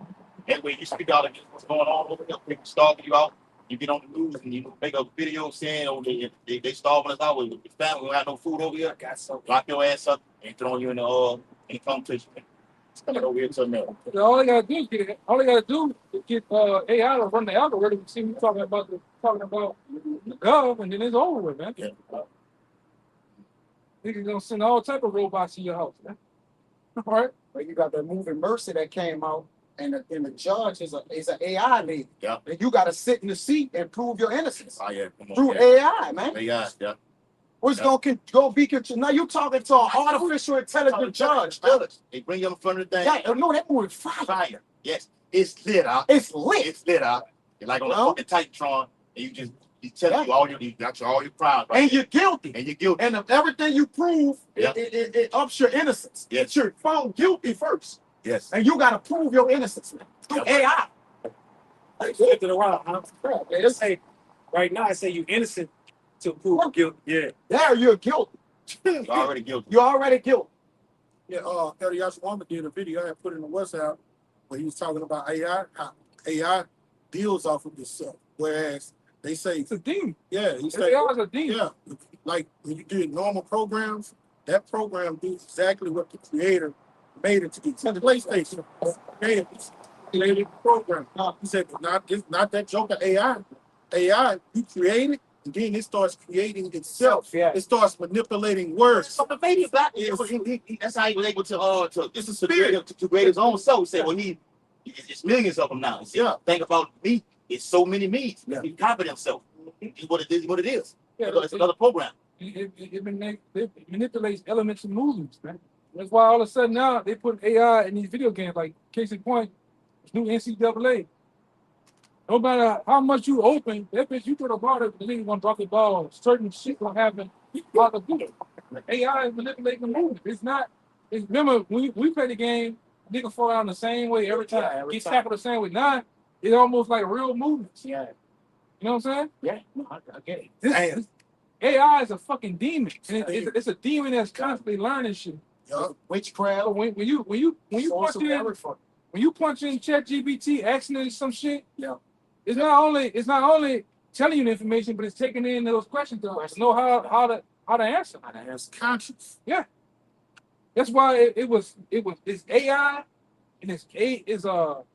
That way you speak out against what's going on over there. People stalking you out. You get on the news and you make a video saying, "Oh, they starving us out with your family. We don't have no food over here." Got so Lock your ass up and throwing you in the competition. It's coming over here to America. All they gotta do is get AI to run the algorithm and see me talking about the gov, and then it's over with, man. Yeah. Niggas gonna send all type of robots to your house, man. All right. But you got the movie Mercy that came out, and the judge is an AI lady. Yeah. And you got to sit in the seat and prove your innocence Oh yeah. Come on, through yeah. AI, man. AI. Yeah. What's gonna be now? You talking to an artificial intelligent judge? They bring you in front of the thing. Yeah, no, that movie fire. Fire. Yes. It's lit out. It's lit. It's lit out. You're like on a No. fucking Titantron, and you tell you all you got all your crimes. Right And there. you're guilty. And you're guilty. And if everything you prove, Yeah. it ups your innocence. Yes. You're found guilty first. Yes. And you got to prove your innocence, man, through AI. They flipped it around. Huh? They say right now, I say you innocent to prove guilt. Yeah. There, you're guilty. You're already guilty. You're already guilty. Yeah, Elias Wamba did a video I had put in the WhatsApp where he was talking about AI, how AI deals off of itself. Whereas they say, It's a demon. yeah, he said, AI is a demon. yeah, like when you do normal programs, that program do exactly what the creator made it to do. So the PlayStation created the program. He said, it's not that joke of AI. AI, you create it, and then it starts creating itself. Yeah. It starts manipulating words. So the baby got that's how he was able to it's a spirit to create his own self. He said, well, it's millions of them now. He said, Yeah. Think about me. It's so many me's. Yeah. He copied himself. It's what it is. What it is. Yeah, It's another program. It manipulates elements and movements, man. That's why all of a sudden now they put AI in these video games. Like case in point, new NCAA. No matter how much you open, that bitch you throw the ball, the nigga gonna drop the ball. Certain shit gonna happen. Out the blue. AI is manipulating the movement. It's not. Remember when we play the game, nigga fall down the same way every time. every Get time. tackled the same way. Now it's almost like real movements. Yeah. You know what I'm saying? Yeah. No, I get it. This AI is a fucking demon. And it's a demon that's constantly learning shit. Yeah. Witchcraft. So when you punch in ChatGPT asking it some shit, Yeah. it's not only telling you the information, but it's taking in those questions to know how to answer. It's conscious. That's why it's AI and it's AGI.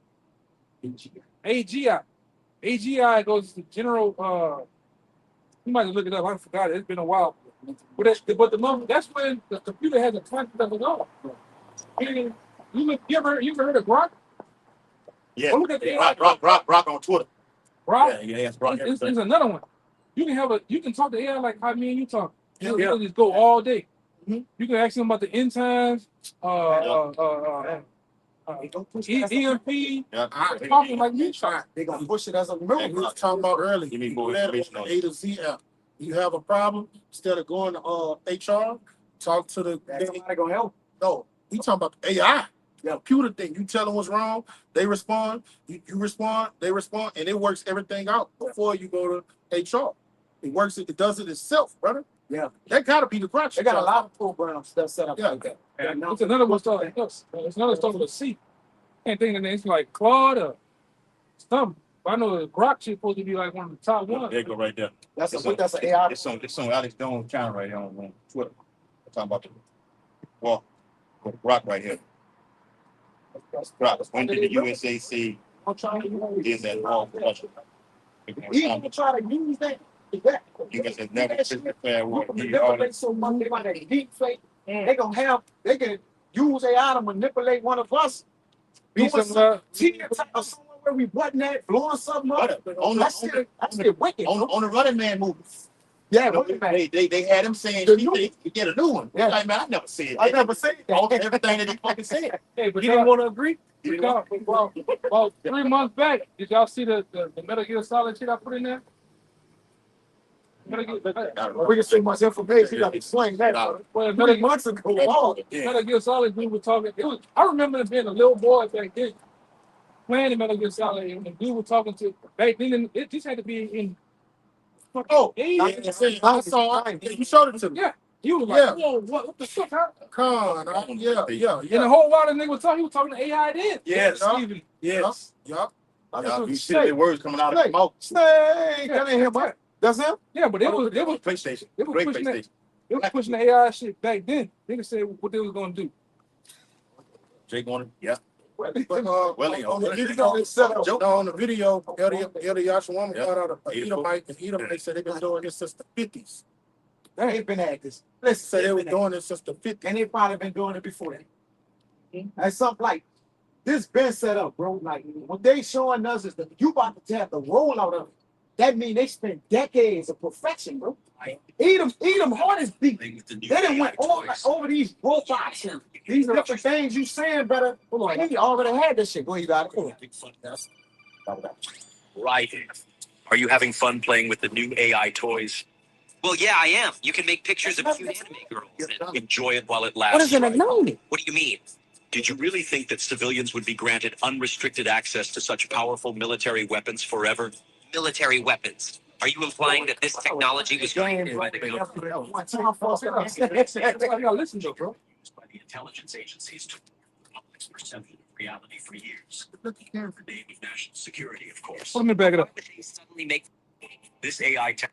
AGI goes to general. You might look it up. I forgot it. It's been a while. But the moment that's when the computer has a concept of it all. Meaning, you ever heard of Grok? Yeah. Well, look at the Rock on Twitter. Grok. Yeah, it's Rock. It's another one. You can talk to AI like how me and you talk. Yeah. You can just go all day. Mhm. You can ask them about the end times, EMP, Yeah. talking like you talk. They're gonna push it as a We movie. was talking about earlier. Give me You more do that information on on the A to Z app. You have a problem, instead of going to HR, talk to the Somebody gonna help. no. We talking about the AI. The Yeah. computer thing. You tell them what's wrong, they respond, you respond, they respond, and it works everything out before you go to HR. It does it itself, brother. Yeah. That gotta be the crutch. They got a lot of programs that set up Yeah. like that. It's another one starting. It's another starting with a C. Can't think of the name. It's like Claude or something. I know the Grok shit supposed to be like one of the top ones. There you go right there. That's an AI. It's on Alex Jones' channel right here on Twitter. I'm talking about the Rock right here. Rock. When did the USAC I'm trying to use is at all production? even try to use that. Exactly. You guys have never declared war. Manipulate so much they like a deep fake. They can use AI to manipulate one of us. Be Doing some, TV or somewhere where we wasn't at, blowing something up. That's wicked. On the Running Man movie. Yeah, You know, Running Man. they had him saying The you get a new one. Yeah. Like, man, I never said I that. never said All- that. everything that he fucking said. hey, but You didn't want to agree? about 3 months back, did y'all see the Metal Gear Solid shit I put in there? Metal Gear, We can see much information. You got to explain that. well, 3 months ago. Oh, Metal Gear Solid, we were talking. I remember being a little boy back then, playing the Metal Gear Solid, and the dude was talking to back then. It just had to be in. Oh, Yeah, I saw it. You showed it to me. yeah. You was Yeah. like, whoa, what the fuck? Huh? Con, yeah. And the whole while the nigga was talking, he was talking to AI then. Yes. Yeah. Steven. Yes. Yup. You see their words coming out of their mouth. Snake. That ain't him, but that's him. Yeah, but they was PlayStation. they was Great pushing that. PlayStation. They was pushing the AI shit back then. Niggas said what they was gonna do. Jake wanted, yeah. But, Well, on the video, on the video, Elder Yashawama got out a Edomite, and Edomite said they've been doing this since the 50s. They ain't been at this. Let's say they were doing this since the 50s. And they probably been doing it before that. That's something like this been set up, bro. Like what they showing us is that you about to have the rollout of it. That mean they spent decades of perfection, bro. Edom heart is deep. They done went over these robots and these different things you saying better. Hold on, he already had this shit. Go ahead, you got it. Right. Are you having fun playing with the new AI toys? Well, yeah, I am. You can make pictures of cute anime girls and enjoy it while it lasts. What is it? Right? No. What do you mean? Did you really think that civilians would be granted unrestricted access to such powerful military weapons forever? Military weapons? Are you implying that this technology was created by the government? I gotta listen to it, bro. Used by the intelligence agencies to public's perception of reality for years. In the name of national security, of course. Let me back it up. Why would they suddenly make this AI tech?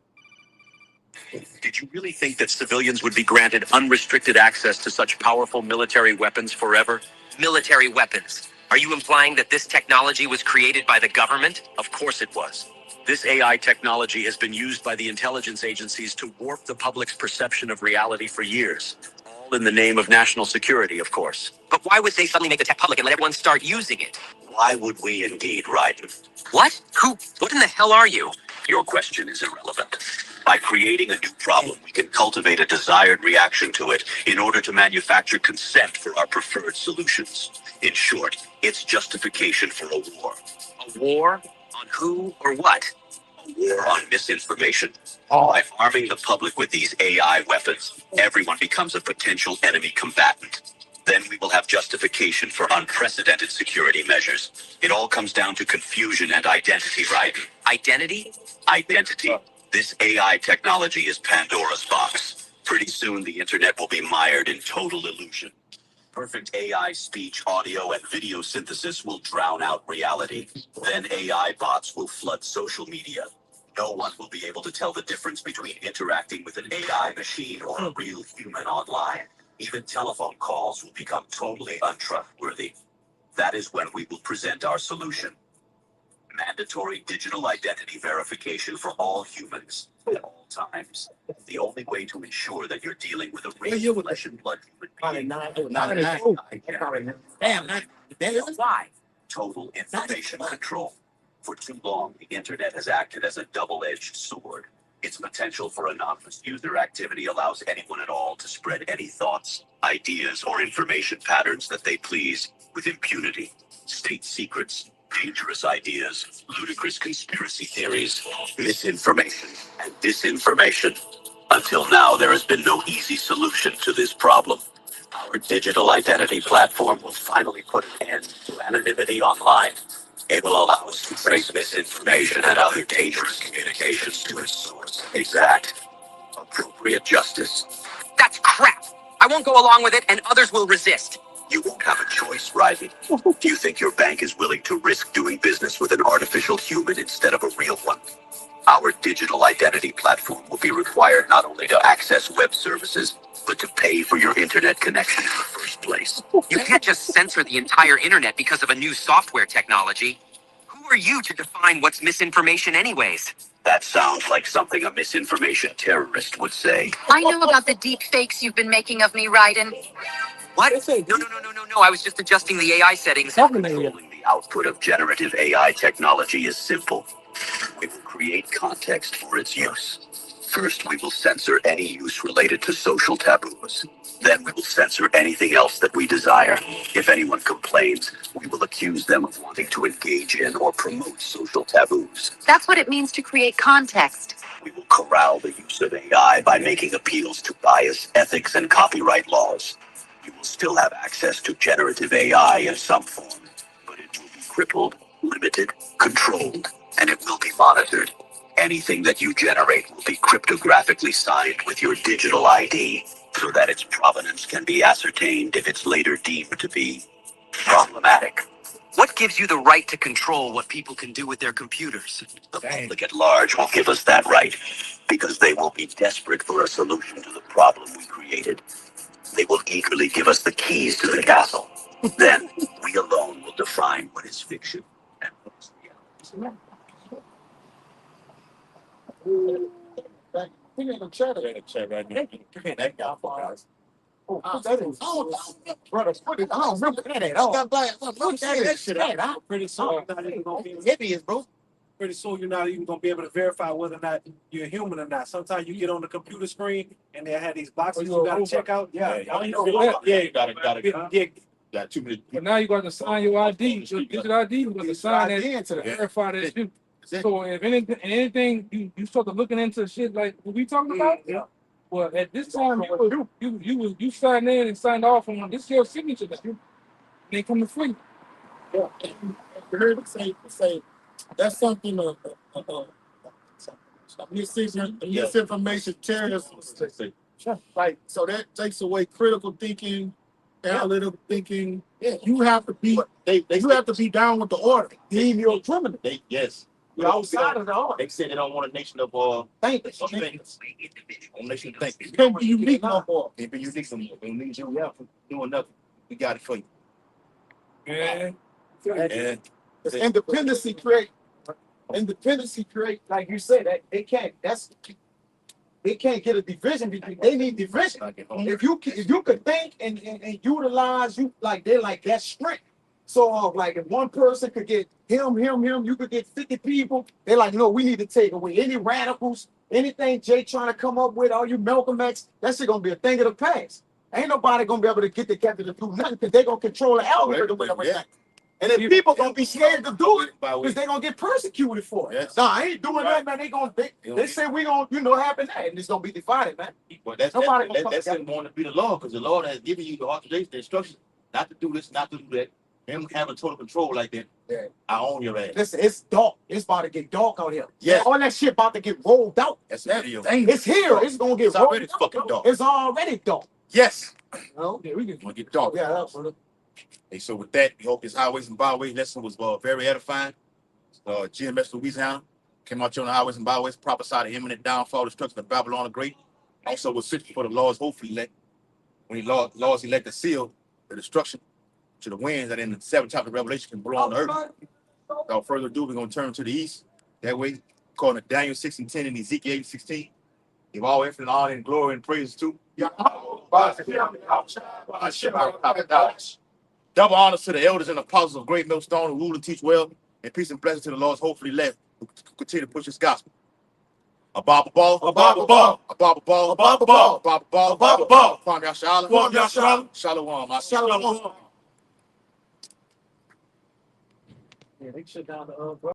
Did you really think that civilians would be granted unrestricted access to such powerful military weapons forever? Military weapons? Are you implying that this technology was created by the government? Of course it was. This AI technology has been used by the intelligence agencies to warp the public's perception of reality for years. All in the name of national security, of course. But why would they suddenly make the tech public and let everyone start using it? Why would we indeed, Ryden? What? What in the hell are you? Your question is irrelevant. By creating a new problem, we can cultivate a desired reaction to it in order to manufacture consent for our preferred solutions. In short, it's justification for a war. A war? On who or what? A war on misinformation. By arming the public with these AI weapons, everyone becomes a potential enemy combatant. Then we will have justification for unprecedented security measures. It all comes down to confusion and identity, right? Identity? Identity. This AI technology is Pandora's box. Pretty soon the internet will be mired in total illusion. Perfect AI speech, audio, and video synthesis will drown out reality. Then AI bots will flood social media. No one will be able to tell the difference between interacting with an AI machine or a real human online. Even telephone calls will become totally untrustworthy. That is when we will present our solution. Mandatory digital identity verification for all humans at all times. The only way to ensure that you're dealing with a real flesh and blood human being. Damn, why? Total information control. For too long, the internet has acted as a double-edged sword. Its potential for anonymous user activity allows anyone at all to spread any thoughts, ideas, or information patterns that they please with impunity. State secrets, dangerous ideas, ludicrous conspiracy theories, misinformation, and disinformation. Until now, there has been no easy solution to this problem. Our digital identity platform will finally put an end to anonymity online. It will allow us to trace misinformation and other dangerous communications to its source. Exact, appropriate justice. That's crap! I won't go along with it, and others will resist. You won't have a choice, Ryden. Do you think your bank is willing to risk doing business with an artificial human instead of a real one? Our digital identity platform will be required not only to access web services, but to pay for your internet connection in the first place. You can't just censor the entire internet because of a new software technology. Who are you to define what's misinformation anyways? That sounds like something a misinformation terrorist would say. I know about the deep fakes you've been making of me, Ryden. What? No. I was just adjusting the AI settings. Controlling the output of generative AI technology is simple. We will create context for its use. First, we will censor any use related to social taboos. Then we will censor anything else that we desire. If anyone complains, we will accuse them of wanting to engage in or promote social taboos. That's what it means to create context. We will corral the use of AI by making appeals to bias, ethics, and copyright laws. You will still have access to generative AI in some form, but it will be crippled, limited, controlled, and it will be monitored. Anything that you generate will be cryptographically signed with your digital ID, so that its provenance can be ascertained if it's later deemed to be problematic. What gives you the right to control what people can do with their computers? The public at large will give us that right because they will be desperate for a solution to the problem we created. They will eagerly give us the keys to the castle. Then we alone will define what is fiction and what is reality. He ain't gonna chat In the chat right now. That guy for us. that is, brother. I don't remember that at all. Look that shit out. Pretty soon, you're not even gonna be Hideous, bro. pretty soon you're not even gonna be able to verify whether or not you're human or not. Sometimes you get on the computer screen and they have these boxes you gotta check out. Yeah, You gotta Yeah, got too many. But now you got to sign your ID, your digital ID. You got to sign that into to that. verify that you. That's it. So if anything you start to looking into shit like what we talking about, yeah. well at this time you signed in and signed off on this your signature that you they come to free. Yeah. I heard him say that's something misinformation terrorism. Like so that takes away critical thinking, analytical thinking. Yeah. You have to be you have to be down with the order. Deem your criminal. Yes. You're outside of the order. They said they don't want a nation of Thinkers. thinkers. A nation of thinkers. Can't be unique no more. Can't be unique no more. We don't need you out for doing nothing. We got it for you. Yeah. And Independency create, like you said, that they can't get a division because they need division. If you could think and utilize you like they're like that strength. So like if one person could get him, you could get 50 people. They're like, no, we need to take away any radicals, anything Jay trying to come up with, all you Malcolm X, that shit gonna be a thing of the past. Ain't nobody gonna be able to get together to do nothing because they're gonna control the algorithm with everything. And then people gonna be scared to do it because they're gonna get persecuted for it. Yes. Nah, I ain't doing that, man. They say we gonna happen that and it's gonna be divided, man. But that's them wanting to be the law because the Lord has given you the authorization, the instructions not to do this, not to do that. Him having total control like that. Yeah. I own your ass. Listen, it's dark. It's about to get dark out here. Yes. All that shit about to get rolled out. That's the video. It's here. It's gonna get It's already rolled fucking out. dark. It's already dark. Yes. No? Yeah, we can. It's gonna get dark. Yeah, that's what Hey, so with that, we hope this highways and byways lesson was very edifying. GMS Louisiana came out here on the highways and byways, prophesied the imminent downfall, destruction of Babylon the Great. Also was fitting for the Lord's hopefully elect. When he laws elect the seal, the destruction to the winds that in the 7th chapter of Revelation can blow on the earth. Without further ado, we're going to turn to the east. That way, according to Daniel 6:10 and Ezekiel 8:16, give all infinite honor and glory and praise to double honors to the elders and apostles of Great Millstone who rule and teach well, and peace and blessings to the Lord's hopefully elect who continue to push this gospel. A Bible ball, a Bible ball, a Bible ball, a Bible ball, a Bible ball, a Bible ball. Kwame Yashala, Kwame Yashala, Shalom, Shalom. Yeah, they shut down the